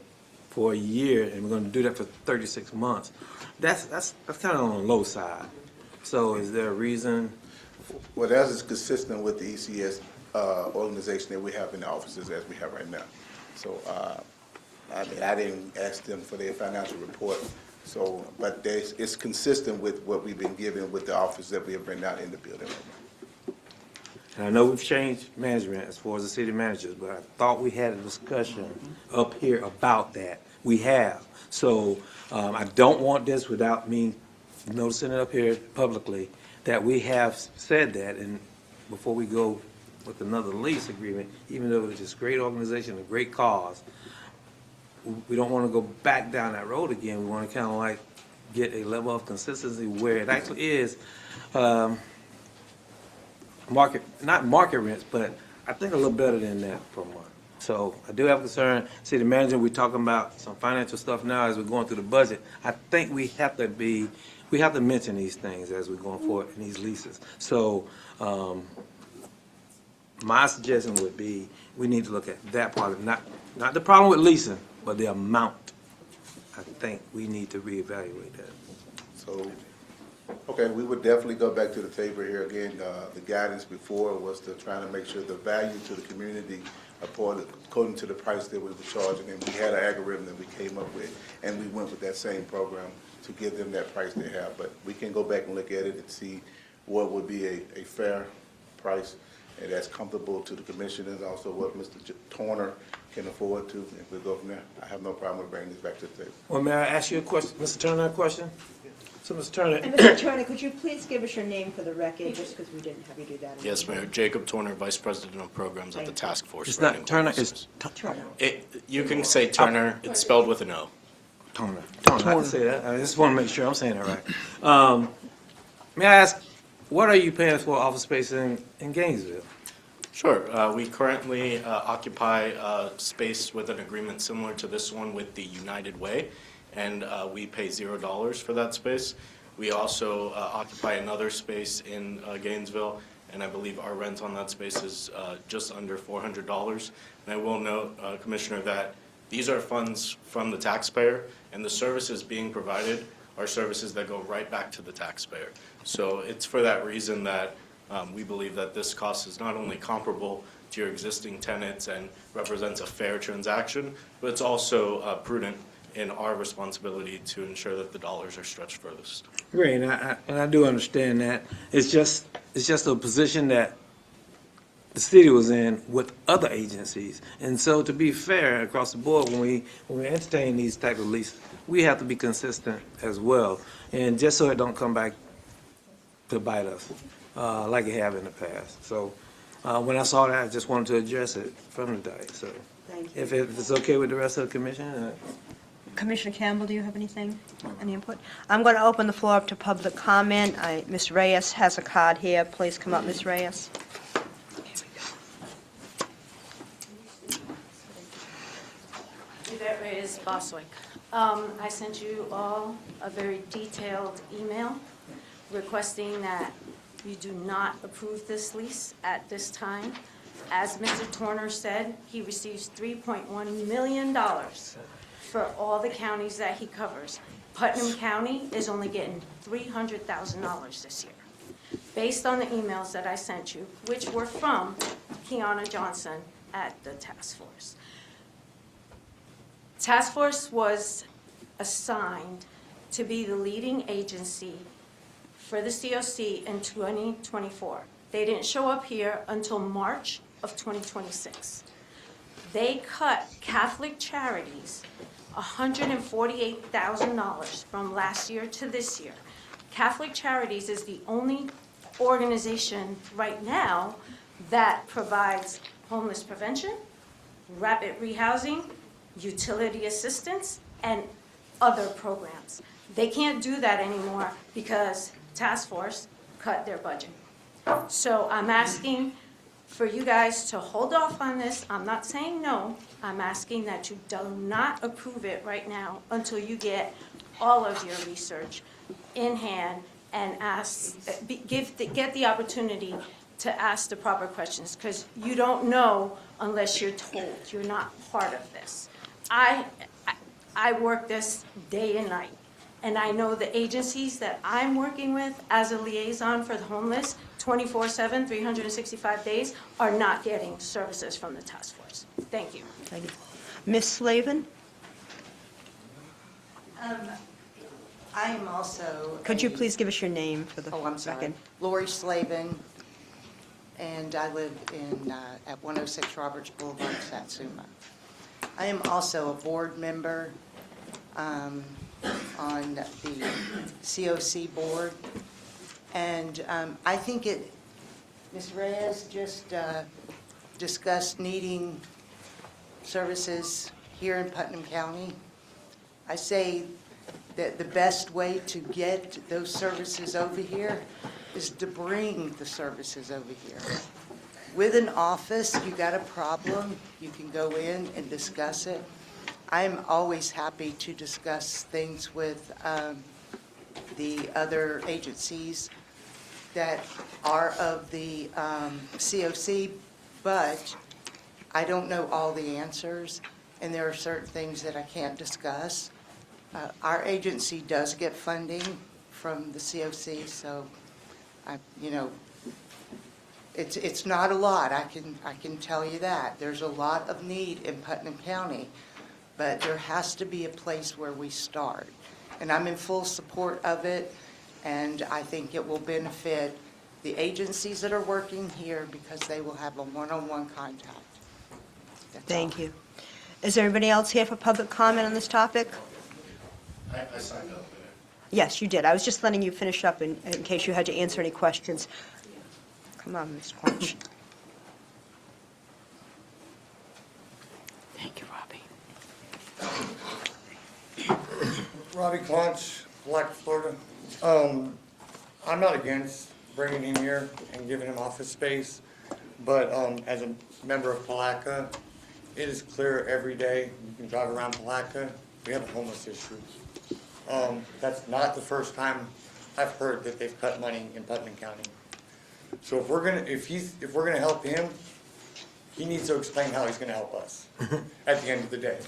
for a year, and we're going to do that for 36 months. That's kind of on the low side. So is there a reason? Well, that is consistent with the ECS organization that we have in the offices as we have right now. So, I mean, I didn't ask them for their financial report, so, but it's consistent with what we've been given with the office that we have been out in the building right now. And I know we've changed management as far as the city managers, but I thought we had a discussion up here about that. We have. So I don't want this without me noticing it up here publicly, that we have said that, and before we go with another lease agreement, even though it's this great organization, a great cause, we don't want to go back down that road again. We want to kind of like get a level of consistency where it actually is not market rents, but I think a little better than that per month. So I do have concern. City manager, we're talking about some financial stuff now as we're going through the budget. I think we have to mention these things as we're going forward in these leases. So my suggestion would be we need to look at that part of not the problem with leasing, but the amount. I think we need to reevaluate that. So, okay, we would definitely go back to the table here again. The guidance before was to try to make sure the value to the community according to the price that we were charging, and we had an algorithm that we came up with, and we went with that same program to give them that price they have. But we can go back and look at it and see what would be a fair price and that's comfortable to the commission, and also what Mr. Turner can afford to, and we'll go from there. I have no problem with bringing this back to the table. Well, may I ask you a question, Mr. Turner, a question? So, Mr. Turner. And Mr. Turner, could you please give us your name for the record, just because we didn't have you do that? Yes, Mayor. Jacob Turner, Vice President of Programs at the Task Force. It's not Turner, it's Turner. You can say Turner, it's spelled with an O. Turner. I can say that. I just want to make sure I'm saying it right. May I ask, what are you paying for office space in Gainesville? Sure. We currently occupy space with an agreement similar to this one with the United Way, and we pay $0 for that space. We also occupy another space in Gainesville, and I believe our rent on that space is just under $400. And I will note, Commissioner, that these are funds from the taxpayer, and the services being provided are services that go right back to the taxpayer. So it's for that reason that we believe that this cost is not only comparable to your existing tenants and represents a fair transaction, but it's also prudent in our responsibility to ensure that the dollars are stretched furthest. Great, and I do understand that. It's just a position that the city was in with other agencies. And so to be fair across the board, when we entertain these type of leases, we have to be consistent as well. And just so it don't come back to bite us, like it have in the past. So when I saw that, I just wanted to address it from the day. So Thank you. if it's okay with the rest of the commission, Commissioner Campbell, do you have anything, any input? I'm going to open the floor up to public comment. Ms. Reyes has a card here. Please come up, Ms. Reyes. Yvette Reyes, Boswick. I sent you all a very detailed email requesting that you do not approve this lease at this time. As Mr. Turner said, he receives $3.1 million for all the counties that he covers. Putnam County is only getting $300,000 this year. Based on the emails that I sent you, which were from Kiana Johnson at the task force. Task force was assigned to be the leading agency for the COC in 2024. They didn't show up here until March of 2026. They cut Catholic Charities $148,000 from last year to this year. Catholic Charities is the only organization right now that provides homeless prevention, rapid rehousing, utility assistance, and other programs. They can't do that anymore because task force cut their budget. So I'm asking for you guys to hold off on this. I'm not saying no. I'm asking that you do not approve it right now until you get all of your research in hand and get the opportunity to ask the proper questions, because you don't know unless you're told. You're not part of this. I work this day and night, and I know the agencies that I'm working with as a liaison for the homeless, 24/7, 365 days, are not getting services from the task force. Thank you. Thank you. Ms. Slavin, I am also. could you please give us your name for the Oh, I'm sorry. record? Lori Slavin, and I live at 106 Roberts Boulevard, Satsuma. I am also a board member on the COC board, and I think Ms. Reyes just discussed needing services here in Putnam County. I say that the best way to get those services over here is to bring the services over here. With an office, you got a problem, you can go in and discuss it. I'm always happy to discuss things with the other agencies that are of the COC, but I don't know all the answers, and there are certain things that I can't discuss. Our agency does get funding from the COC, so it's not a lot. I can tell you that. There's a lot of need in Putnam County, but there has to be a place where we start. And I'm in full support of it, and I think it will benefit the agencies that are working here because they will have a one-on-one contact. Thank you. Is there anybody else here for public comment on this topic? I signed up. Yes, you did. I was just letting you finish up in case you had to answer any questions. Come on, Ms. Quanch. Thank you, Robbie. Robbie Clonch, Palatka, Florida. I'm not against bringing him here and giving him office space, but as a member of Palatka, it is clear every day you can drive around Palatka, we have a homeless issue. That's not the first time I've heard that they've cut money in Putnam County. So if we're gonna help him, he needs to explain how he's gonna help us at the end of the day.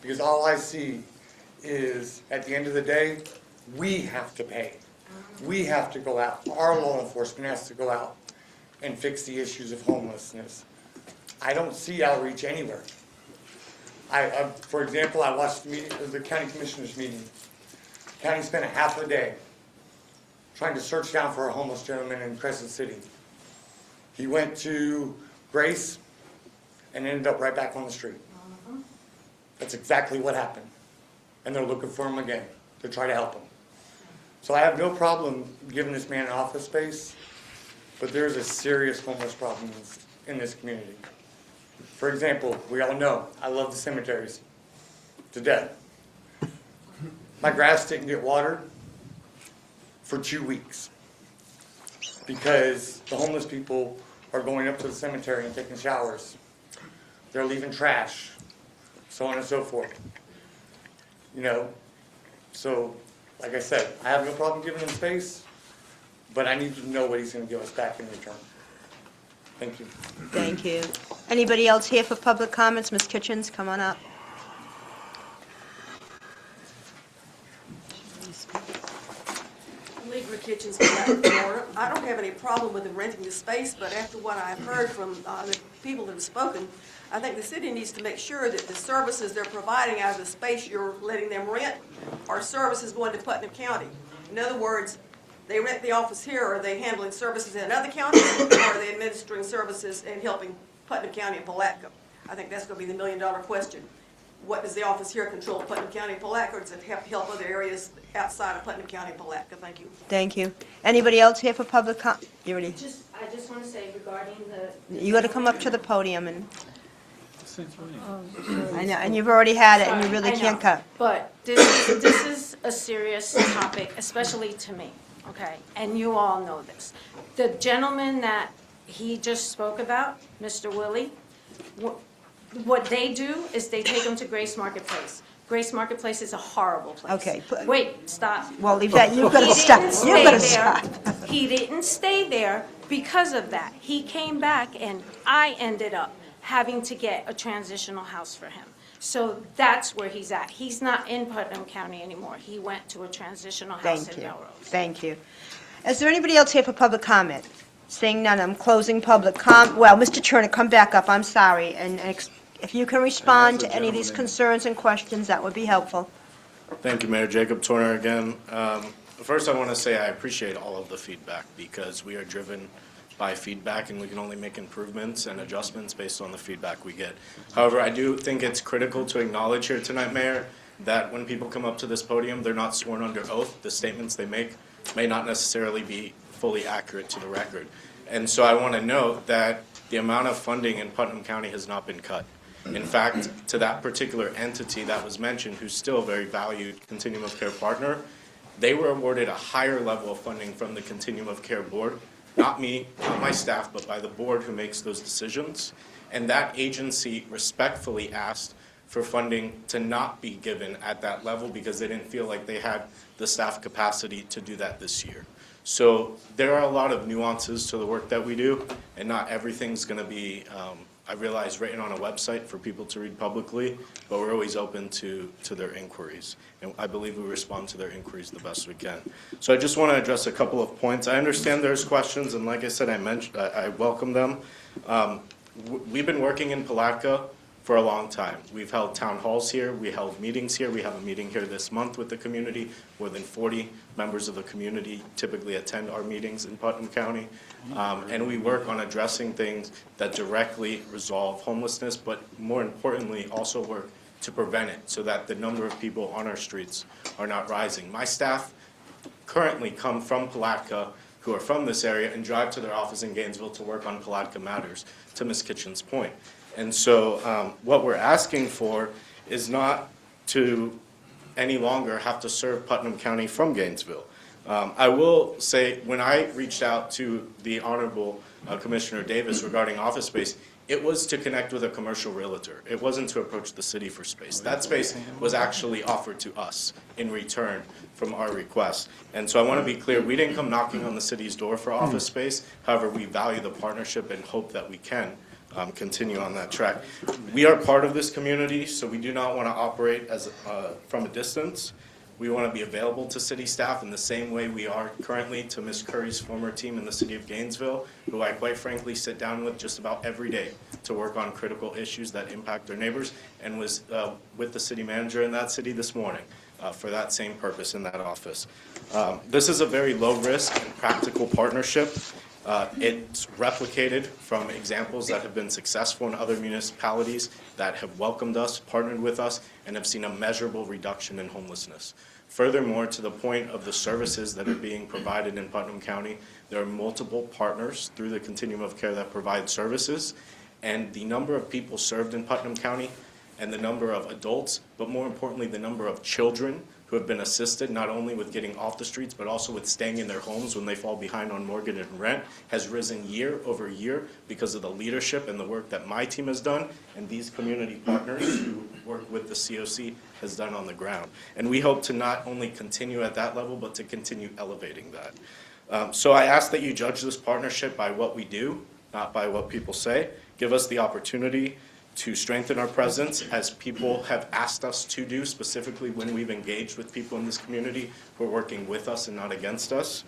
Because all I see is, at the end of the day, we have to pay. We have to go out. Our law enforcement has to go out and fix the issues of homelessness. I don't see outreach anywhere. For example, I watched the county commissioners meeting. The county spent a half a day trying to search down for a homeless gentleman in Crescent City. He went to Grace and ended up right back on the street. That's exactly what happened. And they're looking for him again to try to help him. So I have no problem giving this man an office space, but there's a serious homeless problem in this community. For example, we all know, I love the cemeteries to death. My grass didn't get watered for 2 weeks because the homeless people are going up to the cemetery and taking showers. They're leaving trash, so on and so forth. So like I said, I have no problem giving him space, but I need to know what he's going to give us back in return. Thank you. Thank you. Anybody else here for public comments? Ms. Kitchens, come on up. Libra Kitchens, Florida. I don't have any problem with them renting the space, but after what I've heard from the people that have spoken, I think the city needs to make sure that the services they're providing out of the space you're letting them rent are services going to Putnam County. In other words, they rent the office here, are they handling services in other counties, or are they administering services and helping Putnam County and Palatka? I think that's going to be the million-dollar question. What does the office here control, Putnam County and Palatka, or does it help other areas outside of Putnam County and Palatka? Thank you. Thank you. Anybody else here for public comment? You ready? I just want to say regarding the. You got to come up to the podium and. I know, and you've already had it, and you really I know, can't cut. But this is a serious topic, especially to me. okay? And you all know this. The gentleman that he just spoke about, Mr. Willie, what they do is they take them to Grace Marketplace. Grace Marketplace is a horrible place. Okay, but- Wait, stop. Well, Yvette, you've got to He stop. didn't You've got to stay there. stop. He didn't stay there because of that. He came back and I ended up having to get a transitional house for him. So that's where he's at. He's not in Putnam County anymore. He went to a transitional house Thank in you. Melrose. Thank you. Is there anybody else here for public comment? Seeing none, I'm closing public well, Mr. Turner, come back up, I'm sorry, and if you can respond to any of these concerns and questions, that would be helpful. Thank you, Mayor. Jacob Turner again. First, I want to say I appreciate all of the feedback because we are driven by feedback and we can only make improvements and adjustments based on the feedback we get. However, I do think it's critical to acknowledge here tonight, Mayor, that when people come up to this podium, they're not sworn under oath. The statements they make may not necessarily be fully accurate to the record. And so I want to note that the amount of funding in Putnam County has not been cut. In fact, to that particular entity that was mentioned, who's still a very valued Continuum of Care partner, they were awarded a higher level of funding from the Continuum of Care board, not me, not my staff, but by the board who makes those decisions. And that agency respectfully asked for funding to not be given at that level because they didn't feel like they had the staff capacity to do that this year. So there are a lot of nuances to the work that we do, and not everything's going to be, I realize, written on a website for people to read publicly, but we're always open to their inquiries. And I believe we respond to their inquiries the best we can. So I just want to address a couple of points. I understand there's questions, and like I said, I welcome them. We've been working in Palatka for a long time. We've held town halls here, we held meetings here, we have a meeting here this month with the community. More than 40 members of the community typically attend our meetings in Putnam County. And we work on addressing things that directly resolve homelessness, but more importantly, also work to prevent it so that the number of people on our streets are not rising. My staff currently come from Palatka, who are from this area, and drive to their office in Gainesville to work on Palatka Matters, to Ms. Kitchen's point. And so what we're asking for is not to any longer have to serve Putnam County from Gainesville. I will say, when I reached out to the Honorable Commissioner Davis regarding office space, it was to connect with a commercial realtor. It wasn't to approach the city for space. That space was actually offered to us in return from our request. And so I want to be clear, we didn't come knocking on the city's door for office space. However, we value the partnership and hope that we can continue on that track. We are part of this community, so we do not want to operate as from a distance. We want to be available to city staff in the same way we are currently to Ms. Curry's former team in the city of Gainesville, who I quite frankly sit down with just about every day to work on critical issues that impact their neighbors, and was with the city manager in that city this morning for that same purpose in that office. This is a very low risk and practical partnership. It's replicated from examples that have been successful in other municipalities that have welcomed us, partnered with us, and have seen a measurable reduction in homelessness. Furthermore, to the point of the services that are being provided in Putnam County, there are multiple partners through the Continuum of Care that provide services, and the number of people served in Putnam County and the number of adults, but more importantly, the number of children who have been assisted not only with getting off the streets, but also with staying in their homes when they fall behind on mortgage and rent, has risen year over year because of the leadership and the work that my team has done and these community partners who work with the COC has done on the ground. And we hope to not only continue at that level, but to continue elevating that. So I ask that you judge this partnership by what we do, not by what people say. Give us the opportunity to strengthen our presence as people have asked us to do, specifically when we've engaged with people in this community who are working with us and not against us.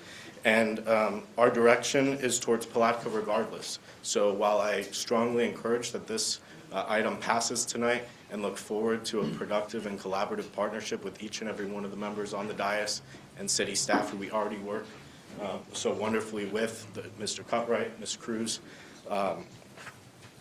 And our direction is towards Palatka regardless. So while I strongly encourage that this item passes tonight and look forward to a productive and collaborative partnership with each and every one of the members on the dais and city staff who we already work so wonderfully with, Mr. Cutright, Ms. Cruz,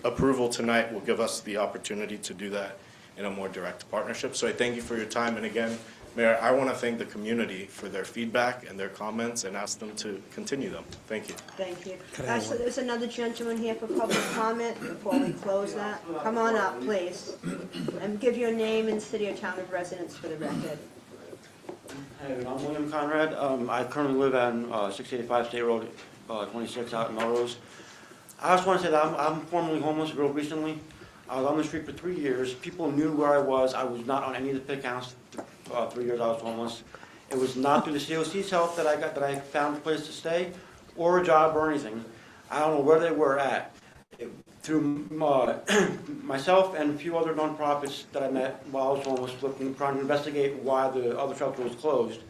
approval tonight will give us the opportunity to do that in a more direct partnership. So I thank you for your time. And again, Mayor, I want to thank the community for their feedback and their comments and ask them to continue them. Thank you. Thank you. So there's another gentleman here for public comment before we close that. Come on up, please. And give your name and city or town of residence for the record. Hey, I'm William Conrad. I currently live on 685 State Road 26 out in Melrose. I just want to say that I'm formerly homeless real recently. I was on the street for 3 years. People knew where I was. I was not on any of the PIC counts. 3 years I was homeless. It was not through the COC's help that I found a place to stay or a job or anything. I don't know where they were at. Through myself and a few other nonprofits that I met while I was homeless, trying to investigate why the other shelter was closed,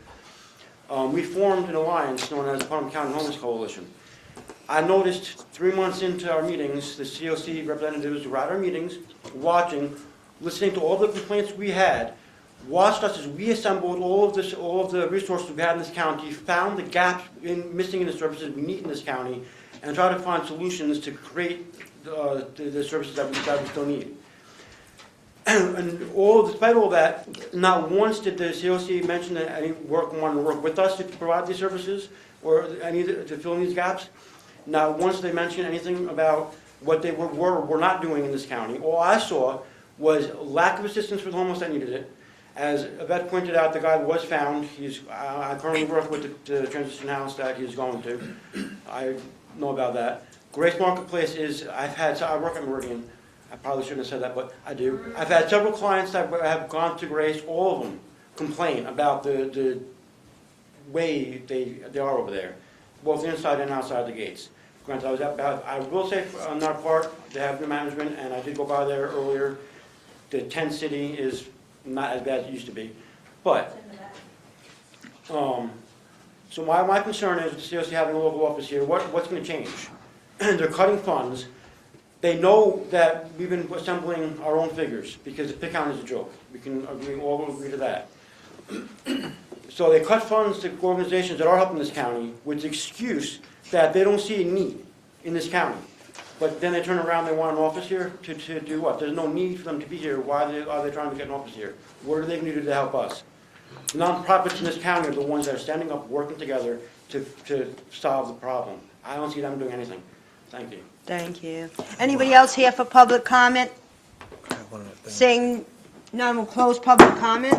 we formed an alliance known as the Putnam County Homeless Coalition. I noticed 3 months into our meetings, the COC representatives were at our meetings, watching, listening to all the complaints we had, watched us as we assembled all of the resources we had in this county, found the gaps missing in the services we need in this county, and tried to find solutions to create the services that we still need. And despite all that, not once did the COC mention that any wanted to work with us to provide these services or to fill in these gaps. Not once did they mention anything about what they were not doing in this county. All I saw was lack of assistance for the homeless that needed it. As Yvette pointed out, the guy was found. I currently work with the transition house that he's going to. I know about that. Grace Marketplace I work at Meridian. I probably shouldn't have said that, but I do. I've had several clients that have gone to Grace, all of them complain about the way they are over there, both inside and outside the gates. Granted, I will say on our part, they have good management, and I did go by there earlier. The tent city is not as bad as it used to be. But, so my concern is with the COC having a local office here, what's going to change? They're cutting funds. They know that we've been assembling our own figures because the PIC count is a joke. We all agree to that. So they cut funds to organizations that are helping this county with the excuse that they don't see a need in this county. But then they turn around, they want an office here to do what? There's no need for them to be here. Why are they trying to get an office here? What are they going to do to help us? The nonprofits in this county are the ones that are standing up, working together to solve the problem. I don't see them doing anything. Thank you. Thank you. Anybody else here for public comment? Seeing none, we'll close public comment.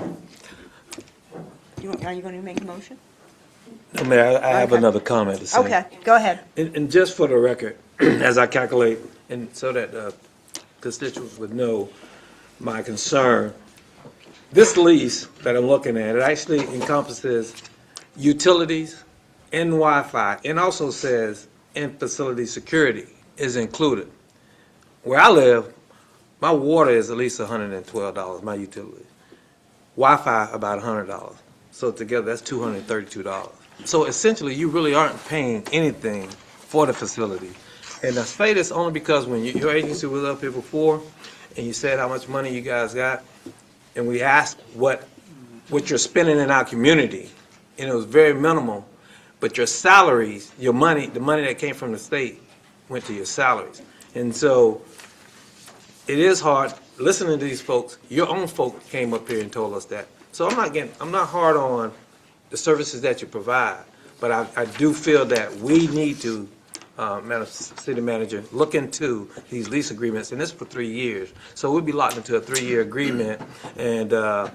Are you going to make a motion? No, Mayor, I have Okay. another comment to say. Okay, go ahead. And just for the record, as I calculate, and so that constituents would know my concern, this lease that I'm looking at, it actually encompasses utilities and Wi-Fi, and also says and facility security is included. Where I live, my water is at least $112, my utilities. Wi-Fi about $100. So together, that's $232. So essentially, you really aren't paying anything for the facility. And I say this only because when your agency was up here before, and you said how much money you guys got, and we asked what you're spending in our community, and it was very minimal, but your salaries, your money, the money that came from the state went to your salaries. And so it is hard listening to these folks. Your own folk came up here and told us that. So I'm not hard on the services that you provide, but I do feel that we need to, Madam City Manager, look into these lease agreements, and this is for 3 years. So we'll be locked into a 3-year agreement, and the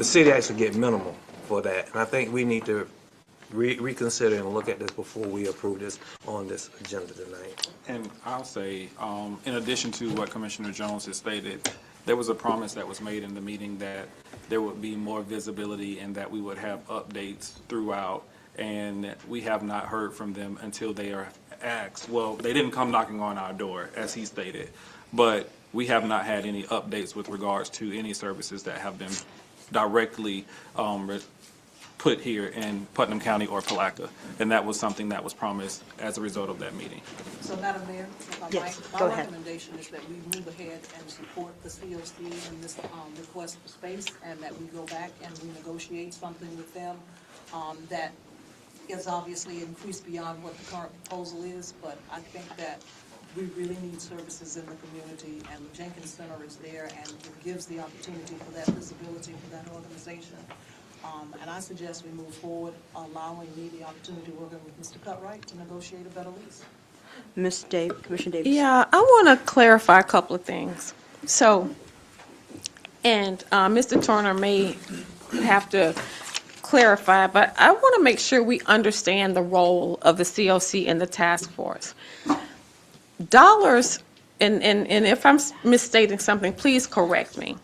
city actually get minimal for that. And I think we need to reconsider and look at this before we approve this on this agenda tonight. And I'll say, in addition to what Commissioner Jones has stated, there was a promise that was made in the meeting that there would be more visibility and that we would have updates throughout, and we have not heard from them until they are asked. Well, they didn't come knocking on our door, as he stated, but we have not had any updates with regards to any services that have been directly put here in Putnam County or Palatka, and that was something that was promised as a result of that meeting. So, Madam Mayor, if I Yes, might, go my ahead. recommendation is that we move ahead and support the COC in this request for space, and that we go back and we negotiate something with them that is obviously increased beyond what the current proposal is, but I think that we really need services in the community, and the Jenkins Center is there, and it gives the opportunity for that visibility for that organization. And I suggest we move forward, allowing me the opportunity to work with Mr. Cutright to negotiate a better lease. Commissioner Davis. Yeah, I want to clarify a couple of things. So, and Mr. Turner may have to clarify, but I want to make sure we understand the role of the COC and the task force. Dollars, and if I'm misstating something, please correct me.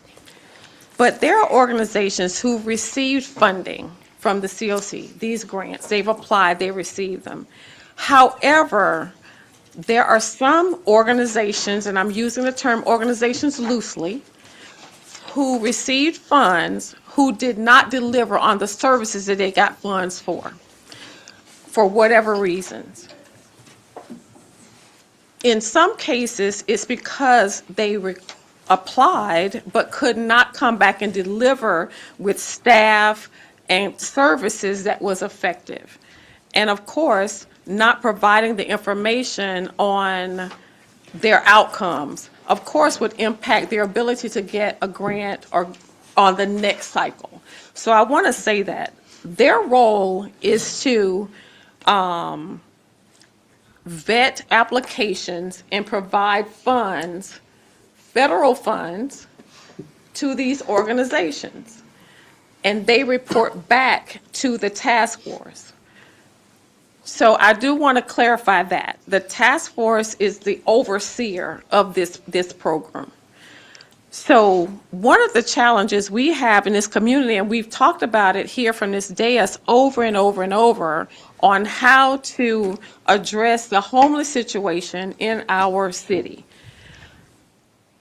But there are organizations who received funding from the COC, these grants. They've applied, they received them. However, there are some organizations, and I'm using the term organizations loosely, who received funds who did not deliver on the services that they got funds for whatever reasons. In some cases, it's because they applied but could not come back and deliver with staff and services that was effective. And of course, not providing the information on their outcomes, of course, would impact their ability to get a grant or on the next cycle. So I want to say that their role is to vet applications and provide funds, federal funds, to these organizations. And they report back to the task force. So I do want to clarify that. The task force is the overseer of this program. So one of the challenges we have in this community, and we've talked about it here from this dais over and over and over, on how to address the homeless situation in our city.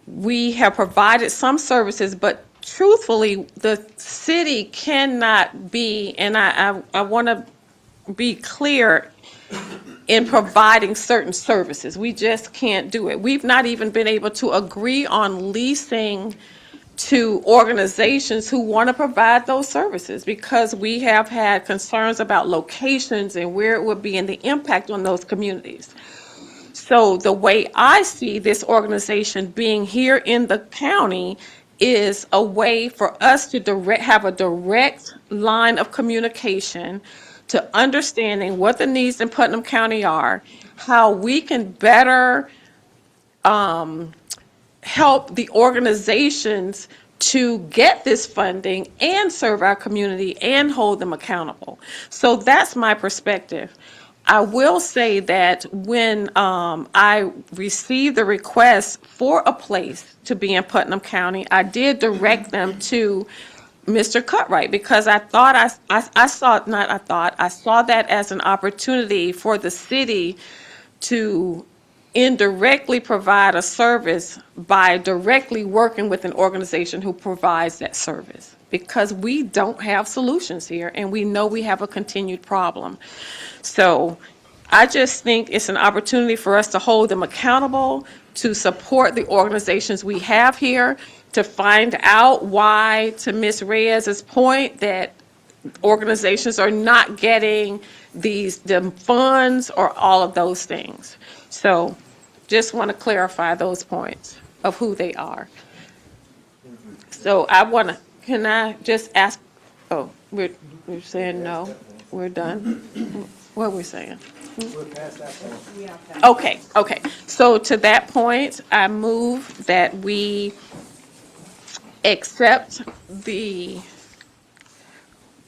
We have provided some services, but truthfully, the city cannot be, and I want to be clear in providing certain services. We just can't do it. We've not even been able to agree on leasing to organizations who want to provide those services because we have had concerns about locations and where it would be and the impact on those communities. So the way I see this organization being here in the county is a way for us to have a direct line of communication to understanding what the needs in Putnam County are, how we can better help the organizations to get this funding and serve our community and hold them accountable. So that's my perspective. I will say that when I received the request for a place to be in Putnam County, I did direct them to Mr. Cutright, because I thought I saw that as an opportunity for the city to indirectly provide a service by directly working with an organization who provides that service, because we don't have solutions here and we know we have a continued problem. So I just think it's an opportunity for us to hold them accountable, to support the organizations we have here, to find out why, to Ms. Reyes's point, that organizations are not getting the funds or all of those things. So just want to clarify those points of who they are. So can I just ask, we're saying no, we're done? What are we saying? Okay. So to that point, I move that we accept the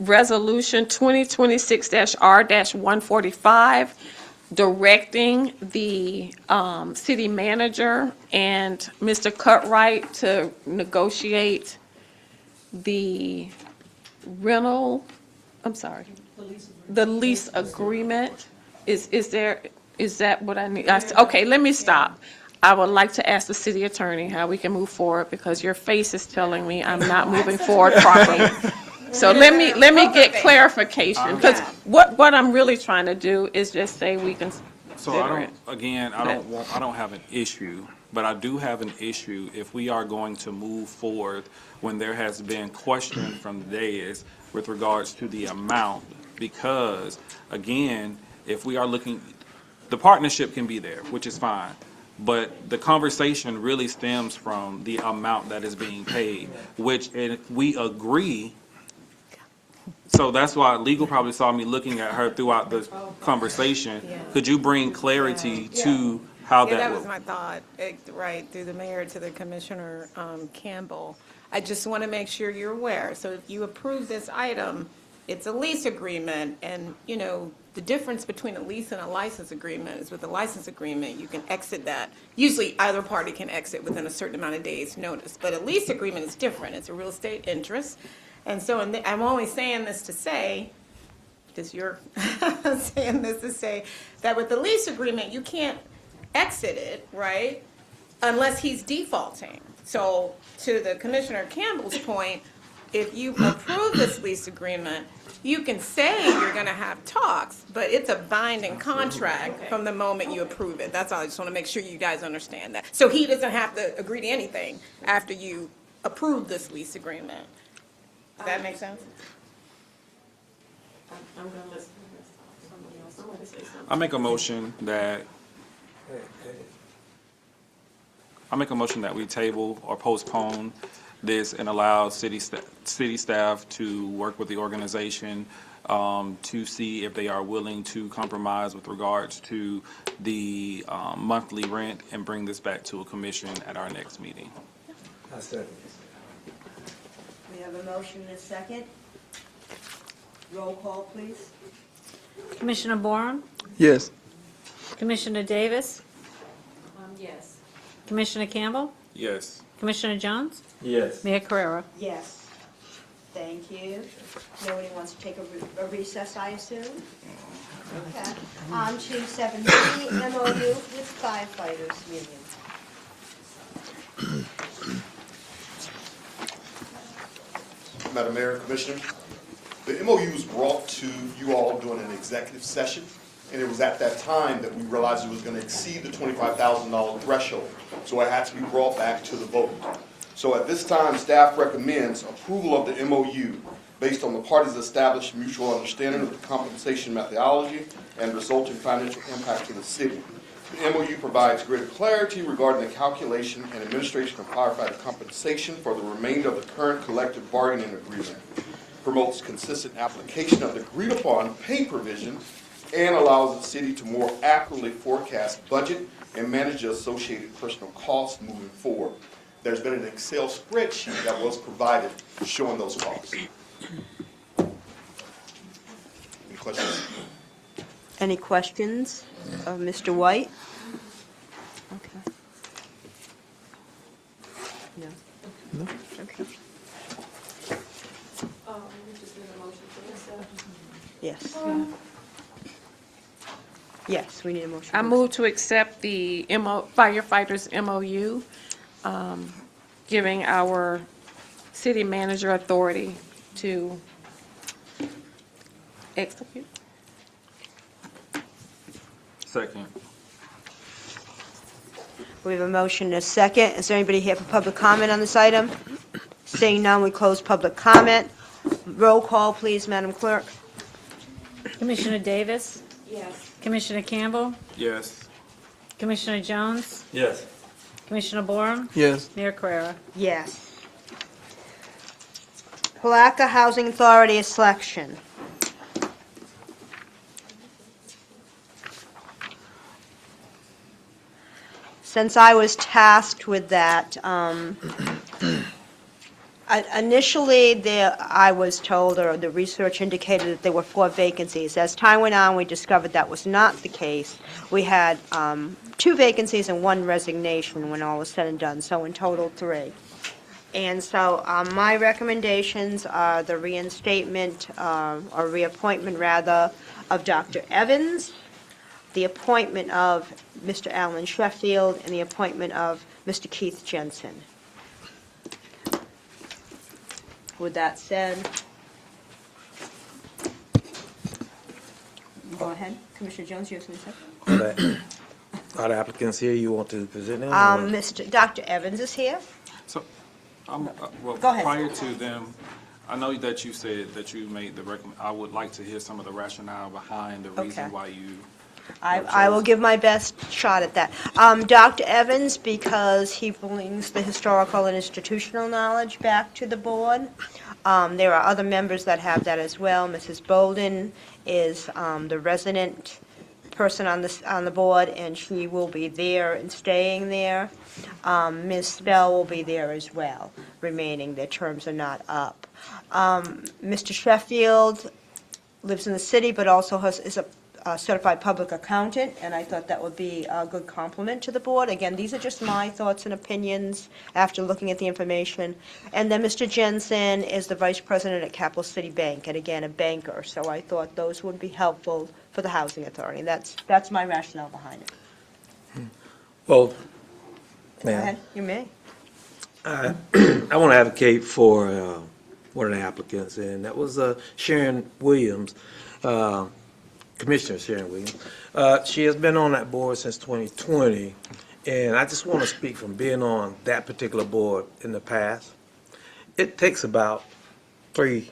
resolution 2026-R-145, directing the city manager and Mr. Cutright to negotiate the the lease agreement. Is that what I need? Okay, let me stop. I would like to ask the city attorney how we can move forward, because your face is telling me I'm not moving forward properly. So let me get clarification, because what I'm really trying to do is just say we can So I don't have an issue, but I do have an issue if we are going to move forward when there has been question from the dais with regards to the amount, because again, if we are looking, the partnership can be there, which is fine. But the conversation really stems from the amount that is being paid, which if we agree. So that's why legal probably saw me looking at her throughout the conversation. Could you bring clarity to how that that will? was my thought, right, through the mayor to the Commissioner Campbell. I just want to make sure you're aware. So if you approve this item, it's a lease agreement, and, you know, the difference between a lease and a license agreement is with a license agreement, you can exit that. Usually either party can exit within a certain amount of days' notice, but a lease agreement is different. It's a real estate interest. And so I'm only saying this to say, because you're saying this to say, that with the lease agreement, you can't exit it, right, unless he's defaulting. So to the Commissioner Campbell's point, if you approve this lease agreement, you can say you're gonna have talks, but it's a binding contract from the moment you approve it. That's all. I just wanna make sure you guys understand that. So he doesn't have to agree to anything after you approve this lease agreement. Does that make sense? I'm gonna listen to somebody else. I want to say something. I make a motion that we table or postpone this and allow city staff to work with the organization to see if they are willing to compromise with regards to the monthly rent and bring this back to a commission at our next meeting. We have a motion and a second. Roll call, please. Commissioner Boren? Yes. Commissioner Davis? Yes. Commissioner Campbell? Yes. Commissioner Jones? Yes. Mayor Carrera? Yes. Thank you. Nobody wants to take a recess, I assume? Okay. On to 7B, MOU with firefighters union. Madam Mayor, Commissioner, the MOU was brought to you all during an executive session, and it was at that time that we realized it was going to exceed the $25,000 threshold, so it had to be brought back to the vote. So at this time, staff recommends approval of the MOU based on the parties' established mutual understanding of the compensation methodology and resulting financial impact to the city. The MOU provides greater clarity regarding the calculation and administration of firefighter compensation for the remainder of the current collective bargaining agreement, promotes consistent application of the agreed-upon pay provision, and allows the city to more accurately forecast budget and manage the associated personal costs moving forward. There's been an Excel spreadsheet that was provided showing those costs. Any questions? Any questions of Mr. White? Okay. No? No. Okay. Yes. Yes, we need a motion. I move to accept the firefighters MOU, giving our city manager authority to execute. Second. We have a motion and a second. Is there anybody here for public comment on this item? Seeing none, we close public comment. Roll call, please, Madam Clerk. Commissioner Davis? Yes. Commissioner Campbell? Yes. Commissioner Jones? Yes. Commissioner Boren? Yes. Mayor Carrera? Yes. Palatka Housing Authority selection. Since I was tasked with that, initially, I was told, or the research indicated that there were 4 vacancies. As time went on, we discovered that was not the case. We had 2 vacancies and 1 resignation when all was said and done, so in total 3. And so my recommendations are the reinstatement, or reappointment rather, of Dr. Evans, the appointment of Mr. Alan Sheffield, and the appointment of Mr. Keith Jensen. With that said, go ahead. Commissioner Jones, you have something to say? Are the applicants here you want to present them? or- Dr. Evans is here. So, well, Go ahead. prior to them, I know that you said that you made the I would like to hear some of the rationale behind the reason Okay. why you. I will give my best shot at that. Dr. Evans, because he brings the historical and institutional knowledge back to the board. There are other members that have that as well. Mrs. Bolden is the resident person on the board, and she will be there and staying there. Ms. Spell will be there as well, remaining. Their terms are not up. Mr. Sheffield lives in the city, but also is a certified public accountant, and I thought that would be a good compliment to the board. Again, these are just my thoughts and opinions after looking at the information. And then Mr. Jensen is the vice president at Capital City Bank, and again, a banker, so I thought those would be helpful for the housing authority. That's my rationale behind it. Well, Go ma'am, ahead, you may. I want to advocate for one of the applicants, and that was Sharon Williams, Commissioner Sharon Williams. She has been on that board since 2020, and I just want to speak from being on that particular board in the past. It takes about 3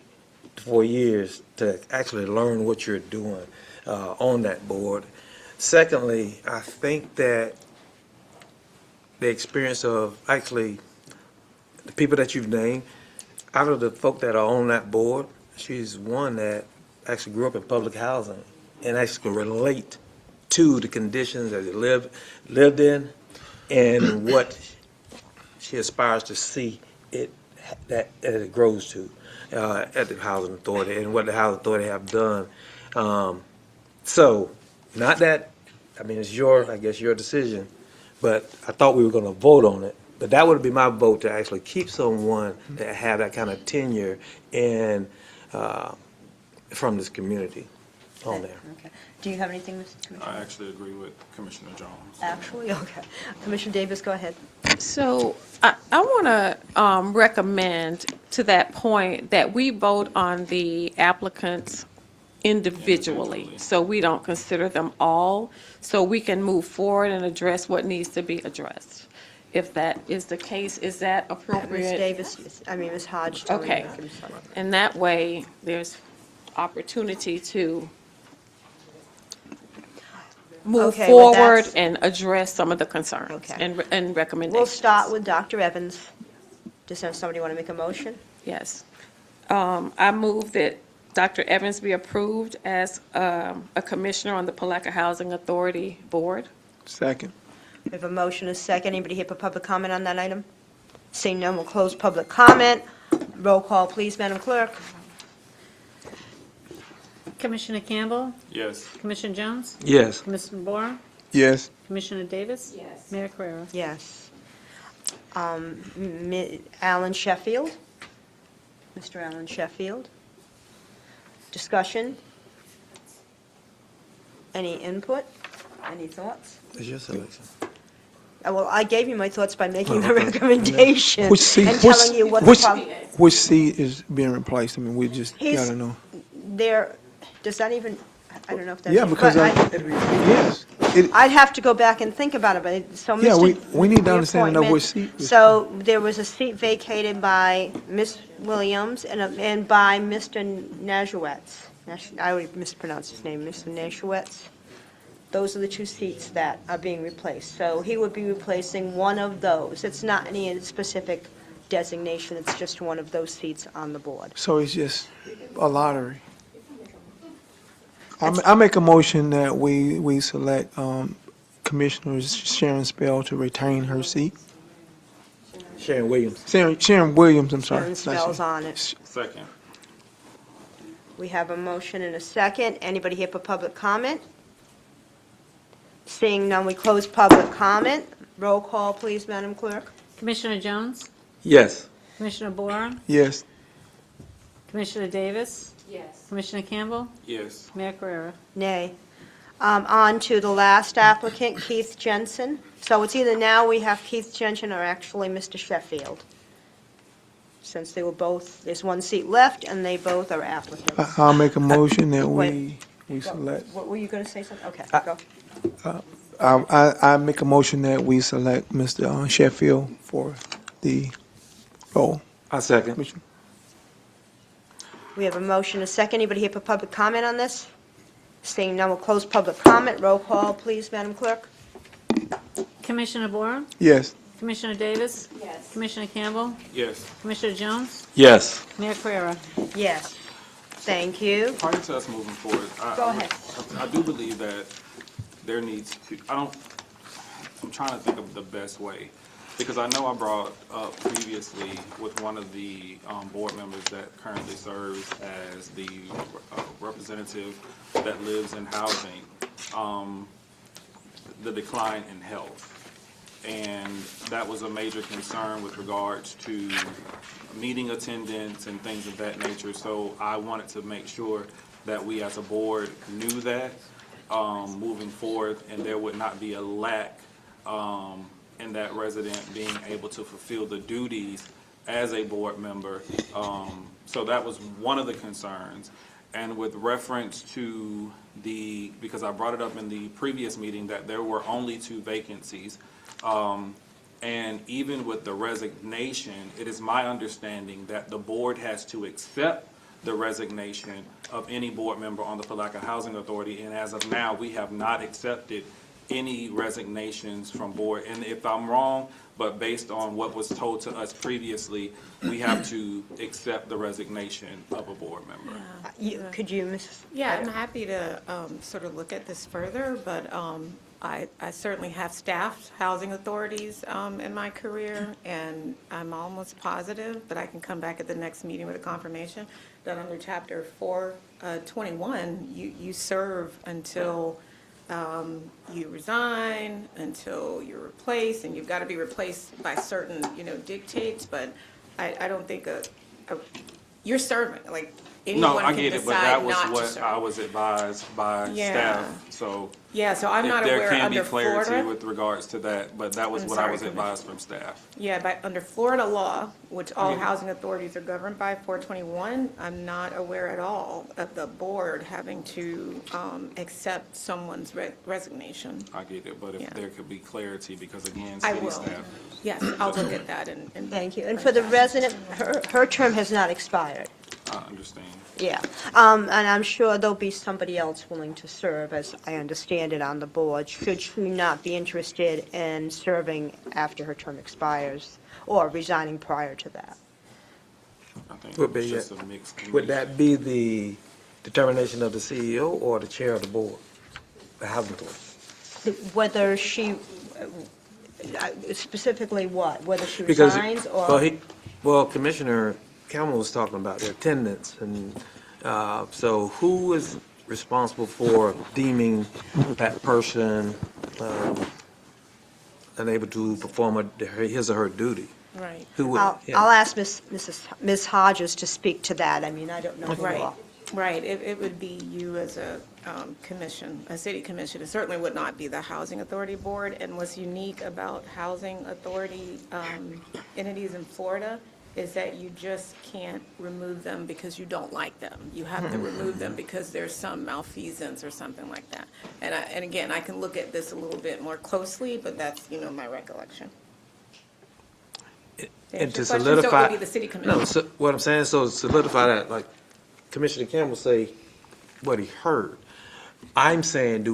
to 4 years to actually learn what you're doing on that board. Secondly, I think that the experience of actually the people that you've named, out of the folk that are on that board, she's one that actually grew up in public housing and actually can relate to the conditions that they lived in and what she aspires to see that it grows to at the housing authority and what the housing authority have done. So, not that, I mean, it's your decision, but I thought we were going to vote on it. But that would be my vote, to actually keep someone that have that kind of tenure and from this community on there. Okay. Do you have anything, Mr. Commissioner? I actually agree with Commissioner Jones. Actually, okay. Commissioner Davis, go ahead. So I want to recommend to that point that we vote on the applicants individually, so we don't consider them all, so we can move forward and address what needs to be addressed. If that is the case, is that Ms. appropriate? Davis, Ms. Hodge. told me Okay. to give some. And that way, there's opportunity to move Okay, well, forward that's- and address some of the concerns Okay. and recommendations. We'll start with Dr. Evans. Does somebody want to make a motion? Yes. I move that Dr. Evans be approved as a commissioner on the Palatka Housing Authority Board. Second. We have a motion, a second. Anybody here for public comment on that item? Seeing none, we'll close public comment. Roll call, please, Madam Clerk. Commissioner Campbell, Yes. Commissioner Jones, Yes. Commissioner Boer, Yes. Commissioner Davis. Yes. Mayor Carrera. Yes. Alan Sheffield? Mr. Alan Sheffield? Discussion? Any input? Any thoughts? It's your selection. Well, I gave you my thoughts by making the recommendation Which seat? and telling you what the problem. Which seat is being replaced? I mean, we just He's- gotta know. There, does that even, I don't know if that's. Yeah, because but yes. I'd have to go back and think about it, but so Mr. Yeah, we need to understand and know reappointment- which seat. So there was a seat vacated by Ms. Williams and by Mr. Najewetz. I already mispronounced his name, Mr. Najewetz. Those are the two seats that are being replaced. So he would be replacing one of those. It's not any specific designation, it's just one of those seats on the board. So it's just a lottery. I make a motion that we select Commissioner Sharon Spell to retain her seat. Sharon Williams. Sharon Williams, I'm sorry. Sharon Spell's on it. Second. We have a motion and a second. Anybody here for public comment? Seeing none, we close public comment. Roll call, please, Madam Clerk. Commissioner Jones, Yes. Commissioner Boer, Yes. Commissioner Davis, Yes. Commissioner Campbell, Yes. Mayor Carrera. Nay. On to the last applicant, Keith Jensen. So it's either now we have Keith Jensen or actually Mr. Sheffield, since they were both, there's one seat left and they both are applicants. I'll make a motion that Wait. we select. What were you going to say something? Okay, go. I make a motion that we select Mr. Sheffield for the role. I second. Commissioner. We have a motion, a second. Anybody here for public comment on this? Seeing none, we'll close public comment. Roll call, please, Madam Clerk. Commissioner Boer, Yes. Commissioner Davis, Yes. Commissioner Campbell, Yes. Commissioner Jones, Yes. Mayor Carrera. Yes. Thank you. Prior to us moving forward, Go ahead. I do believe that there needs to, I'm trying to think of the best way. Because I know I brought up previously with one of the board members that currently serves as the representative that lives in housing, the decline in health. And that was a major concern with regards to meeting attendance and things of that nature. So I wanted to make sure that we as a board knew that moving forward, and there would not be a lack in that resident being able to fulfill the duties as a board member. So that was one of the concerns. And with reference to because I brought it up in the previous meeting that there were only 2 vacancies, and even with the resignation, it is my understanding that the board has to accept the resignation of any board member on the Palatka Housing Authority, and as of now, we have not accepted any resignations from board. And if I'm wrong, but based on what was told to us previously, we have to accept the resignation of a board member. Could you, Mrs.? Yeah, I'm happy to sort of look at this further, but I certainly have staffed housing authorities in my career, and I'm almost positive, but I can come back at the next meeting with a confirmation, that under Chapter 421, you serve until you resign, until you're replaced, and you've got to be replaced by certain, dictates, but I don't think you're serving, like, No, anyone I can get it, but decide that was not to what serve. I was advised by Yeah. staff, so. Yeah, so I'm not if aware there can be under clarity Florida. with regards to that, but that was I'm what I sorry, was Commissioner. advised from staff. Yeah, but under Florida law, which all Yeah. housing authorities are governed by, 421, I'm not aware at all of the board having to accept someone's resignation. I get it, but if there could be clarity, because again, I city will. staff. Yes, I'll look at that and. Thank you. And for the resident, her term has not expired. I understand. Yeah, and I'm sure there'll be somebody else willing to serve, as I understand it, on the board, should she not be interested in serving after her term expires, or resigning prior to that. I think Would it's be, just a mixed. would that be the determination of the CEO or the chair of the board, the housing authority? Whether she, specifically what, whether she Because, resigns, or? well, Commissioner Campbell was talking about the attendance, and so who is responsible for deeming that person unable to perform his or her duty? Right. Who would? I'll yeah. ask Ms. Hodges to speak to that. I mean, I don't know the Right, law. right. It would be you as a commission, a city commission. It certainly would not be the Housing Authority Board. And what's unique about housing authority entities in Florida is that you just can't remove them because you don't like them. You have to remove them because there's some malfeasance or something like that. And again, I can look at this a little bit more closely, but that's, my recollection. And to answer your question? So it solidify. would be the city commission. No, so what I'm saying, so solidify that, like Commissioner Campbell say what he heard. I'm saying,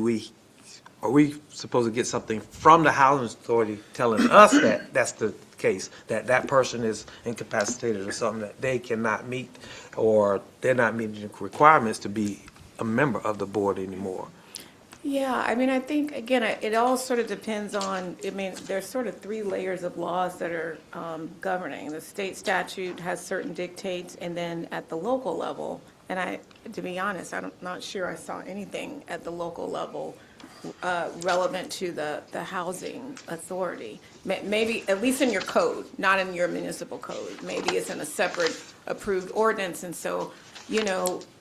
are we supposed to get something from the housing authority telling us that that's the case, that that person is incapacitated or something that they cannot meet, or they're not meeting the requirements to be a member of the board anymore? Yeah, I mean, I think, again, it all sort of depends on, there's sort of 3 layers of laws that are governing. The state statute has certain dictates, and then at the local level, and to be honest, I'm not sure I saw anything at the local level relevant to the housing authority. Maybe, at least in your code, not in your municipal code. Maybe it's in a separate approved ordinance, and so,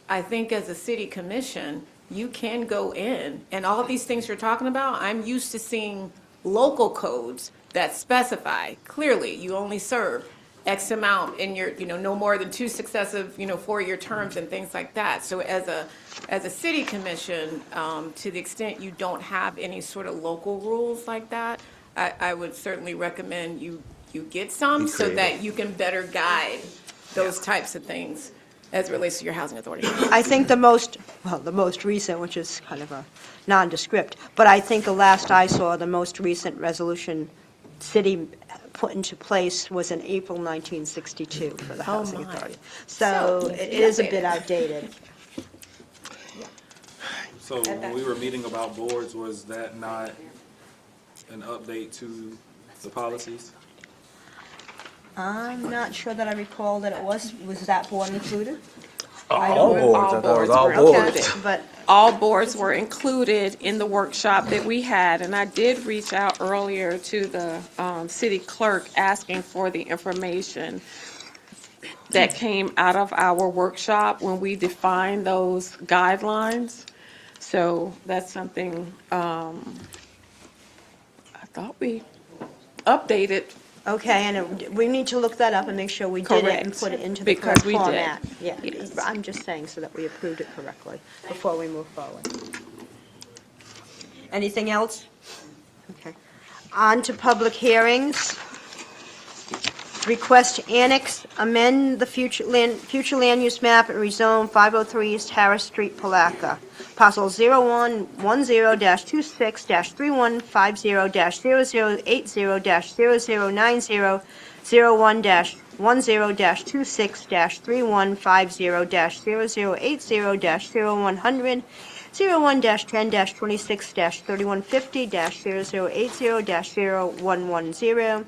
I think as a city commission, you can go in, and all these things you're talking about, I'm used to seeing local codes that specify clearly you only serve X amount in your, no more than 2 successive, 4-year terms and things like that. So as a city commission, to the extent you don't have any sort of local rules like that, I would certainly recommend you get some so that you can better guide those types of things as it relates to your housing authority. I think the most recent, which is kind of a nondescript, but I think the last I saw, the most recent resolution city put into place was in April 1962 for the Housing Authority. So it is a bit outdated. So when we were meeting about boards, was that not an update to the policies? I'm not sure that I recall that it was that board included? All boards, I thought it was all were boards. included. But All boards were included in the workshop that we had, and I did reach out earlier to the city clerk asking for the information that came out of our workshop when we defined those guidelines. So that's something I thought we updated. Okay, and we need to look that up and make sure we did it and Correct, put it into the because correct we did. format. Yeah, Yes. I'm just saying so that we approved it correctly before we move forward. Anything else? Okay. On to public hearings. Request to annex, amend the future land use map and rezone 503 East Harris Street, Palatka. Parcel 0110-26-3150-0080-0090, 01-10-26-3150-0080-0100, 01-10-26-3150-0080-0110,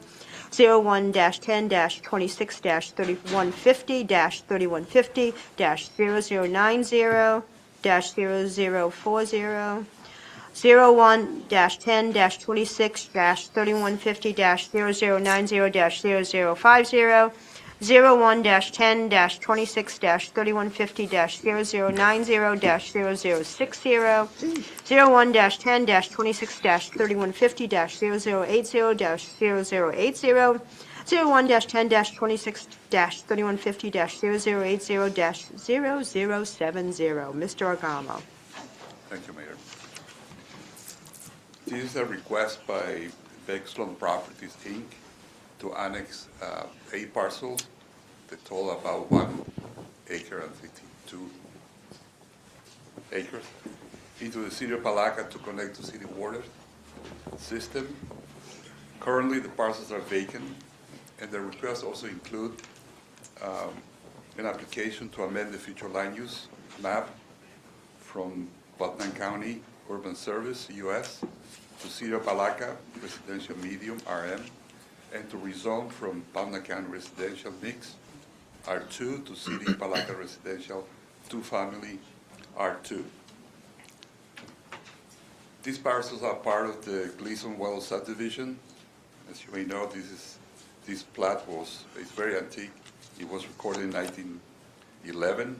01-10-26-3150-3150-0090-0040, 01-10-26-3150-0090-0050, 01-10-26-3150-0090-0060, 01-10-26-3150-0080-0080, 01-10-26-3150-0080-0070. Mr. Agamo. Thank you, Mayor. This is a request by Bexlon Properties, Inc. to annex 8 parcels that total about 1 acre and 52 acres into the city of Palatka to connect to city water system. Currently, the parcels are vacant, and the request also include an application to amend the future land use map from Putnam County Urban Service, US, to City of Palatka Residential Medium, RM, and to rezone from Putnam County Residential Mix, R2, to City of Palatka Residential 2-family, R2. These parcels are part of the Gleason Well subdivision. As you may know, this plat is very antique. It was recorded in 1911.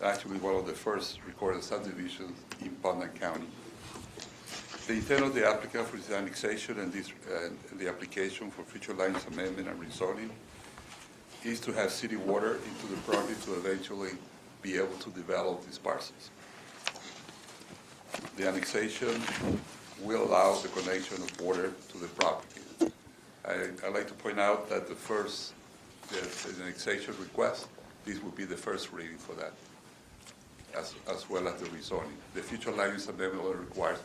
Actually, one of the first recorded subdivisions in Putnam County. The intent of the applicant for this annexation and the application for future lines amendment and rezoning is to have city water into the property to eventually be able to develop these parcels. The annexation will allow the connection of water to the property. I'd like to point out that the annexation request, this will be the first reading for that, as well as the rezoning. The future land use amendment only requires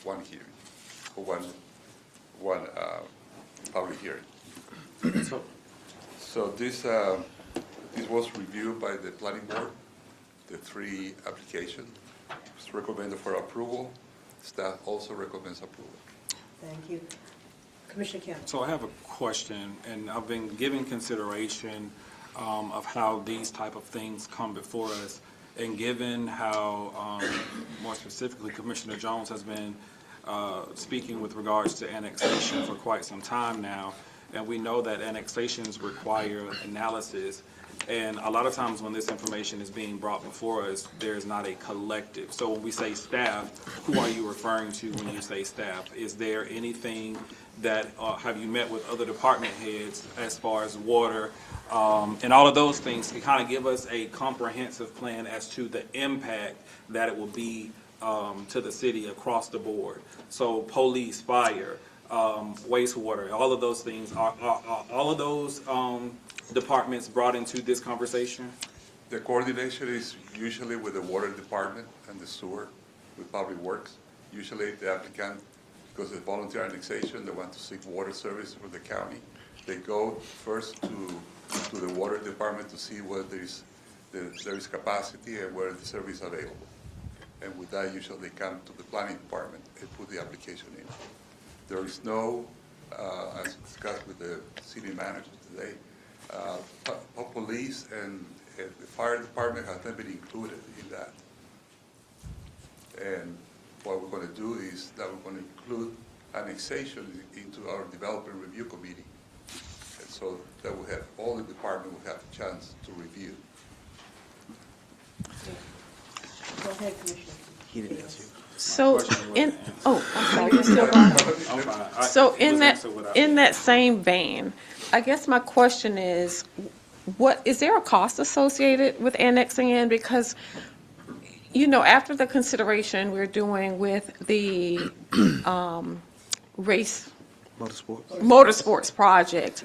one hearing, or one public hearing. So this was reviewed by the planning board, the 3 applications. It's recommended for approval. Staff also recommends approval. Thank you. Commissioner Kemp. So I have a question, and I've been giving consideration of how these type of things come before us, and given how, more specifically, Commissioner Jones has been speaking with regards to annexation for quite some time now, and we know that annexations require analysis, and a lot of times when this information is being brought before us, there's not a collective. So when we say staff, who are you referring to when you say staff? Is there anything that, have you met with other department heads as far as water, and all of those things to kind of give us a comprehensive plan as to the impact that it will be to the city across the board? So police, fire, wastewater, all of those things, are all of those departments brought into this conversation? The coordination is usually with the water department and the sewer, with public works. Usually the applicant, because it's volunteer annexation, they want to seek water service for the county. They go first to the water department to see where there is capacity and where the service is available. And with that, usually they come to the planning department and put the application in. There is no as discussed with the city manager today, police and the fire department have not been included in that. And what we're going to do is that we're going to include annexation into our development review committee. And so that we have, all the department will have a chance to review. Go ahead, Commissioner. He didn't answer you. So, I'm sorry, you're still on? So in that same vein, I guess my question is, is there a cost associated with annexing in? Because, after the consideration we're doing with the race motorsports project,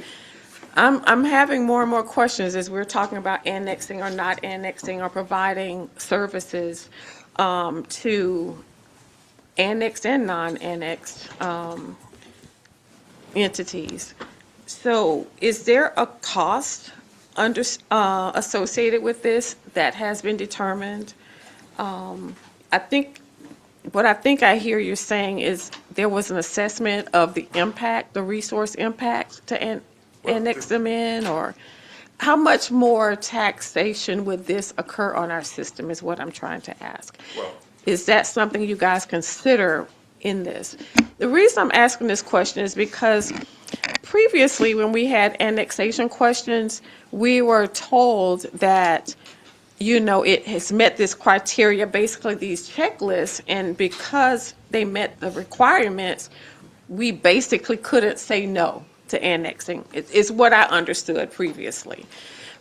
I'm having more and more questions as we're talking about annexing or not annexing or providing services to annexed and non-annexed entities. So is there a cost associated with this that has been determined? I think I hear you saying is there was an assessment of the impact, the resource impact to annex them in, or how much more taxation would this occur on our system is what I'm trying to ask. Well, Is that something you guys consider in this? The reason I'm asking this question is because previously when we had annexation questions, we were told that, it has met this criteria, basically these checklists, and because they met the requirements, we basically couldn't say no to annexing. It's what I understood previously.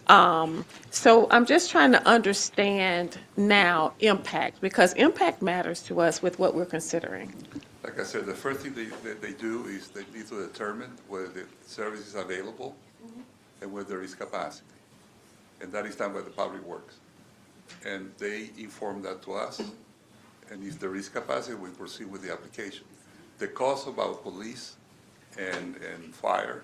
So I'm just trying to understand now impact, because impact matters to us with what we're considering. like I said, the first thing they do is they need to determine whether the service is available and whether there is capacity. And that is done by the Public Works. And they inform that to us. And if there is capacity, we proceed with the application. The cost of our police and fire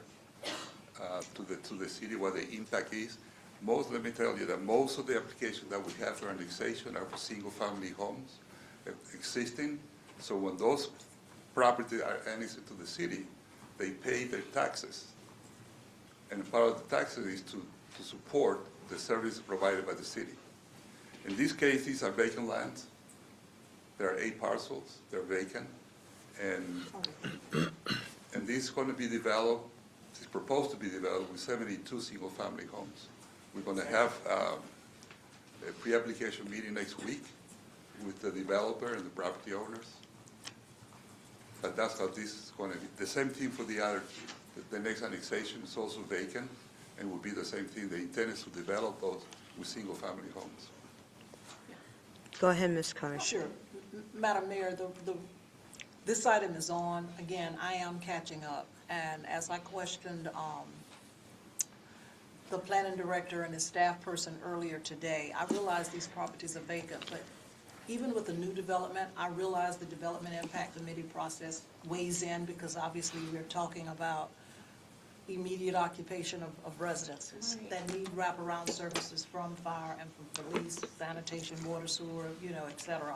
to the city, what the impact is, let me tell you that most of the applications that we have for annexation are for single-family homes existing. So when those properties are annexed to the city, they pay their taxes. And part of the taxes is to support the services provided by the city. In this case, these are vacant lands. There are 8 parcels, they're vacant. And this is going to be developed, it's proposed to be developed with 72 single-family homes. We're going to have a pre-application meeting next week with the developer and the property owners. But that's how this is going to be. The same thing for the next annexation is also vacant and will be the same thing. The intent is to develop those with single-family homes. Go ahead, Ms. Carter. Sure. Madam Mayor, this item is on. Again, I am catching up. And as I questioned the planning director and his staff person earlier today, I realize these properties are vacant, but even with the new development, I realize the development impact committee process weighs in because obviously we're talking about immediate occupation of residences that need wraparound services from fire and from police, sanitation, water, sewer, et cetera.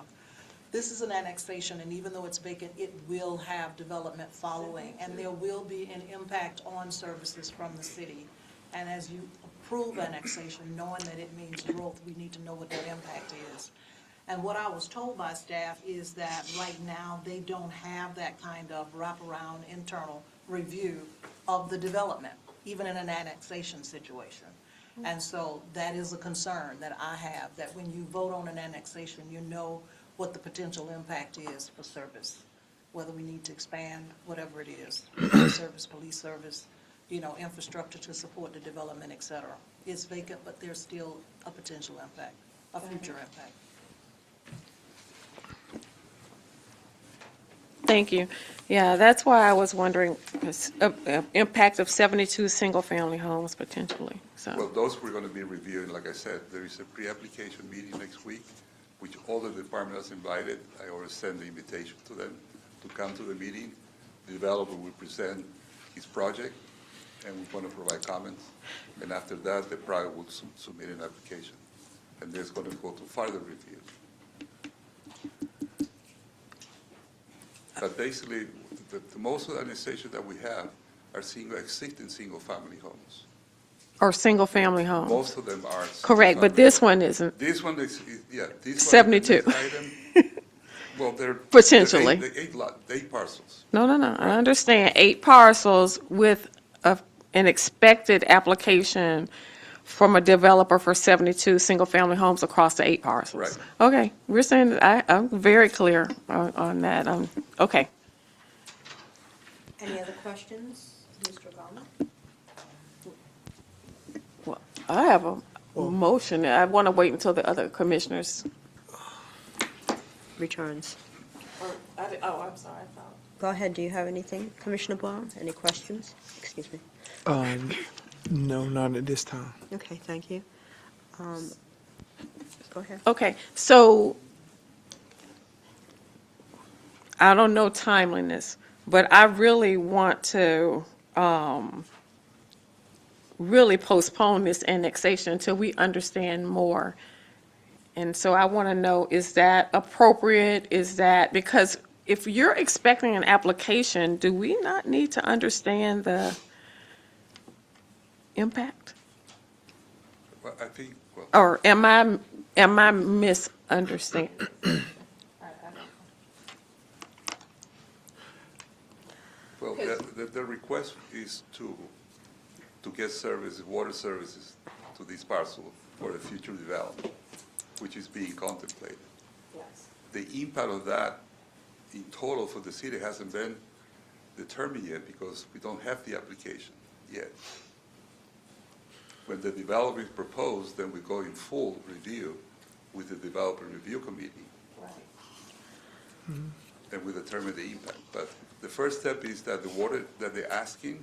This is an annexation, and even though it's vacant, it will have development following, and there will be an impact on services from the city. And as you approve annexation, knowing that it means growth, we need to know what that impact is. And what I was told by staff is that right now, they don't have that kind of wraparound internal review of the development, even in an annexation situation. And so that is a concern that I have, that when you vote on an annexation, you know what the potential impact is for service, whether we need to expand, whatever it is, service, police service, infrastructure to support the development, et cetera. It's vacant, but there's still a potential impact, a future impact. Thank you. Yeah, that's why I was wondering, impact of 72 single-family homes potentially, so. Well, those we're going to be reviewing. Like I said, there is a pre-application meeting next week, which all the departments invited. I already sent the invitation to them to come to the meeting. The developer will present his project, and we're going to provide comments. And after that, the project will submit an application, and then it's going to go to further review. But basically, most of the annexations that we have are existing single-family homes. Or single-family homes? Most of them are. Correct, but this one isn't. This one is, yeah. This one, 72. this item, well, they're. Potentially. They're eight parcels. No, I understand. 8 parcels with an expected application from a developer for 72 single-family homes across the 8 parcels. Right. Okay, we're saying, that I'm very clear on that. Okay. Any other questions, Mr. Gallman? Well, I have a motion. I want to wait until the other commissioners. Returns. I'm sorry. Go ahead, do you have anything? Commissioner Brown, any questions? Excuse me. No, not at this time. Okay, thank you. Go ahead. Okay, so I don't know timeliness, but I really want to really postpone this annexation until we understand more. And so I want to know, is that appropriate? Is that, because if you're expecting an application, do we not need to understand the impact? Well, I think, well. Or am I misunderstanding? Well, the request is to get water services to this parcel for the future development, which is being contemplated. Yes. The impact of that in total for the city hasn't been determined yet because we don't have the application yet. When the developer is proposed, then we go in full review with the developer review committee. Right. And we determine the impact. But the first step is that the water that they're asking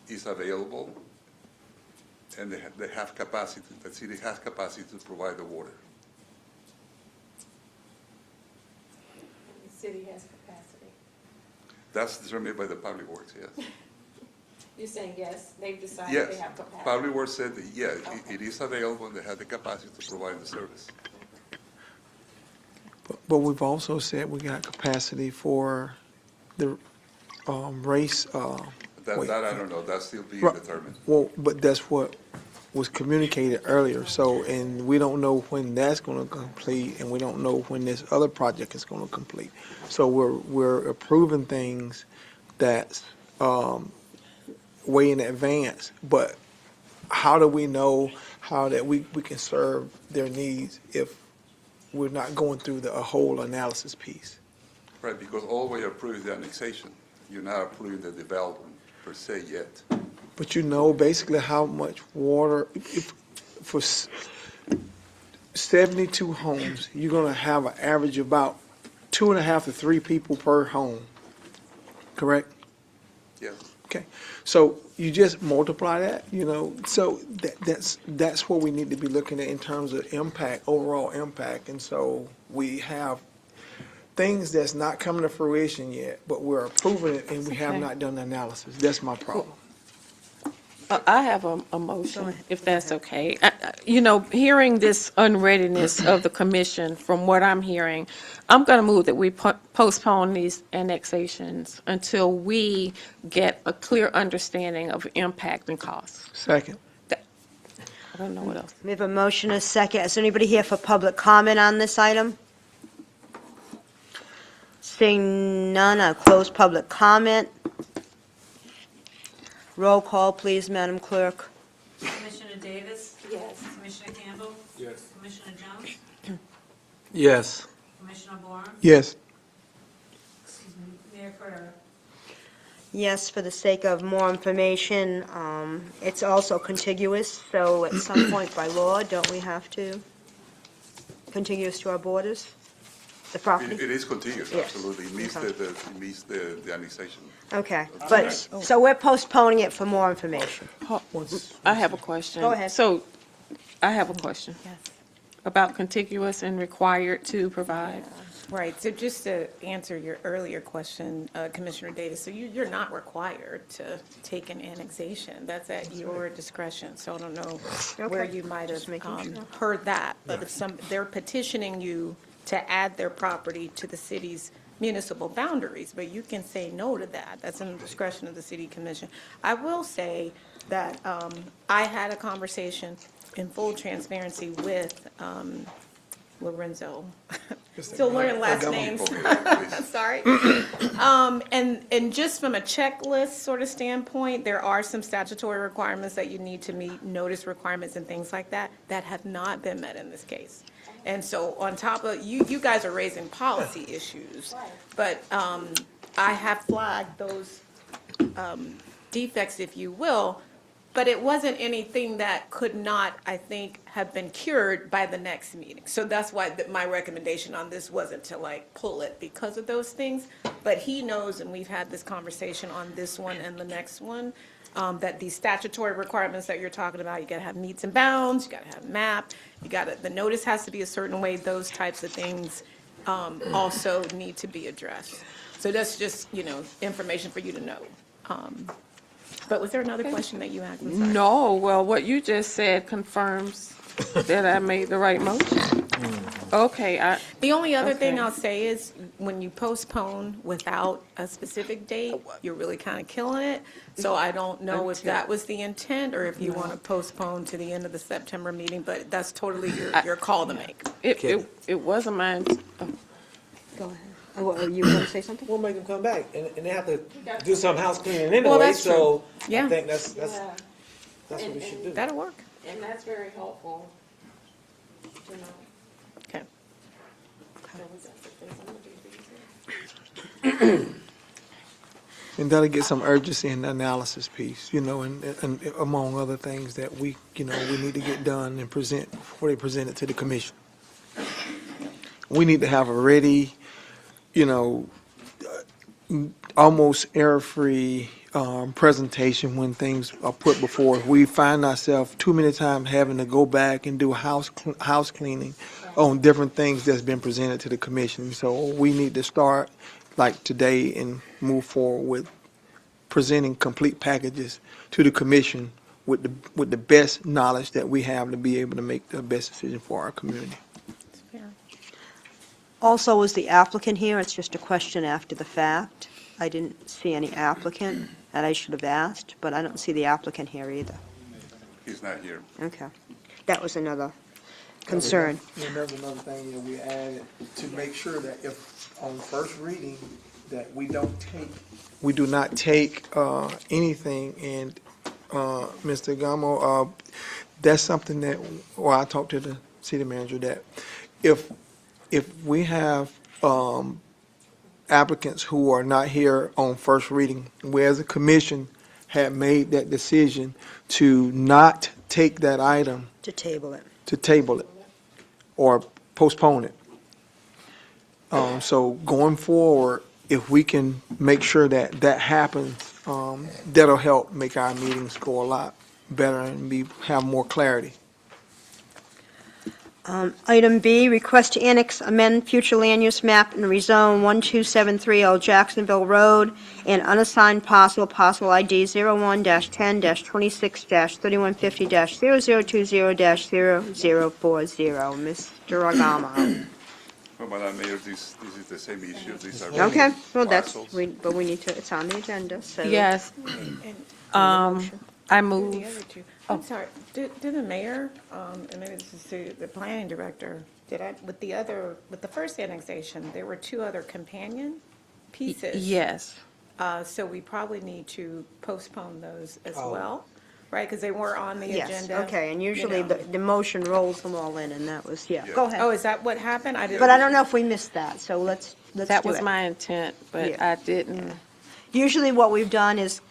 is available, and they have capacity, the city has capacity to provide the water. The city has capacity. That's determined by the Public Works, yes. You're saying yes, they've decided Yes, they have capacity? Public Works said that, yeah, it is available, and they have the capacity to provide the service. But we've also said we got capacity for the race. That I don't know, that's still being Right. determined. Well, but that's what was communicated earlier, so, and we don't know when that's gonna complete, and we don't know when this other project is gonna complete. So we're approving things that's, way in advance, but how do we know how that we can serve their needs if we're not going through a whole analysis piece? Right, because all we approve is the annexation. You're not approving the development per se yet. But you know basically how much water, for 72 homes, you're gonna have an average of about 2.5 to 3 people per home, correct? Yes. Okay, so you just multiply that, so that's what we need to be looking at in terms of impact, overall impact. And so we have things that's not coming to fruition yet, but we're approving it and we have Okay. not done the analysis. That's my problem. I have a motion, if that's okay. Hearing this unreadiness of the commission, from what I'm hearing, I'm going to move that we postpone these annexations until we get a clear understanding of impact and costs. Second. I don't know what else. We have a motion, a second. Is anybody here for public comment on this item? Seeing none, I'll close public comment. Roll call, please, Madam Clerk. Commissioner Davis? Yes. Commissioner Campbell? Yes. Commissioner Jones? Yes. Commissioner Barr? Yes. Excuse me, Mayor Carrera? Yes, for the sake of more information, it's also contiguous, so at some point by law, don't we have to, contiguous to our borders, the property? It is contiguous, Yes. absolutely. It meets Okay. it meets the annexation. Okay, but, so we're postponing it for more information. I have a question. Go ahead. So, I have a question. Yes. About contiguous and required to provide. Right, so just to answer your earlier question, Commissioner Davis, so you're not required to take an annexation. That's at your discretion, so I don't know where Okay. you might Just have making sure. heard that. But if they're petitioning you to add their property to the city's municipal boundaries, but you can say no to that. That's in the discretion of the city commission. I will say that I had a conversation in full transparency with Lorenzo. Still learning last names. Sorry. And just from a checklist sort of standpoint, there are some statutory requirements that you need to meet, notice requirements and things like that, that have not been met in this case. And so on top of, you guys are raising policy issues, but I have flagged those defects, if you will, but it wasn't anything that could not, I think, have been cured by the next meeting. So that's why my recommendation on this wasn't to like pull it because of those things. But he knows, and we've had this conversation on this one and the next one, that these statutory requirements that you're talking about, you gotta have meets and bounds, you gotta have MAP, the notice has to be a certain way, those types of things also need to be addressed. So that's just, information for you to know. But was there another question that you had? I'm sorry. No, well, what you just said confirms that I made the right motion. Okay, The only other thing Okay. I'll say is, when you postpone without a specific date, you're really kind of killing it. So I don't know if that was the intent, or if you want to postpone to the end of the September meeting, but that's totally your call to make. it wasn't mine. Go ahead. Oh, you want to say something? We'll make them come back, and they have to do some house cleaning Well, anyway, that's so true. Yeah. I think that's what we should do. That'll work. And that's very helpful to know. Okay. And that'll get some urgency in the analysis piece, and among other things that we need to get done and present before they present it to the commission. We need to have a ready, almost error-free presentation when things are put before us. We find ourselves too many times having to go back and do house cleaning on different things that's been presented to the commission. So we need to start like today and move forward with presenting complete packages to the commission with the best knowledge that we have to be able to make the best decision for our community. Also, is the applicant here? It's just a question after the fact. I didn't see any applicant that I should have asked, but I don't see the applicant here either. He's not here. Okay. That was another concern. And there's another thing that we added to make sure that if on first reading, that we do not take anything, and Mr. Gamo, that's something that, I talked to the city manager, that if we have applicants who are not here on first reading, we as a commission had made that decision to not take that item, To table it. or postpone it. So going forward, if we can make sure that that happens, that'll help make our meetings go a lot better and have more clarity. Item B, request to annex, amend future land use map and rezone 1273L Jacksonville Road and unassigned parcel ID 01-10-26-3150-0020-0040. Mr. Agamo. Well, Madam Mayor, this is the same issue. These are Okay, well, parcels. but we need to, it's on the agenda, so. Yes, I The move. other two. I'm sorry, did the mayor, and maybe this is to the planning director, with the first annexation, there were two other companion pieces? Yes. So we probably need to postpone those as well, right? Because they were on the Yes, agenda. okay, and you usually know. the motion rolls them all in, and that was, go ahead. Oh, is that what happened? But I don't know if we missed that, so let's do it. That was my intent, but Yeah. I didn't. Usually what we've done is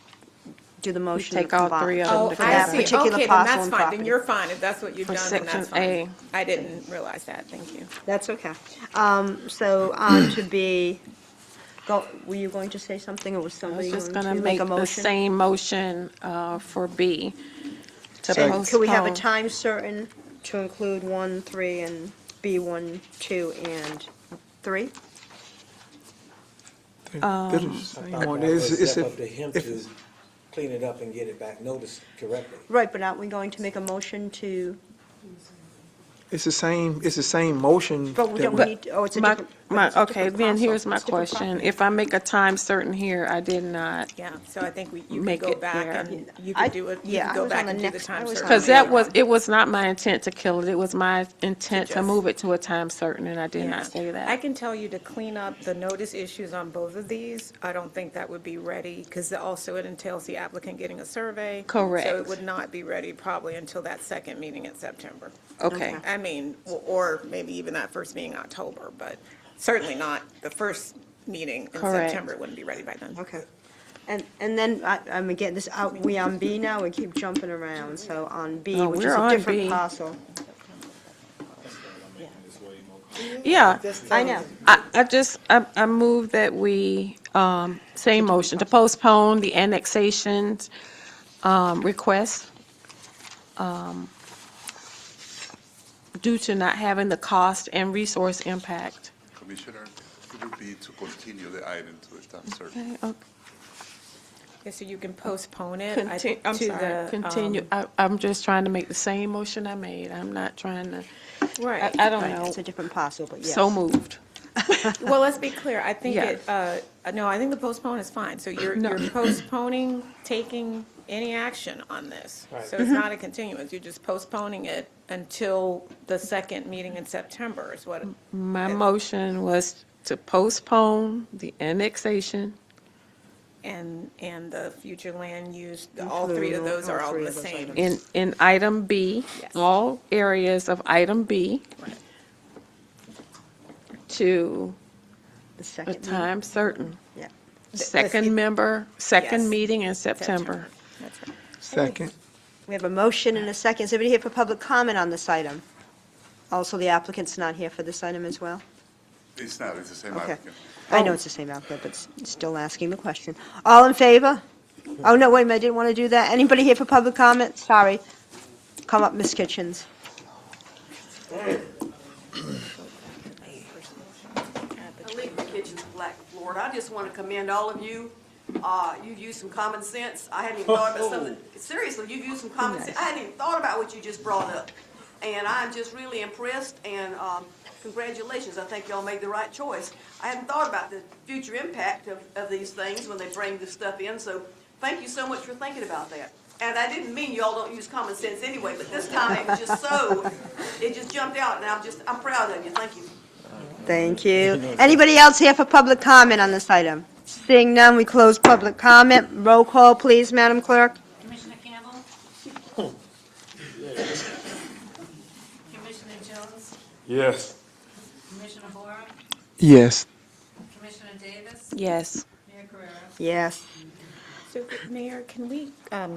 do the motion. take to all combine- three of to- them Oh, for I that see. particular Okay, then parcel that's and fine. Then property. you're fine. If that's what you've For done, then that's Section A. fine. I didn't realize that. Thank you. That's okay. So on to B, were you going to say something, or was I somebody was just going going to to make make a the motion? same motion for B. To And could we have a postpone. time certain to include 1, 3, and B 1, 2, and 3? It's Up to him to clean it up and get it back noticed correctly. Right, but aren't we going to make a motion to, the same motion. but we that don't we- need, it's a My- different, Okay, then here's my question. If I make a time certain here, I did not Yeah, so I think you can make go it back there. and you can do it, you yeah, can I go was back on the and do the next- time I was on certain. Because it was not my intent to kill it. It was my intent to just- move it to a time certain, and I did Yeah. not say I that. can tell you to clean up the notice issues on both of these. I don't think that would be ready, because also it entails the applicant getting a survey. So Correct. it would not be ready probably until that second meeting in September. Okay. I mean, or maybe even that first meeting in October, but certainly not the first meeting in Correct. September. It wouldn't be ready by then. Okay. And then, I'm getting this out, we on B now, we keep jumping around, so on B, Oh, which we're is a on different B. parcel. Yeah. I know. I move that we, same motion, to postpone the annexations, request, due to not having the cost and resource impact. Commissioner, it would be to continue the item to the time certain. Okay, okay. Okay, so you can postpone it. I think, I'm to sorry, the, continue. I'm just trying to make the same motion I made. I'm not trying to, Right. I don't Right, know. it's a different parcel, but yes. So moved. Well, let's be clear. I think Yes. no, I think the postpone is fine. So you're postponing taking any action on this. So it's not a continuance. You're just postponing it until the second meeting in September is what. My motion was to postpone the annexation. And the future land use, all three of those are all the same. In item B, Yes. all areas of item B, to The a second meeting. time certain. Yeah. Second Yes. meeting in September. That's right. Second. We have a motion and a second. Is anybody here for public comment on this item? Also, the applicant's not here for this item as well? It's not, it's the same Okay. applicant. I know it's the same applicant, but still asking the question. All in favor? Oh, no, wait a minute, I didn't want to do that. Anybody here for public comment? Sorry. Come up, Ms. Kitchens. Illegal Kitchens, Palatka, Florida. I just want to commend all of you. You've used some common sense. I hadn't even thought about something. Seriously, you've used some common sense. I hadn't even thought about what you just brought up. And I'm just really impressed, and congratulations. I think y'all made the right choice. I hadn't thought about the future impact of these things when they bring this stuff in, so thank you so much for thinking about that. And I didn't mean y'all don't use common sense anyway, but this time it was just it just jumped out, and I'm proud of you. Thank you. Thank you. Anybody else here for public comment on this item? Seeing none, we close public comment. Roll call, please, Madam Clerk. Commissioner Campbell? Commissioner Jones? Yes. Commissioner Boyer? Yes. Commissioner Davis? Yes. Mayor Carrera? Yes. So, Mayor, can we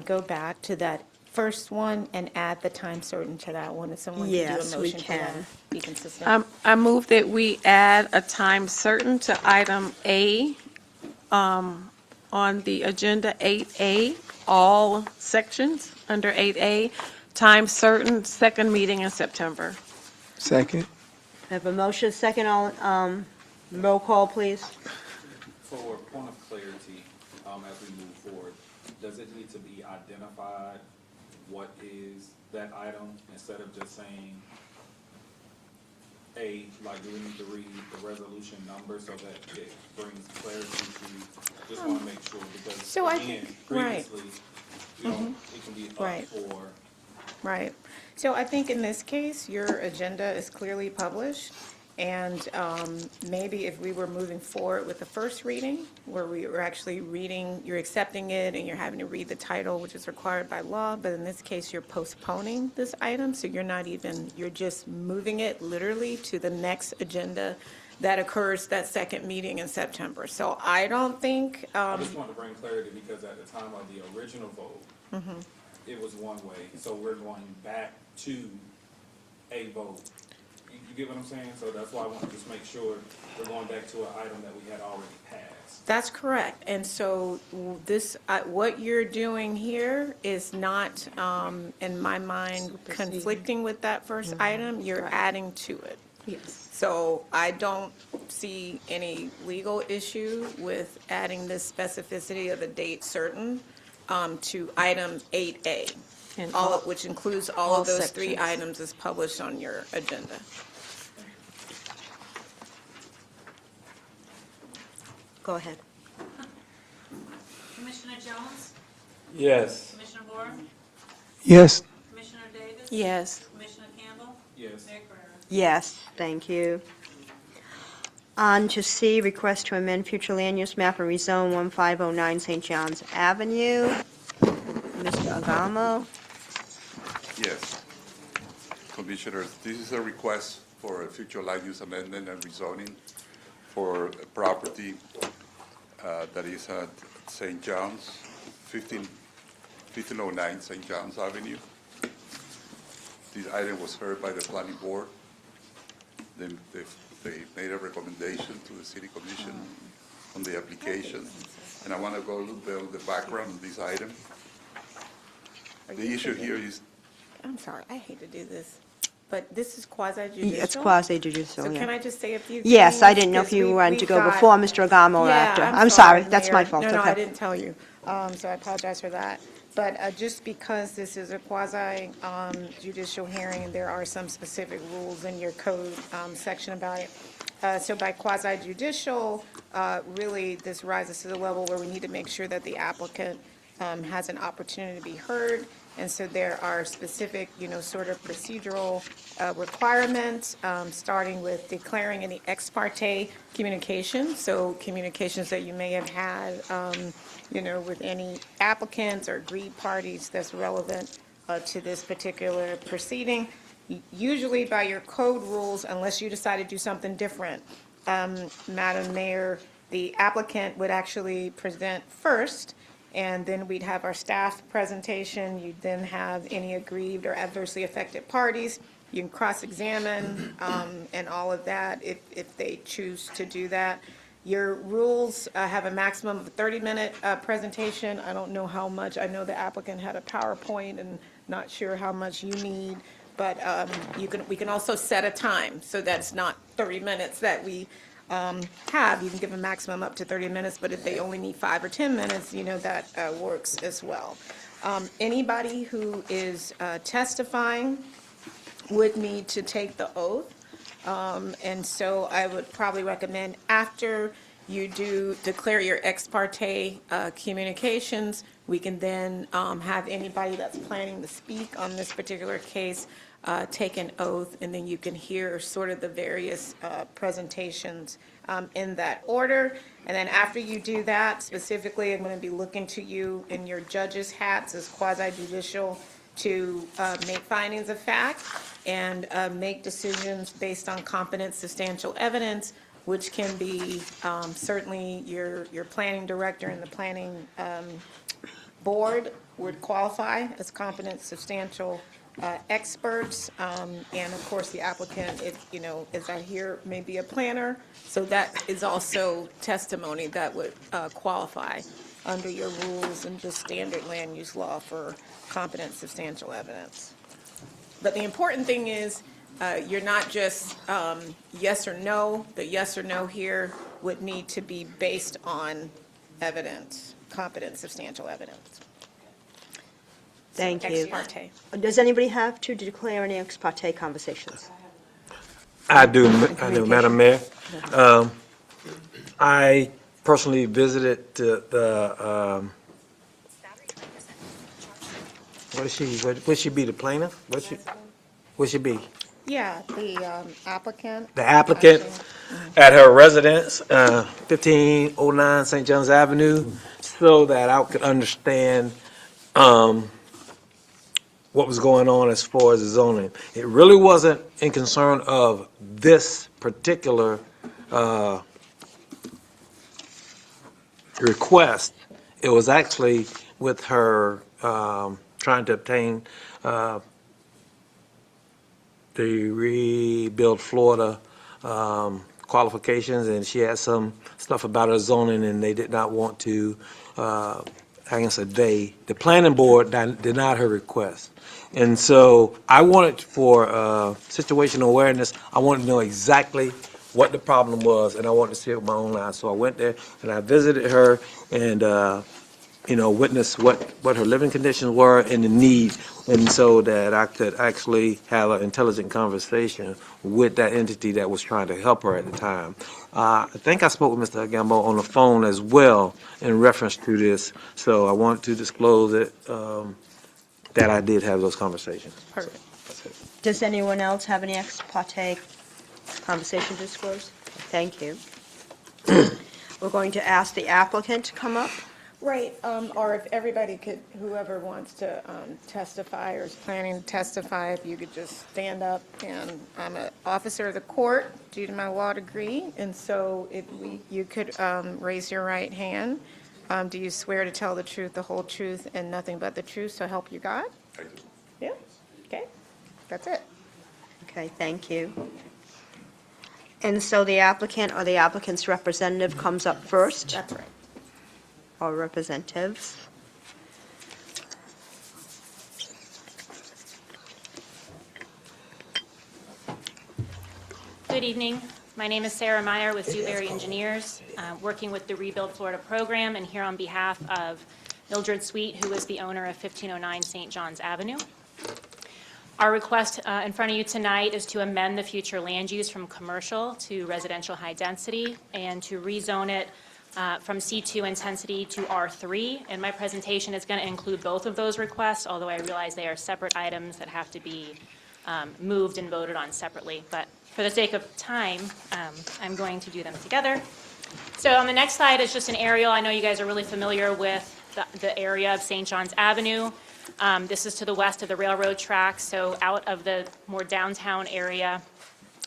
go back to that first one and add the time certain to that one? If someone can do a Yes, we motion for that, can. be consistent. I move that we add a time certain to item A, on the agenda 8A, all sections under 8A, time certain, second meeting in September. Second. I have a motion, second, all, roll call, please. For point of clarity, as we move forward, does it need to be identified what is that item instead of just saying like, do we need to read the resolution number so that it brings clarity to, just want to make sure, because So I again, think- right. previously, you know, it can be up Right. for. Right. So I think in this case, your agenda is clearly published, and maybe if we were moving forward with the first reading, where we were actually reading, you're accepting it, and you're having to read the title, which is required by law, but in this case, you're postponing this item, so you're not even, you're just moving it literally to the next agenda that occurs that second meeting in September. So I don't think, I just want to bring clarity because at the time of the original vote, it was one way, so we're going back to a vote. You get what I'm saying? So that's why I want to just make sure we're going back to an item that we had already passed. that's correct. And so this, what you're doing here is not, in my mind, conflicting with that first item. You're adding to it. Yes. So I don't see any legal issue with adding this specificity of a date certain to item 8A, And which includes all all of those three sections. items as published on your agenda. Go ahead. Commissioner Jones? Yes. Commissioner Moore? Yes. Commissioner Davis? Yes. Commissioner Campbell? Yes. Mayor Carrera? Yes, thank you. On to C, request to amend future land use map and rezone 1509 St. John's Avenue. Mr. Agamo. Yes. Commissioners, this is a request for a future land use amendment and rezoning for a property that is at St. John's, 1509 St. John's Avenue. This item was heard by the planning board. They made a recommendation to the city commission on the application. And I want to go a little bit on the background of this item. The issue here is, I'm sorry, I hate to do this, but this is quasi-judicial? It's quasi-judicial, So yeah. can I just say a few things? Yes, I didn't know if 'Cause you wanted to we've go got- before Mr. Agamo or Yeah, after. I'm sorry, that's my Mayor. fault. No, I Okay. didn't tell you, so I apologize for that. But just because this is a quasi-judicial hearing, there are some specific rules in your code section about it. So by quasi-judicial, really, this rises to the level where we need to make sure that the applicant has an opportunity to be heard. And so there are specific, sort of procedural requirements, starting with declaring any ex parte communication. So communications that you may have had, with any applicants or agreed parties that's relevant to this particular proceeding. Usually by your code rules, unless you decide to do something different, Madam Mayor, the applicant would actually present first, and then we'd have our staff presentation. You'd then have any aggrieved or adversely affected parties. You can cross-examine and all of that if they choose to do that. Your rules have a maximum of a 30-minute presentation. I don't know how much. I know the applicant had a PowerPoint and not sure how much you need. But we can also set a time, so that's not 30 minutes that we have. You can give a maximum up to 30 minutes, but if they only need 5 or 10 minutes, that works as well. Anybody who is testifying would need to take the oath. And so I would probably recommend after you do declare your ex parte communications, we can then have anybody that's planning to speak on this particular case take an oath, and then you can hear sort of the various presentations in that order. And then after you do that, specifically, I'm going to be looking to you in your judges' hats as quasi-judicial to make findings of fact and make decisions based on competent, substantial evidence, which can be certainly your planning director and the planning board would qualify as competent, substantial experts. And of course, the applicant, as I hear, may be a planner. So that is also testimony that would qualify under your rules and just standard land use law for competent, substantial evidence. But the important thing is, you're not just yes or no. The yes or no here would need to be based on evidence, competent, substantial evidence. Thank So, you. ex parte. Does anybody have to declare any ex parte conversations? I do, Madam Mayor. I personally visited the would she be the plaintiff? Would she be? Yeah, the applicant. The applicant at her residence, 1509 St. John's Avenue, so that I could understand what was going on as far as the zoning. It really wasn't in concern of this particular request. It was actually with her trying to obtain the Rebuild Florida qualifications, and she had some stuff about her zoning, and they did not want to, I guess the planning board denied her request. And so I wanted, for situational awareness, I wanted to know exactly what the problem was, and I wanted to see it with my own eyes. So I went there and I visited her, and witness what her living conditions were and the need, and so that I could actually have an intelligent conversation with that entity that was trying to help her at the time. I think I spoke with Mr. Gambo on the phone as well in reference to this, so I want to disclose it, that I did have those conversations. Perfect. That's it. Does anyone else have any ex parte conversation to disclose? Thank you. We're going to ask the applicant to come up. Right, or if everybody could, whoever wants to testify or is planning to testify, if you could just stand up. And I'm an officer of the court due to my law degree, and so if you could raise your right hand. Do you swear to tell the truth, the whole truth, and nothing but the truth, so help you God? I do. Yeah, okay, that's it. Okay, thank you. And so the applicant or the applicant's representative comes up first, That's right. or representatives. Good evening. My name is Sarah Meyer with Dewberry Engineers, working with the Rebuild Florida program, and here on behalf of Mildred Sweet, who is the owner of 1509 St. John's Avenue. Our request in front of you tonight is to amend the future land use from commercial to residential high density and to rezone it from C2 intensity to R3. And my presentation is going to include both of those requests, although I realize they are separate items that have to be moved and voted on separately. But for the sake of time, I'm going to do them together. So on the next slide is just an aerial. I know you guys are really familiar with the area of St. John's Avenue. This is to the west of the railroad tracks, so out of the more downtown area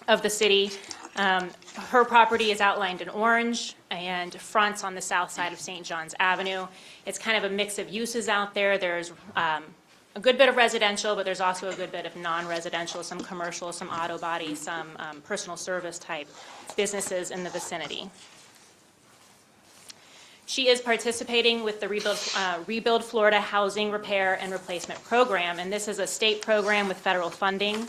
of the city. Her property is outlined in orange and fronts on the south side of St. John's Avenue. It's kind of a mix of uses out there. There's a good bit of residential, but there's also a good bit of non-residential, some commercial, some auto body, some personal service type businesses in the vicinity. She is participating with the Rebuild Florida Housing Repair and Replacement Program, and this is a state program with federal funding.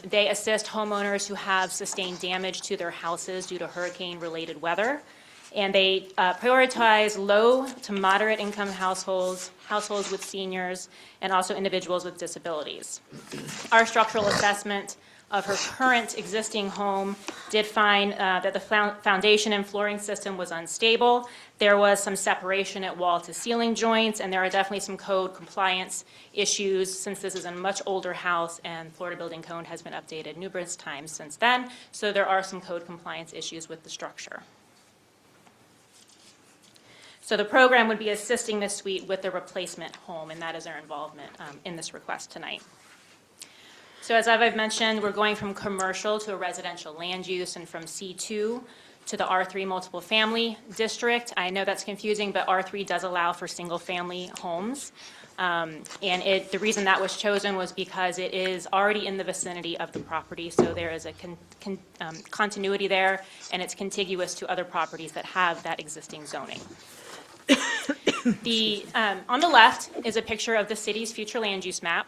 They assist homeowners who have sustained damage to their houses due to hurricane-related weather, and they prioritize low to moderate income households, households with seniors, and also individuals with disabilities. Our structural assessment of her current existing home did find that the foundation and flooring system was unstable. There was some separation at wall to ceiling joints, and there are definitely some code compliance issues since this is a much older house and Florida Building Code has been updated numerous times since then. So there are some code compliance issues with the structure. So the program would be assisting this suite with the replacement home, and that is our involvement in this request tonight. So as I've mentioned, we're going from commercial to a residential land use and from C2 to the R3 multiple family district. I know that's confusing, but R3 does allow for single family homes. And the reason that was chosen was because it is already in the vicinity of the property, so there is a continuity there, and it's contiguous to other properties that have that existing zoning. On the left is a picture of the city's future land use map.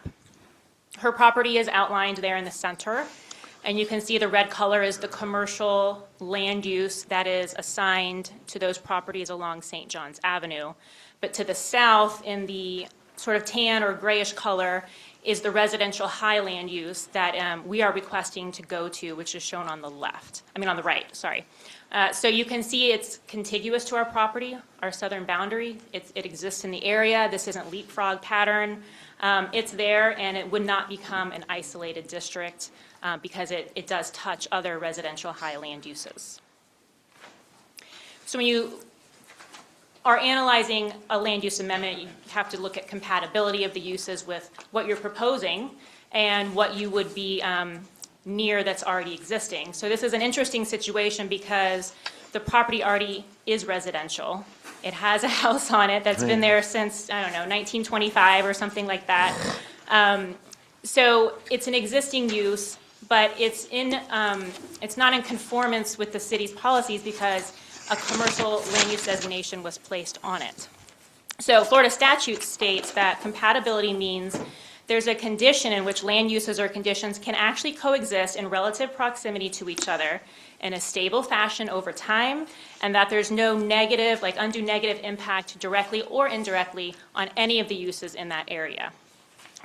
Her property is outlined there in the center, and you can see the red color is the commercial land use that is assigned to those properties along St. John's Avenue. But to the south, in the sort of tan or grayish color, is the residential high land use that we are requesting to go to, which is shown on the right, sorry. So you can see it's contiguous to our property, our southern boundary. It exists in the area. This isn't leapfrog pattern. It's there, and it would not become an isolated district because it does touch other residential high land uses. So when you are analyzing a land use amendment, you have to look at compatibility of the uses with what you're proposing and what you would be near that's already existing. So this is an interesting situation because the property already is residential. It has a house on it that's been there since, 1925 or something like that. So it's an existing use, but it's not in conformance with the city's policies because a commercial land use designation was placed on it. So Florida statute states that compatibility means there's a condition in which land uses or conditions can actually coexist in relative proximity to each other in a stable fashion over time, and that there's no negative, like undue negative impact directly or indirectly on any of the uses in that area.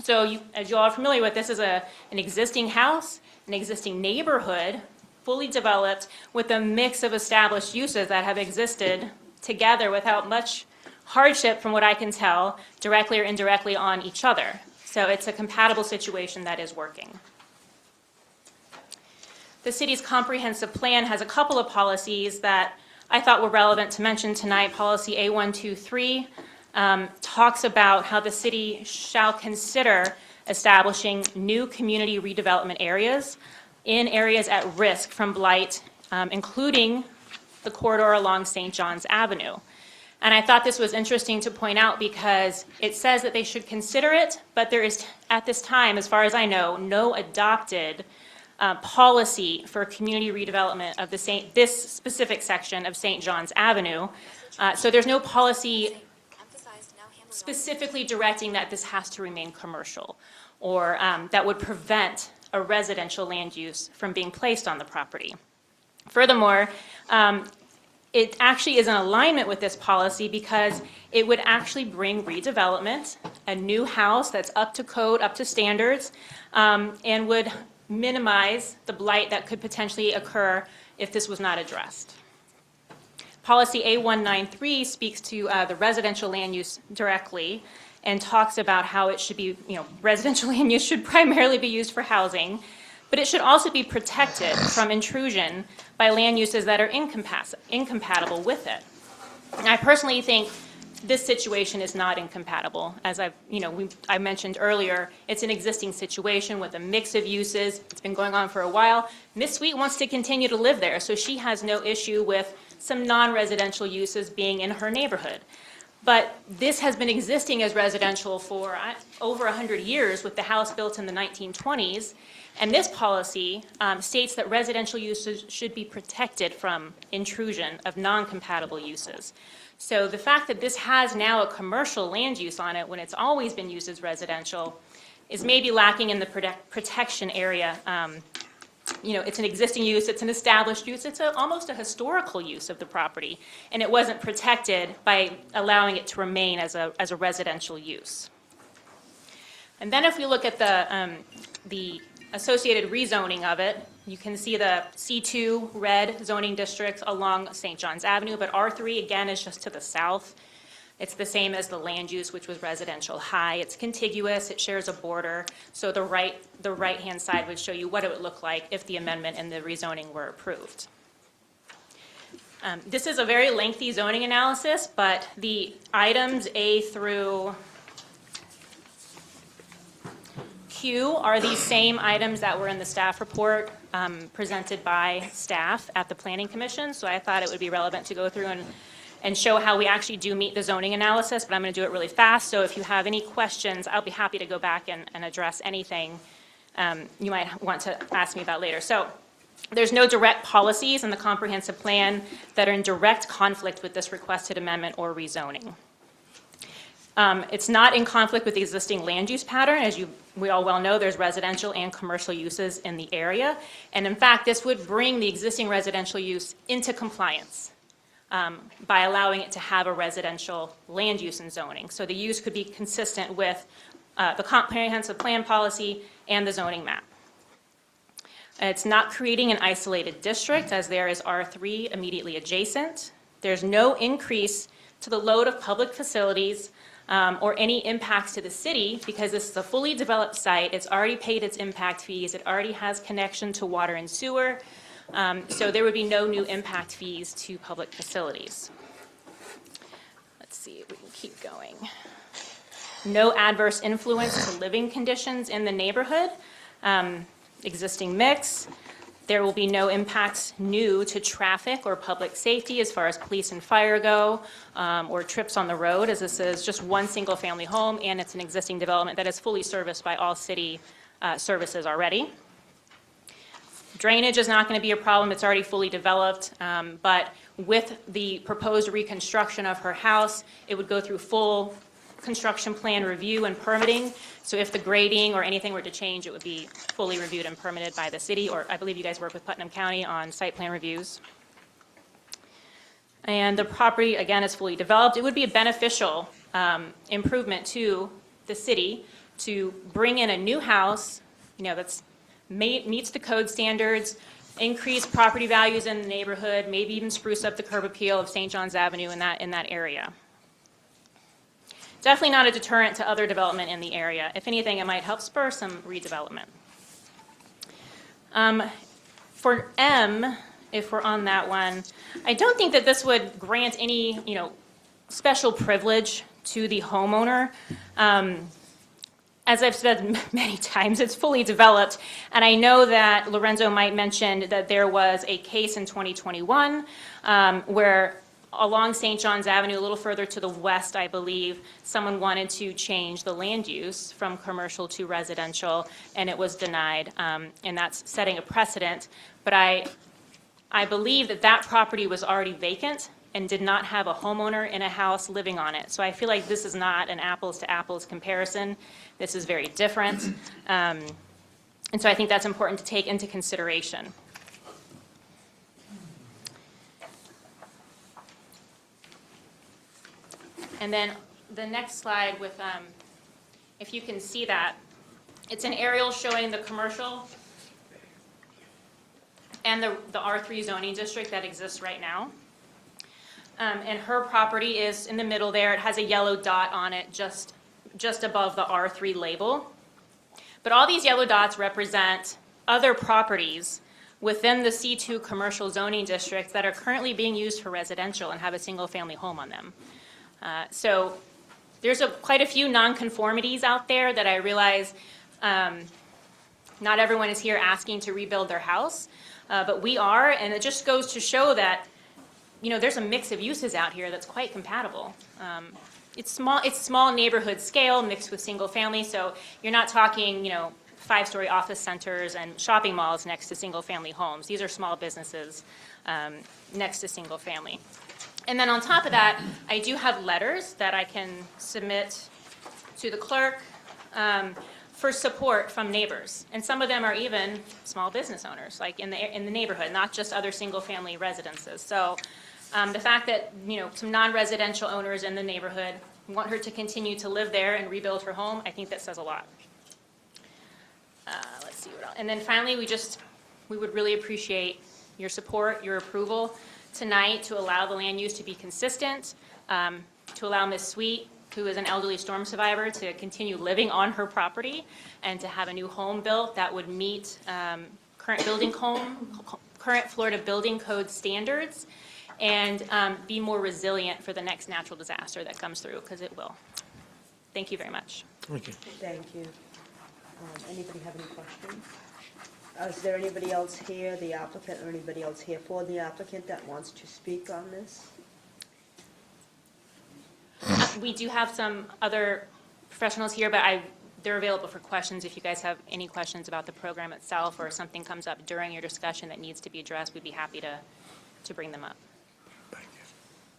So as you all are familiar with, this is an existing house, an existing neighborhood, fully developed with a mix of established uses that have existed together without much hardship, from what I can tell, directly or indirectly on each other. So it's a compatible situation that is working. The city's comprehensive plan has a couple of policies that I thought were relevant to mention tonight. Policy A123 talks about how the city shall consider establishing new community redevelopment areas in areas at risk from blight, including the corridor along St. John's Avenue. And I thought this was interesting to point out because it says that they should consider it, but there is, at this time, as far as I know, no adopted policy for community redevelopment of this specific section of St. John's Avenue. So there's no policy specifically directing that this has to remain commercial, or that would prevent a residential land use from being placed on the property. Furthermore, it actually is in alignment with this policy because it would actually bring redevelopment, a new house that's up to code, up to standards, and would minimize the blight that could potentially occur if this was not addressed. Policy A193 speaks to the residential land use directly and talks about how it should be, residential land use should primarily be used for housing, but it should also be protected from intrusion by land uses that are incompatible with it. And I personally think this situation is not incompatible. As I mentioned earlier, it's an existing situation with a mix of uses. It's been going on for a while. Miss Sweet wants to continue to live there, so she has no issue with some non-residential uses being in her neighborhood. But this has been existing as residential for over 100 years, with the house built in the 1920s. And this policy states that residential uses should be protected from intrusion of non-compatible uses. So the fact that this has now a commercial land use on it when it's always been used as residential is maybe lacking in the protection area. It's an existing use, it's an established use, it's almost a historical use of the property, and it wasn't protected by allowing it to remain as a residential use. And then if we look at the associated rezoning of it, you can see the C2 red zoning districts along St. John's Avenue, but R3 again is just to the south. It's the same as the land use, which was residential high. It's contiguous, it shares a border, so the right-hand side would show you what it would look like if the amendment and the rezoning were approved. This is a very lengthy zoning analysis, but the items A through Q are the same items that were in the staff report presented by staff at the Planning Commission, so I thought it would be relevant to go through and show how we actually do meet the zoning analysis, but I'm going to do it really fast, so if you have any questions, I'll be happy to go back and address anything you might want to ask me about later. So there's no direct policies in the comprehensive plan that are in direct conflict with this requested amendment or rezoning. It's not in conflict with the existing land use pattern. As we all well know, there's residential and commercial uses in the area, and in fact, this would bring the existing residential use into compliance by allowing it to have a residential land use and zoning. So the use could be consistent with the comprehensive plan policy and the zoning map. It's not creating an isolated district, as there is R3 immediately adjacent. There's no increase to the load of public facilities or any impacts to the city, because this is a fully developed site. It's already paid its impact fees. It already has connection to water and sewer. So there would be no new impact fees to public facilities. Let's see if we can keep going. No adverse influence to living conditions in the neighborhood. Existing mix. There will be no impacts new to traffic or public safety as far as police and fire go, or trips on the road, as this is just one single family home and it's an existing development that is fully serviced by all city services already. Drainage is not going to be a problem. It's already fully developed, but with the proposed reconstruction of her house, it would go through full construction plan review and permitting. So if the grading or anything were to change, it would be fully reviewed and permitted by the city, or I believe you guys work with Putnam County on site plan reviews. And the property, again, is fully developed. It would be a beneficial improvement to the city to bring in a new house, that's meets the code standards, increase property values in the neighborhood, maybe even spruce up the curb appeal of St. John's Avenue in that area. Definitely not a deterrent to other development in the area. If anything, it might help spur some redevelopment. For M, if we're on that one, I don't think that this would grant any, special privilege to the homeowner. As I've said many times, it's fully developed, and I know that Lorenzo might mention that there was a case in 2021 where along St. John's Avenue, a little further to the west, I believe, someone wanted to change the land use from commercial to residential, and it was denied, and that's setting a precedent. But I believe that property was already vacant and did not have a homeowner in a house living on it. So I feel like this is not an apples to apples comparison. This is very different. And so I think that's important to take into consideration. And then the next slide with, if you can see that, it's an aerial showing the commercial and the R3 zoning district that exists right now. And her property is in the middle there. It has a yellow dot on it just above the R3 label. But all these yellow dots represent other properties within the C2 commercial zoning district that are currently being used for residential and have a single-family home on them. So there's quite a few nonconformities out there that I realize not everyone is here asking to rebuild their house, but we are, and it just goes to show that there's a mix of uses out here that's quite compatible. It's small neighborhood scale mixed with single family, so you're not talking, 5-story office centers and shopping malls next to single family homes. These are small businesses next to single family. And then on top of that, I do have letters that I can submit to the clerk for support from neighbors. And some of them are even small business owners, like in the neighborhood, not just other single family residences. So the fact that, some non-residential owners in the neighborhood want her to continue to live there and rebuild her home, I think that says a lot. Let's see what else. And then finally, we would really appreciate your support, your approval tonight to allow the land use to be consistent, to allow Ms. Sweet, who is an elderly storm survivor, to continue living on her property and to have a new home built that would meet current Florida building code standards and be more resilient for the next natural disaster that comes through, because it will. Thank you very much. Okay. Thank you. Anybody have any questions? Is there anybody else here, the applicant, or anybody else here for the applicant that wants to speak on this? We do have some other professionals here, but they're available for questions. If you guys have any questions about the program itself or something comes up during your discussion that needs to be addressed, we'd be happy to bring them up.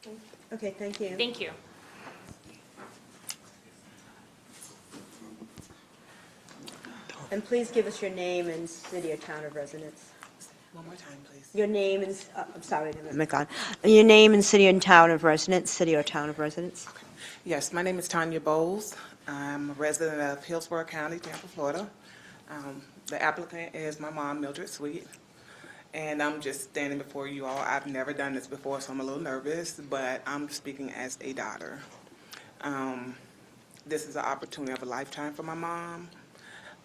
Thank you. Okay, thank you. Thank you. And please give us your name and city or town of residence. One more time, please. Your name and, I'm sorry, mic on. Your name and city and town of residence, city or town of residence. Yes, my name is Tanya Bowles. I'm a resident of Hillsborough County, Tampa, Florida. The applicant is my mom, Mildred Sweet, and I'm just standing before you all. I've never done this before, so I'm a little nervous, but I'm speaking as a daughter. This is an opportunity of a lifetime for my mom.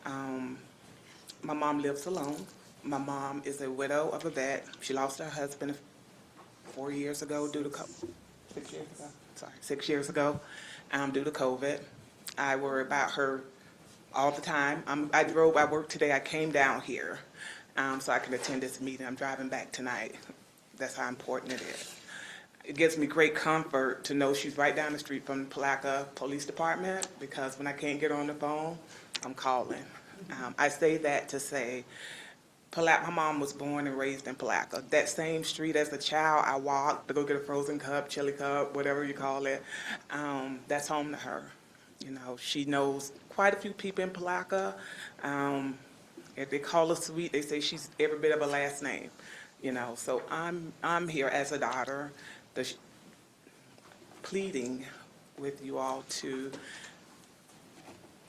My mom lives alone. My mom is a widow of a vet. She lost her husband 4 years ago due to 6 years ago, due to COVID. I worry about her all the time. I worked today. I came down here so I can attend this meeting. I'm driving back tonight. That's how important it is. It gives me great comfort to know she's right down the street from the Palatka Police Department, because when I can't get on the phone, I'm calling. I say that to say, my mom was born and raised in Palatka. That same street as a child, I walked to go get a frozen cup, chili cup, whatever you call it. That's home to her. She knows quite a few people in Palatka. If they call her sweet, they say she's every bit of her last name. So I'm here as a daughter, pleading with you all to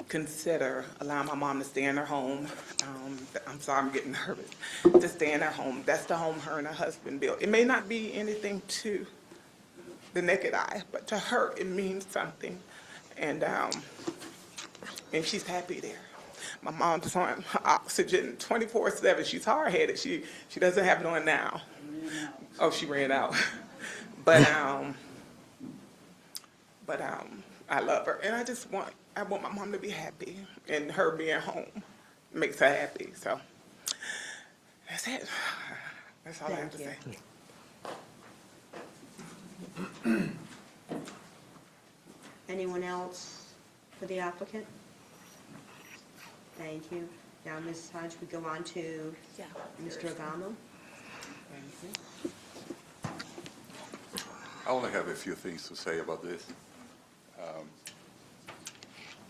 consider allowing my mom to stay in her home. I'm sorry, I'm getting nervous. To stay in her home. That's the home her and her husband built. It may not be anything to the naked eye, but to her, it means something. And she's happy there. My mom's on oxygen 24/7. She's hard-headed. She doesn't have one now. Oh, she ran out. But I love her, and I want my mom to be happy, and her being home makes her happy. So that's it. That's all I have to say. Anyone else for the applicant? Thank you. Now, Ms. Hodge, we go on to Mr. Agamo. Thank you. I only have a few things to say about this.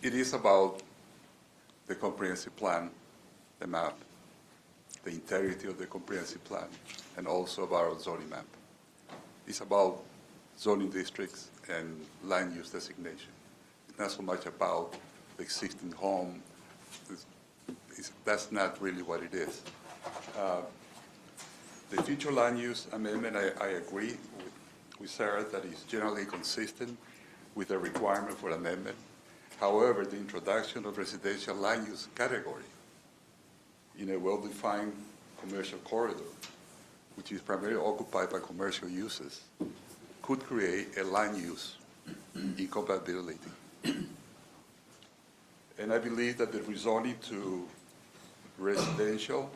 It is about the comprehensive plan, the map, the integrity of the comprehensive plan, and also about our zoning map. It's about zoning districts and land use designation. It's not so much about the existing home. That's not really what it is. The future land use amendment, I agree with Sarah that is generally consistent with the requirement for amendment. However, the introduction of residential land use category in a well-defined commercial corridor, which is primarily occupied by commercial uses, could create a land use incompatibility. And I believe that the rezoning to residential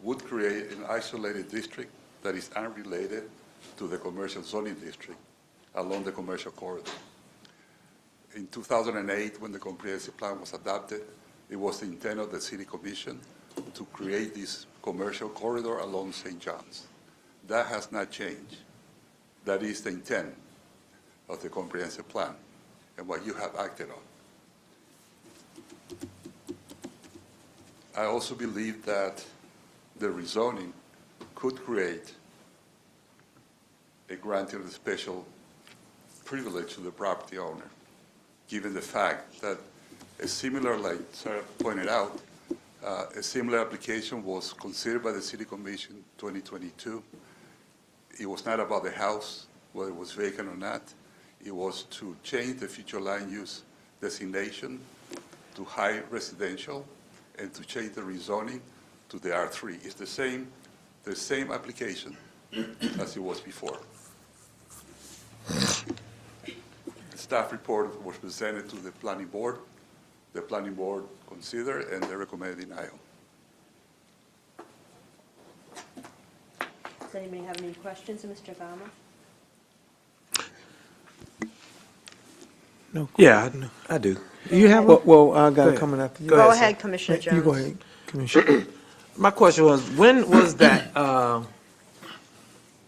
would create an isolated district that is unrelated to the commercial zoning district along the commercial corridor. In 2008, when the comprehensive plan was adopted, it was the intent of the City Commission to create this commercial corridor along St. John's. That has not changed. That is the intent of the comprehensive plan and what you have acted on. I also believe that the rezoning could create a granting of special privilege to the property owner, given the fact that a similar, like Sarah pointed out, a similar application was considered by the City Commission 2022. It was not about the house, whether it was vacant or not. It was to change the future land use designation to high residential and to change the rezoning to the R3. It's the same application as it was before. The staff report was presented to the planning board. The planning board considered and they recommended denial. Does anybody have any questions of Mr. Agamo? No. Yeah, I do. You have well, I got it coming after you. Go ahead, Commissioner You go Jones. ahead, Commissioner. My question was, when was that,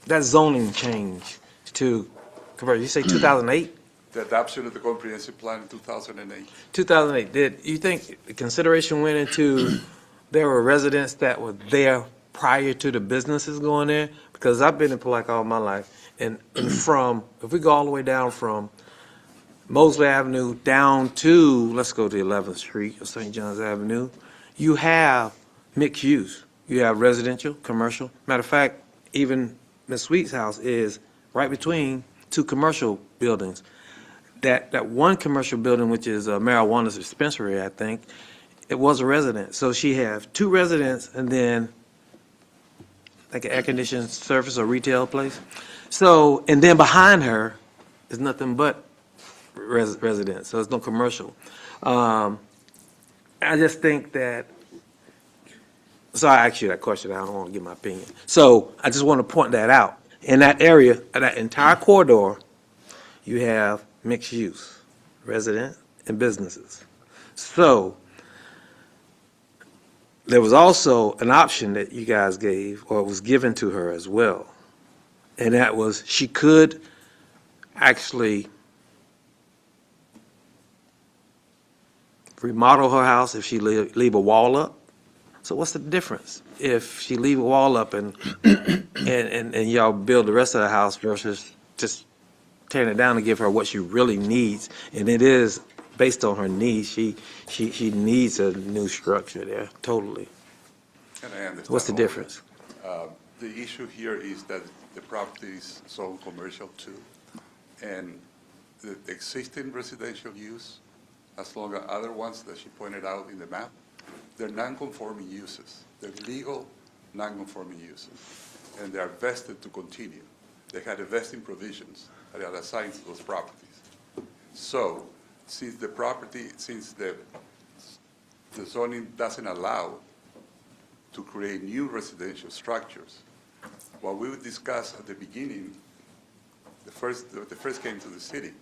that zoning change to convert? You say 2008? The adoption of the comprehensive plan in 2008. 2008. Did you think the consideration went into there were residents that were there prior to the businesses going there? Because I've been in Palatka all my life, and from, if we go all the way down from Mosley Avenue down to, let's go to 11th Street or St. John's Avenue, you have mixed use. You have residential, commercial. Matter of fact, even Ms. Sweet's house is right between two commercial buildings. That one commercial building, which is a marijuana dispensary, I think, it was a resident. So she have two residents and then like an air-conditioned service or retail place. So, and then behind her is nothing but residents, so there's no commercial. I just think that, so I asked you that question, I don't want to give my opinion. So I just want to point that out. In that area, that entire corridor, you have mixed use, resident and businesses. So there was also an option that you guys gave, or was given to her as well. And that was she could actually remodel her house if she leave a wall up? So what's the difference if she leave a wall up and y'all build the rest of the house versus just tearing it down to give her what she really needs? And it is based on her needs. She needs a new structure there, totally. And I understand. What's the all difference? that. The issue here is that the property is zone commercial too. And the existing residential use, as long as other ones that she pointed out in the map, they're non-conforming uses. They're legal, non-conforming uses. And they are vested to continue. They had a vesting provisions that are assigned to those properties. So, since the zoning doesn't allow to create new residential structures, what we would discuss at the beginning, the first came to the city,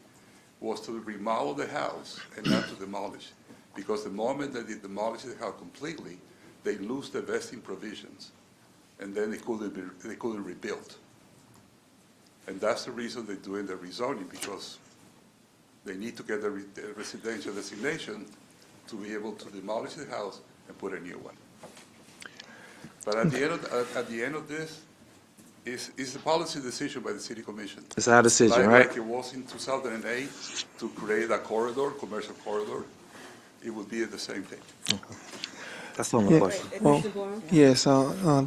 was to remodel the house and not to demolish. Because the moment that they demolish the house completely, they lose the vesting provisions, and then they couldn't rebuild. And that's the reason they're doing the rezoning, because they need to get the residential designation to be able to demolish the house and put a new one. But at the end of this, it's a policy decision by the city commission. It's our decision, right? Like it was in 2008 to create a corridor, commercial corridor, it would be the same thing. That's the only question. Well, yes,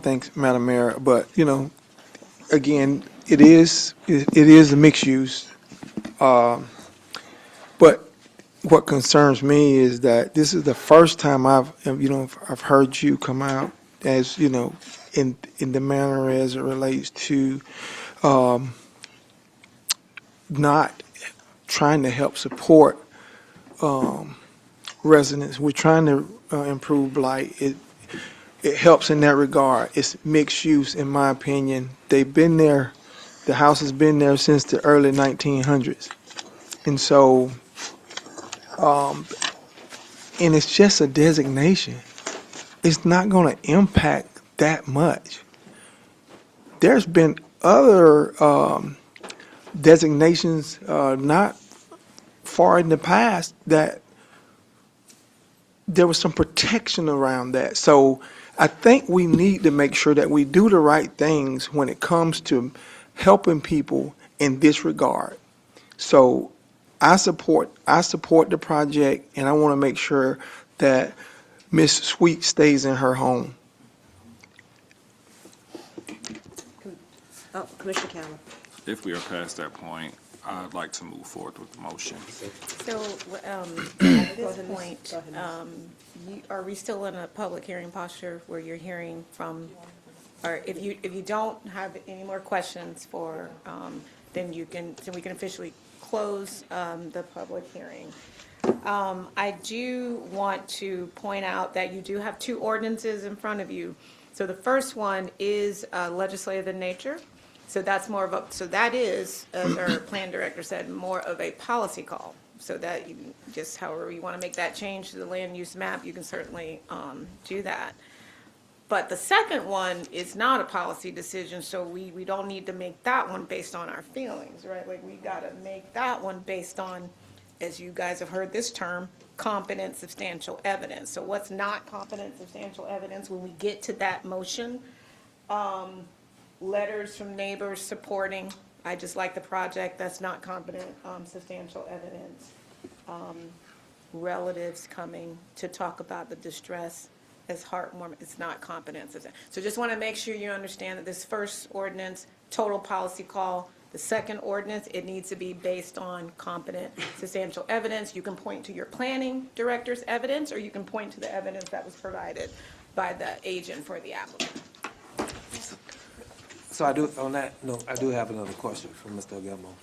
thanks, Madam Mayor. But, again, it is a mixed use. But what concerns me is that this is the first time I've heard you come out as, in the manner as it relates to not trying to help support residents. We're trying to improve blight. It helps in that regard. It's mixed use, in my opinion. They've been there, the house has been there since the early 1900s. And so, and it's just a designation. It's not going to impact that much. There's been other designations not far in the past that there was some protection around that. So I think we need to make sure that we do the right things when it comes to helping people in this regard. So I support the project, and I want to make sure that Miss Sweet stays in her home. Commissioner Campbell. If we are past that point, I'd like to move forward with the motion. So, at this point, are we still in a public hearing posture where you're hearing from, or if you don't have any more questions for, then we can officially close the public hearing. I do want to point out that you do have two ordinances in front of you. So the first one is legislative in nature. So that's more of a, so that is, as our plan director said, more of a policy call. So that you just, however you want to make that change to the land use map, you can certainly do that. But the second one is not a policy decision, so we don't need to make that one based on our feelings, right? Like, we got to make that one based on, as you guys have heard this term, competent substantial evidence. So what's not competent substantial evidence when we get to that motion? Letters from neighbors supporting, I just like the project, that's not competent substantial evidence. Relatives coming to talk about the distress as heartwarming, it's not competent. So just want to make sure you understand that this first ordinance, total policy call. The second ordinance, it needs to be based on competent substantial evidence. You can point to your planning director's evidence, or you can point to the evidence that was provided by the agent for the applicant. So I do, on that note, I do have another question for Mr. Gambo.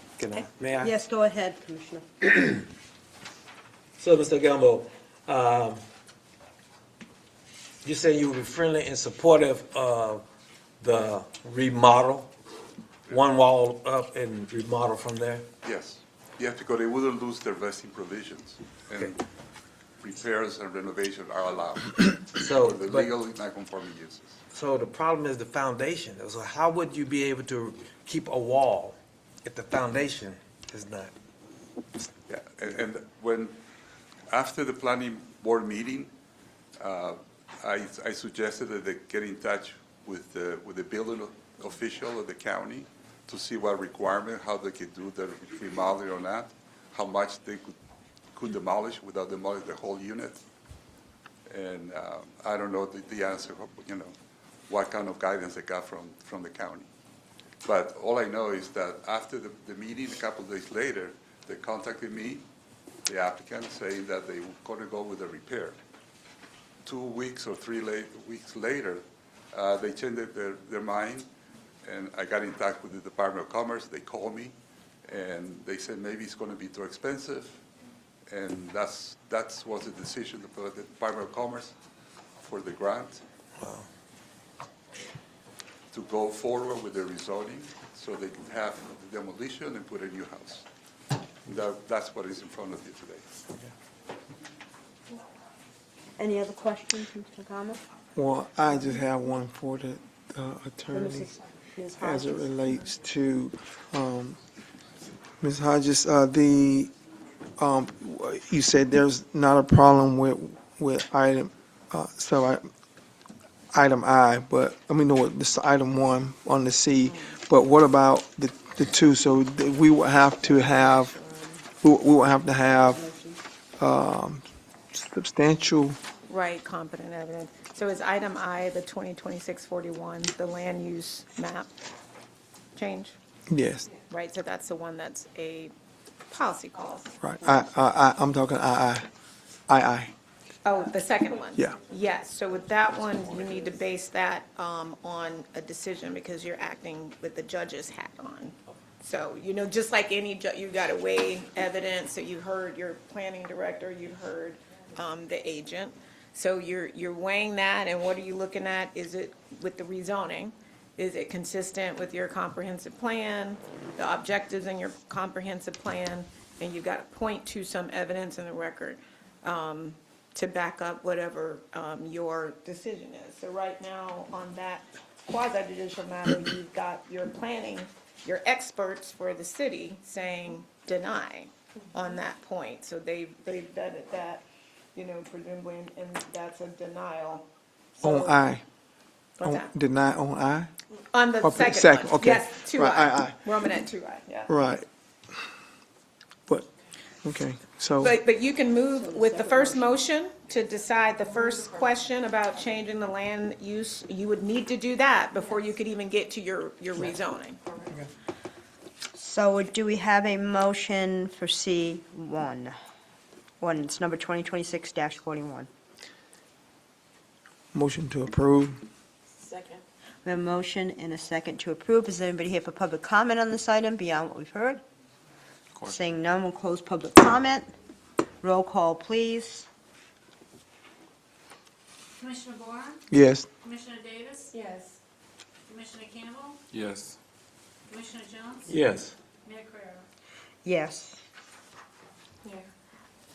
May I? Yes, go ahead, Commissioner. So, Mr. Gambo, you say you would be friendly and supportive of the remodel, one wall up and remodel from there? Yes, because they wouldn't lose their vesting provisions, and repairs and renovation are allowed So, for the but- legally non-conforming uses. So the problem is the foundation. So how would you be able to keep a wall if the foundation is not? Yeah, and when, after the planning board meeting, I suggested that they get in touch with the building official of the county to see what requirement, how they could do the remodeling or not, how much they could demolish without demolishing the whole unit. And I don't know the answer, what kind of guidance they got from the county. But all I know is that after the meeting, a couple of days later, they contacted me, the applicant, saying that they were going to go with a repair. 2 weeks or 3 weeks later, they changed their mind, and I got in touch with the Department of Commerce. They called me, and they said maybe it's going to be too expensive, and that was the decision of the Department of Commerce for the grant. To go forward with the rezoning so they can have the demolition and put a new house. That's what is in front of you today. Any other questions, Mr. Gama? Well, I just have one for the attorney Ms. as it Hodges? relates to, Ms. Hodges, you said there's not a problem with item, item I, but, this item 1 on the C, but what about the 2? So we will have to have, substantial, Right, competent evidence. So is item I, the 2026-41, the land use map change? yes, Right, so that's the one that's a policy call. right. I'm talking I. Oh, the second one? Yeah. Yes, so with that one, you need to base that on a decision because you're acting with the judge's hat on. So, just like any judge, you got to weigh evidence. So you heard your planning director, you heard the agent. So you're weighing that, and what are you looking at? Is it with the rezoning? Is it consistent with your comprehensive plan, the objectives in your comprehensive plan? And you've got to point to some evidence in the record to back up whatever your decision is. So right now, on that quasi-judicial matter, you've got your planning, your experts for the city saying deny on that point. So they've vetted that, presumably, and that's a denial. On So- I. What's that? Deny on I? On the Okay, second one. okay. Yes, 2I. Right, I. Romanet 2I, yeah. Right. But, okay, so. But you can move with the first motion to decide the first question about changing the land use. You would need to do that before you could even get to your rezoning. So do we have a motion for C1? Ordinance number 2026-41. Motion to approve. Second. We have a motion and a second to approve. Is anybody here for public comment on this item beyond what we've heard? Seeing none, we'll close public comment. Roll call, please. Commissioner Boran? Yes. Commissioner Davis? Yes. Commissioner Campbell? Yes. Commissioner Jones? Yes. Mayor Carrera? Yes.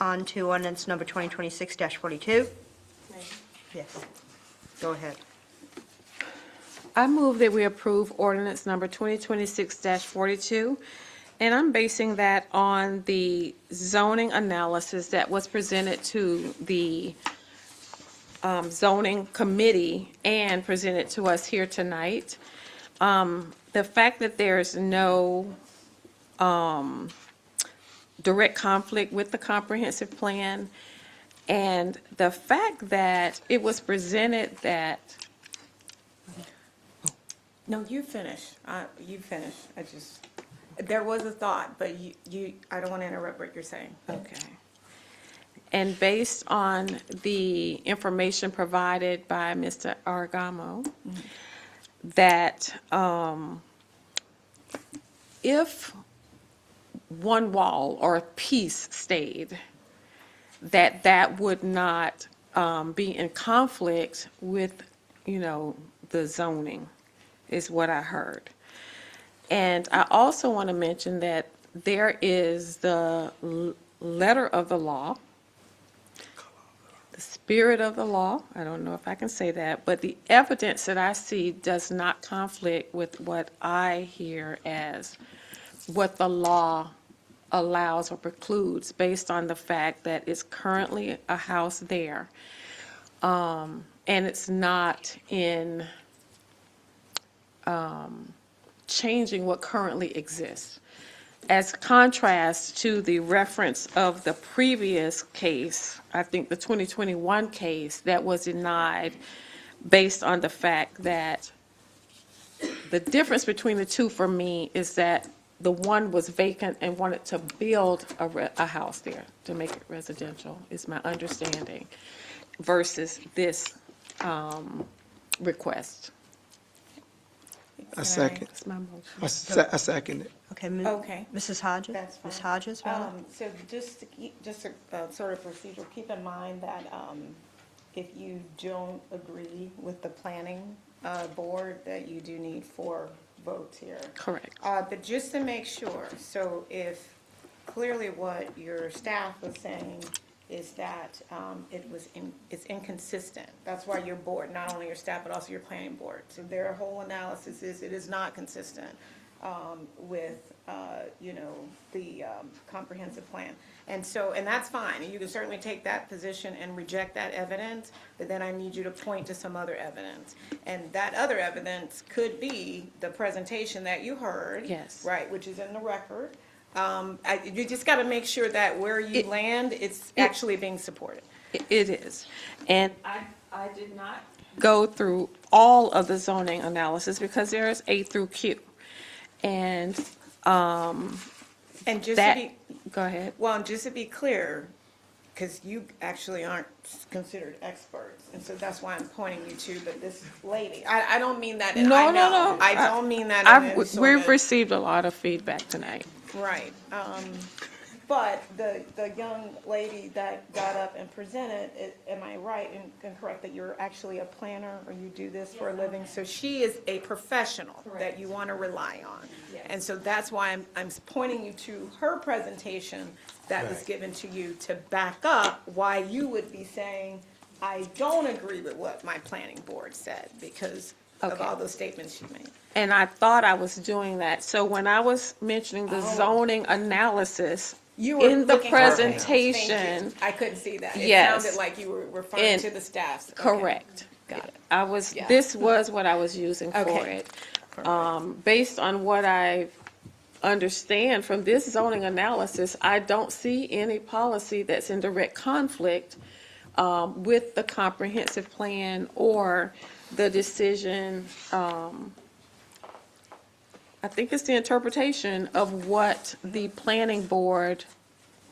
On to ordinance number 2026-42. Yes. Go ahead. I move that we approve ordinance number 2026-42, and I'm basing that on the zoning analysis that was presented to the zoning committee and presented to us here tonight. The fact that there's no direct conflict with the comprehensive plan, and the fact that it was presented that, no, you finish, you finish, there was a thought, but I don't want to interrupt what you're saying. Okay. And based on the information provided by Mr. Argamo, that if one wall or a piece stayed, that would not be in conflict with, the zoning, is what I heard. And I also want to mention that there is the letter of the law, the spirit of the law, I don't know if I can say that, but the evidence that I see does not conflict with what I hear as what the law allows or precludes based on the fact that it's currently a house there, and it's not in changing what currently exists. As contrast to the reference of the previous case, I think the 2021 case that was denied based on the fact that the difference between the two for me is that the one was vacant and wanted to build a house there to make it residential, is my understanding, versus this request. I second. That's my motion. I second it. Okay, Okay. Mrs. Hodges? That's fine. Ms. Hodges, rather? So just a sort of procedure, keep in mind that if you don't agree with the planning board, that you do need 4 votes here. Correct. But just to make sure, so if clearly what your staff was saying is that it's inconsistent. That's why your board, not only your staff, but also your planning board. So their whole analysis is it is not consistent with, the comprehensive plan. And that's fine. You can certainly take that position and reject that evidence, but then I need you to point to some other evidence. And that other evidence could be the presentation that you heard. Yes. Right, which is in the record. You just got to make sure that where you land, it's actually being supported. It is. And I did not go through all of the zoning analysis because there is A through Q. And just that, to be, go ahead. well, and just to be clear, because you actually aren't considered experts, and so that's why I'm pointing you to, but this lady, I don't mean that, in, No, I no, know. no. I don't mean that in any sort We've of- received a lot of feedback tonight. Right. But the young lady that got up and presented, am I right and correct that you're actually a planner or you do this for a living? So she is a professional that you want to rely on. And so that's why I'm pointing you to her presentation that was given to you to back up why you would be saying, I don't agree with what my planning board said because of Okay. all those statements she made. And I thought I was doing that. So when I was mentioning the zoning analysis You were in the looking for her. Thank presentation, you. I couldn't see that. It Yes. sounded like you were referring And- to the staffs. Okay. correct. Got it. I was, Yeah. this was what I was using for Okay. it. Based on what I understand from this zoning analysis, I don't see any policy that's in direct conflict with the comprehensive plan or the decision. I think it's the interpretation of what the planning board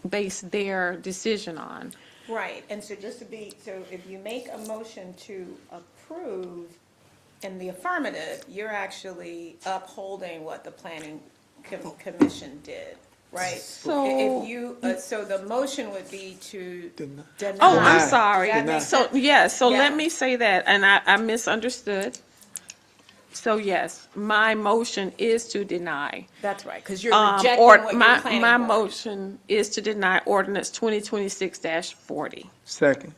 based their decision on. Right, and so just to be, so if you make a motion to approve in the affirmative, you're actually upholding what the planning commission did, right? So- If you, so the motion would be to Deny. deny. Oh, I'm Does sorry. that make So, sense? yes, so let Yeah. me say that, and I misunderstood. So yes, my motion is to deny. That's right, because you're rejecting Or what my your planning my board. motion is to deny ordinance 2026-40. Second.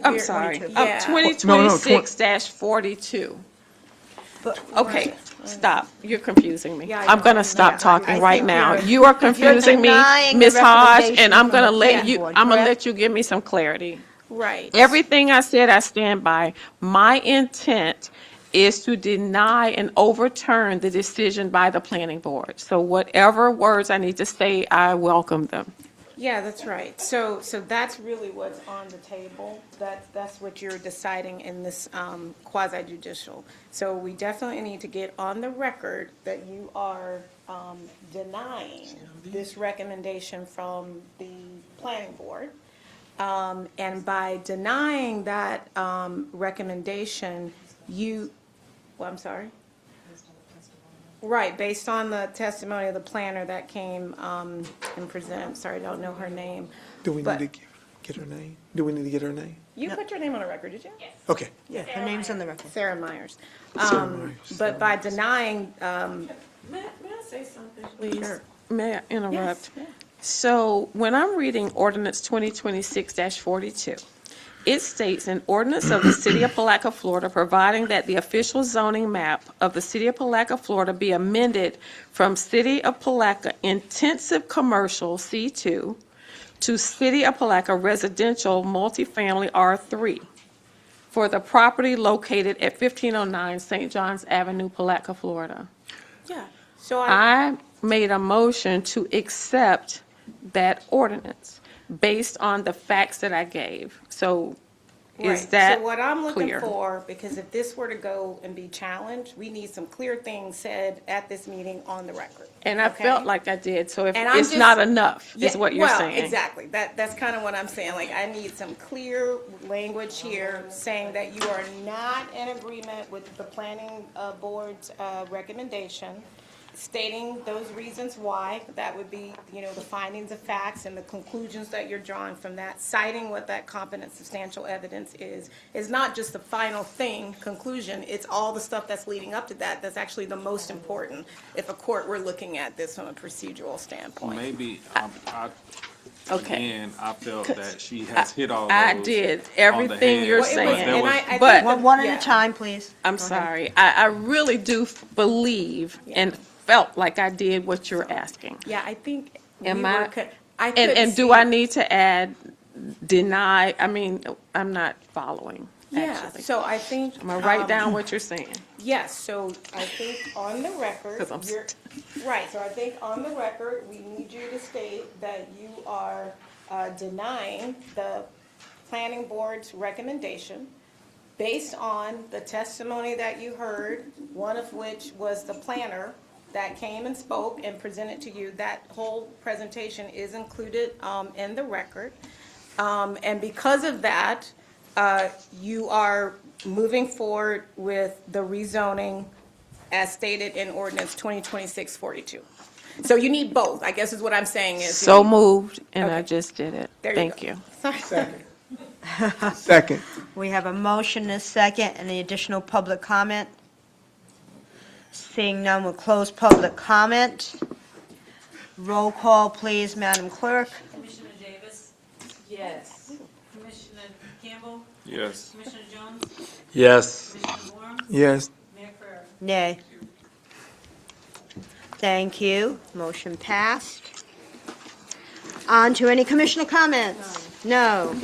I'm sorry, Yeah. 2026-42. Okay, stop. You're confusing me. Yeah, I I'm know. going to stop Yeah, talking I right think now. you're- You are confusing me, denying the Ms. Hodge, recommendation and I'm from going to the let planning you, board, I'm going to correct? let you give me some clarity. Right. Everything I said, I stand by. My intent is to deny and overturn the decision by the planning board. So whatever words I need to say, I welcome them. Yeah, that's right. So that's really what's on the table. That's what you're deciding in this quasi judicial. So we definitely need to get on the record that you are denying this recommendation from the planning board. And by denying that recommendation, I'm sorry? Right, based on the testimony of the planner that came and presented, sorry, I don't know her name. Do we But- need to get her name? Do we need to get her name? You put your name on the record, did you? Yes. Okay. Yeah, her name's on the record. Sarah Myers. Sarah Myers. But by denying, May I say something, please? Sure. May I interrupt? Yes, yeah. So when I'm reading ordinance 2026-42, It states an ordinance of the City of Palatka, Florida, providing that the official zoning map of the City of Palatka, Florida be amended from City of Palatka Intensive Commercial C2 to City of Palatka Residential Multifamily R3 for the property located at 1509 St. Johns Avenue, Palatka, Florida. Yeah, so I made a motion to accept that ordinance based on the facts that I gave. So is Right. that So what I'm looking clear? for, because if this were to go and be challenged, we need some clear things said at this meeting on the record. And I okay? felt like I did, so if And I'm it's just- not enough, is Yeah, what you're well, saying. exactly. That's kind of what I'm saying. Like, I need some clear language here saying that you are not in agreement with the planning board's recommendation, stating those reasons why. That would be, you know, the findings of facts and the conclusions that you're drawing from that, citing what that competent substantial evidence is not just the final thing, conclusion, it's all the stuff that's leading up to that that's actually the most important if a court were looking at this from a procedural standpoint. Maybe, Okay. again, I felt that she has hit all those. I did on the everything head, you're but saying, there was- I but think One at yeah. a time, please. I'm sorry. I really do believe and felt like I did what you're asking. Yeah, I think we Am were, I- I And, could and do see- I need to add deny? I mean, I'm not following, Yeah, actually. so I think. I'm gonna write down what you're saying. Yes, so I think on the record, 'Cause I'm you're, right, so I think on the record, we need you to state that you are denying the planning board's recommendation based on the testimony that you heard, one of which was the planner that came and spoke and presented to you. That whole presentation is included in the record. And because of that, you are moving forward with the rezoning as stated in ordinance 2026-42. So you need both, I guess is what I'm saying is. So moved, and I just did it. There you Thank go. you. Second. We have a motion and a second. Any additional public comment? Seeing none, we'll close public comment. Roll call, please, Madam Clerk. Commissioner Davis? Yes. Commissioner Campbell? Yes. Commissioner Jones? Yes. Commissioner Warren? Yes. Mayor Farrer? Nay. Thank you. Motion passed. On to any commissioner comments? No.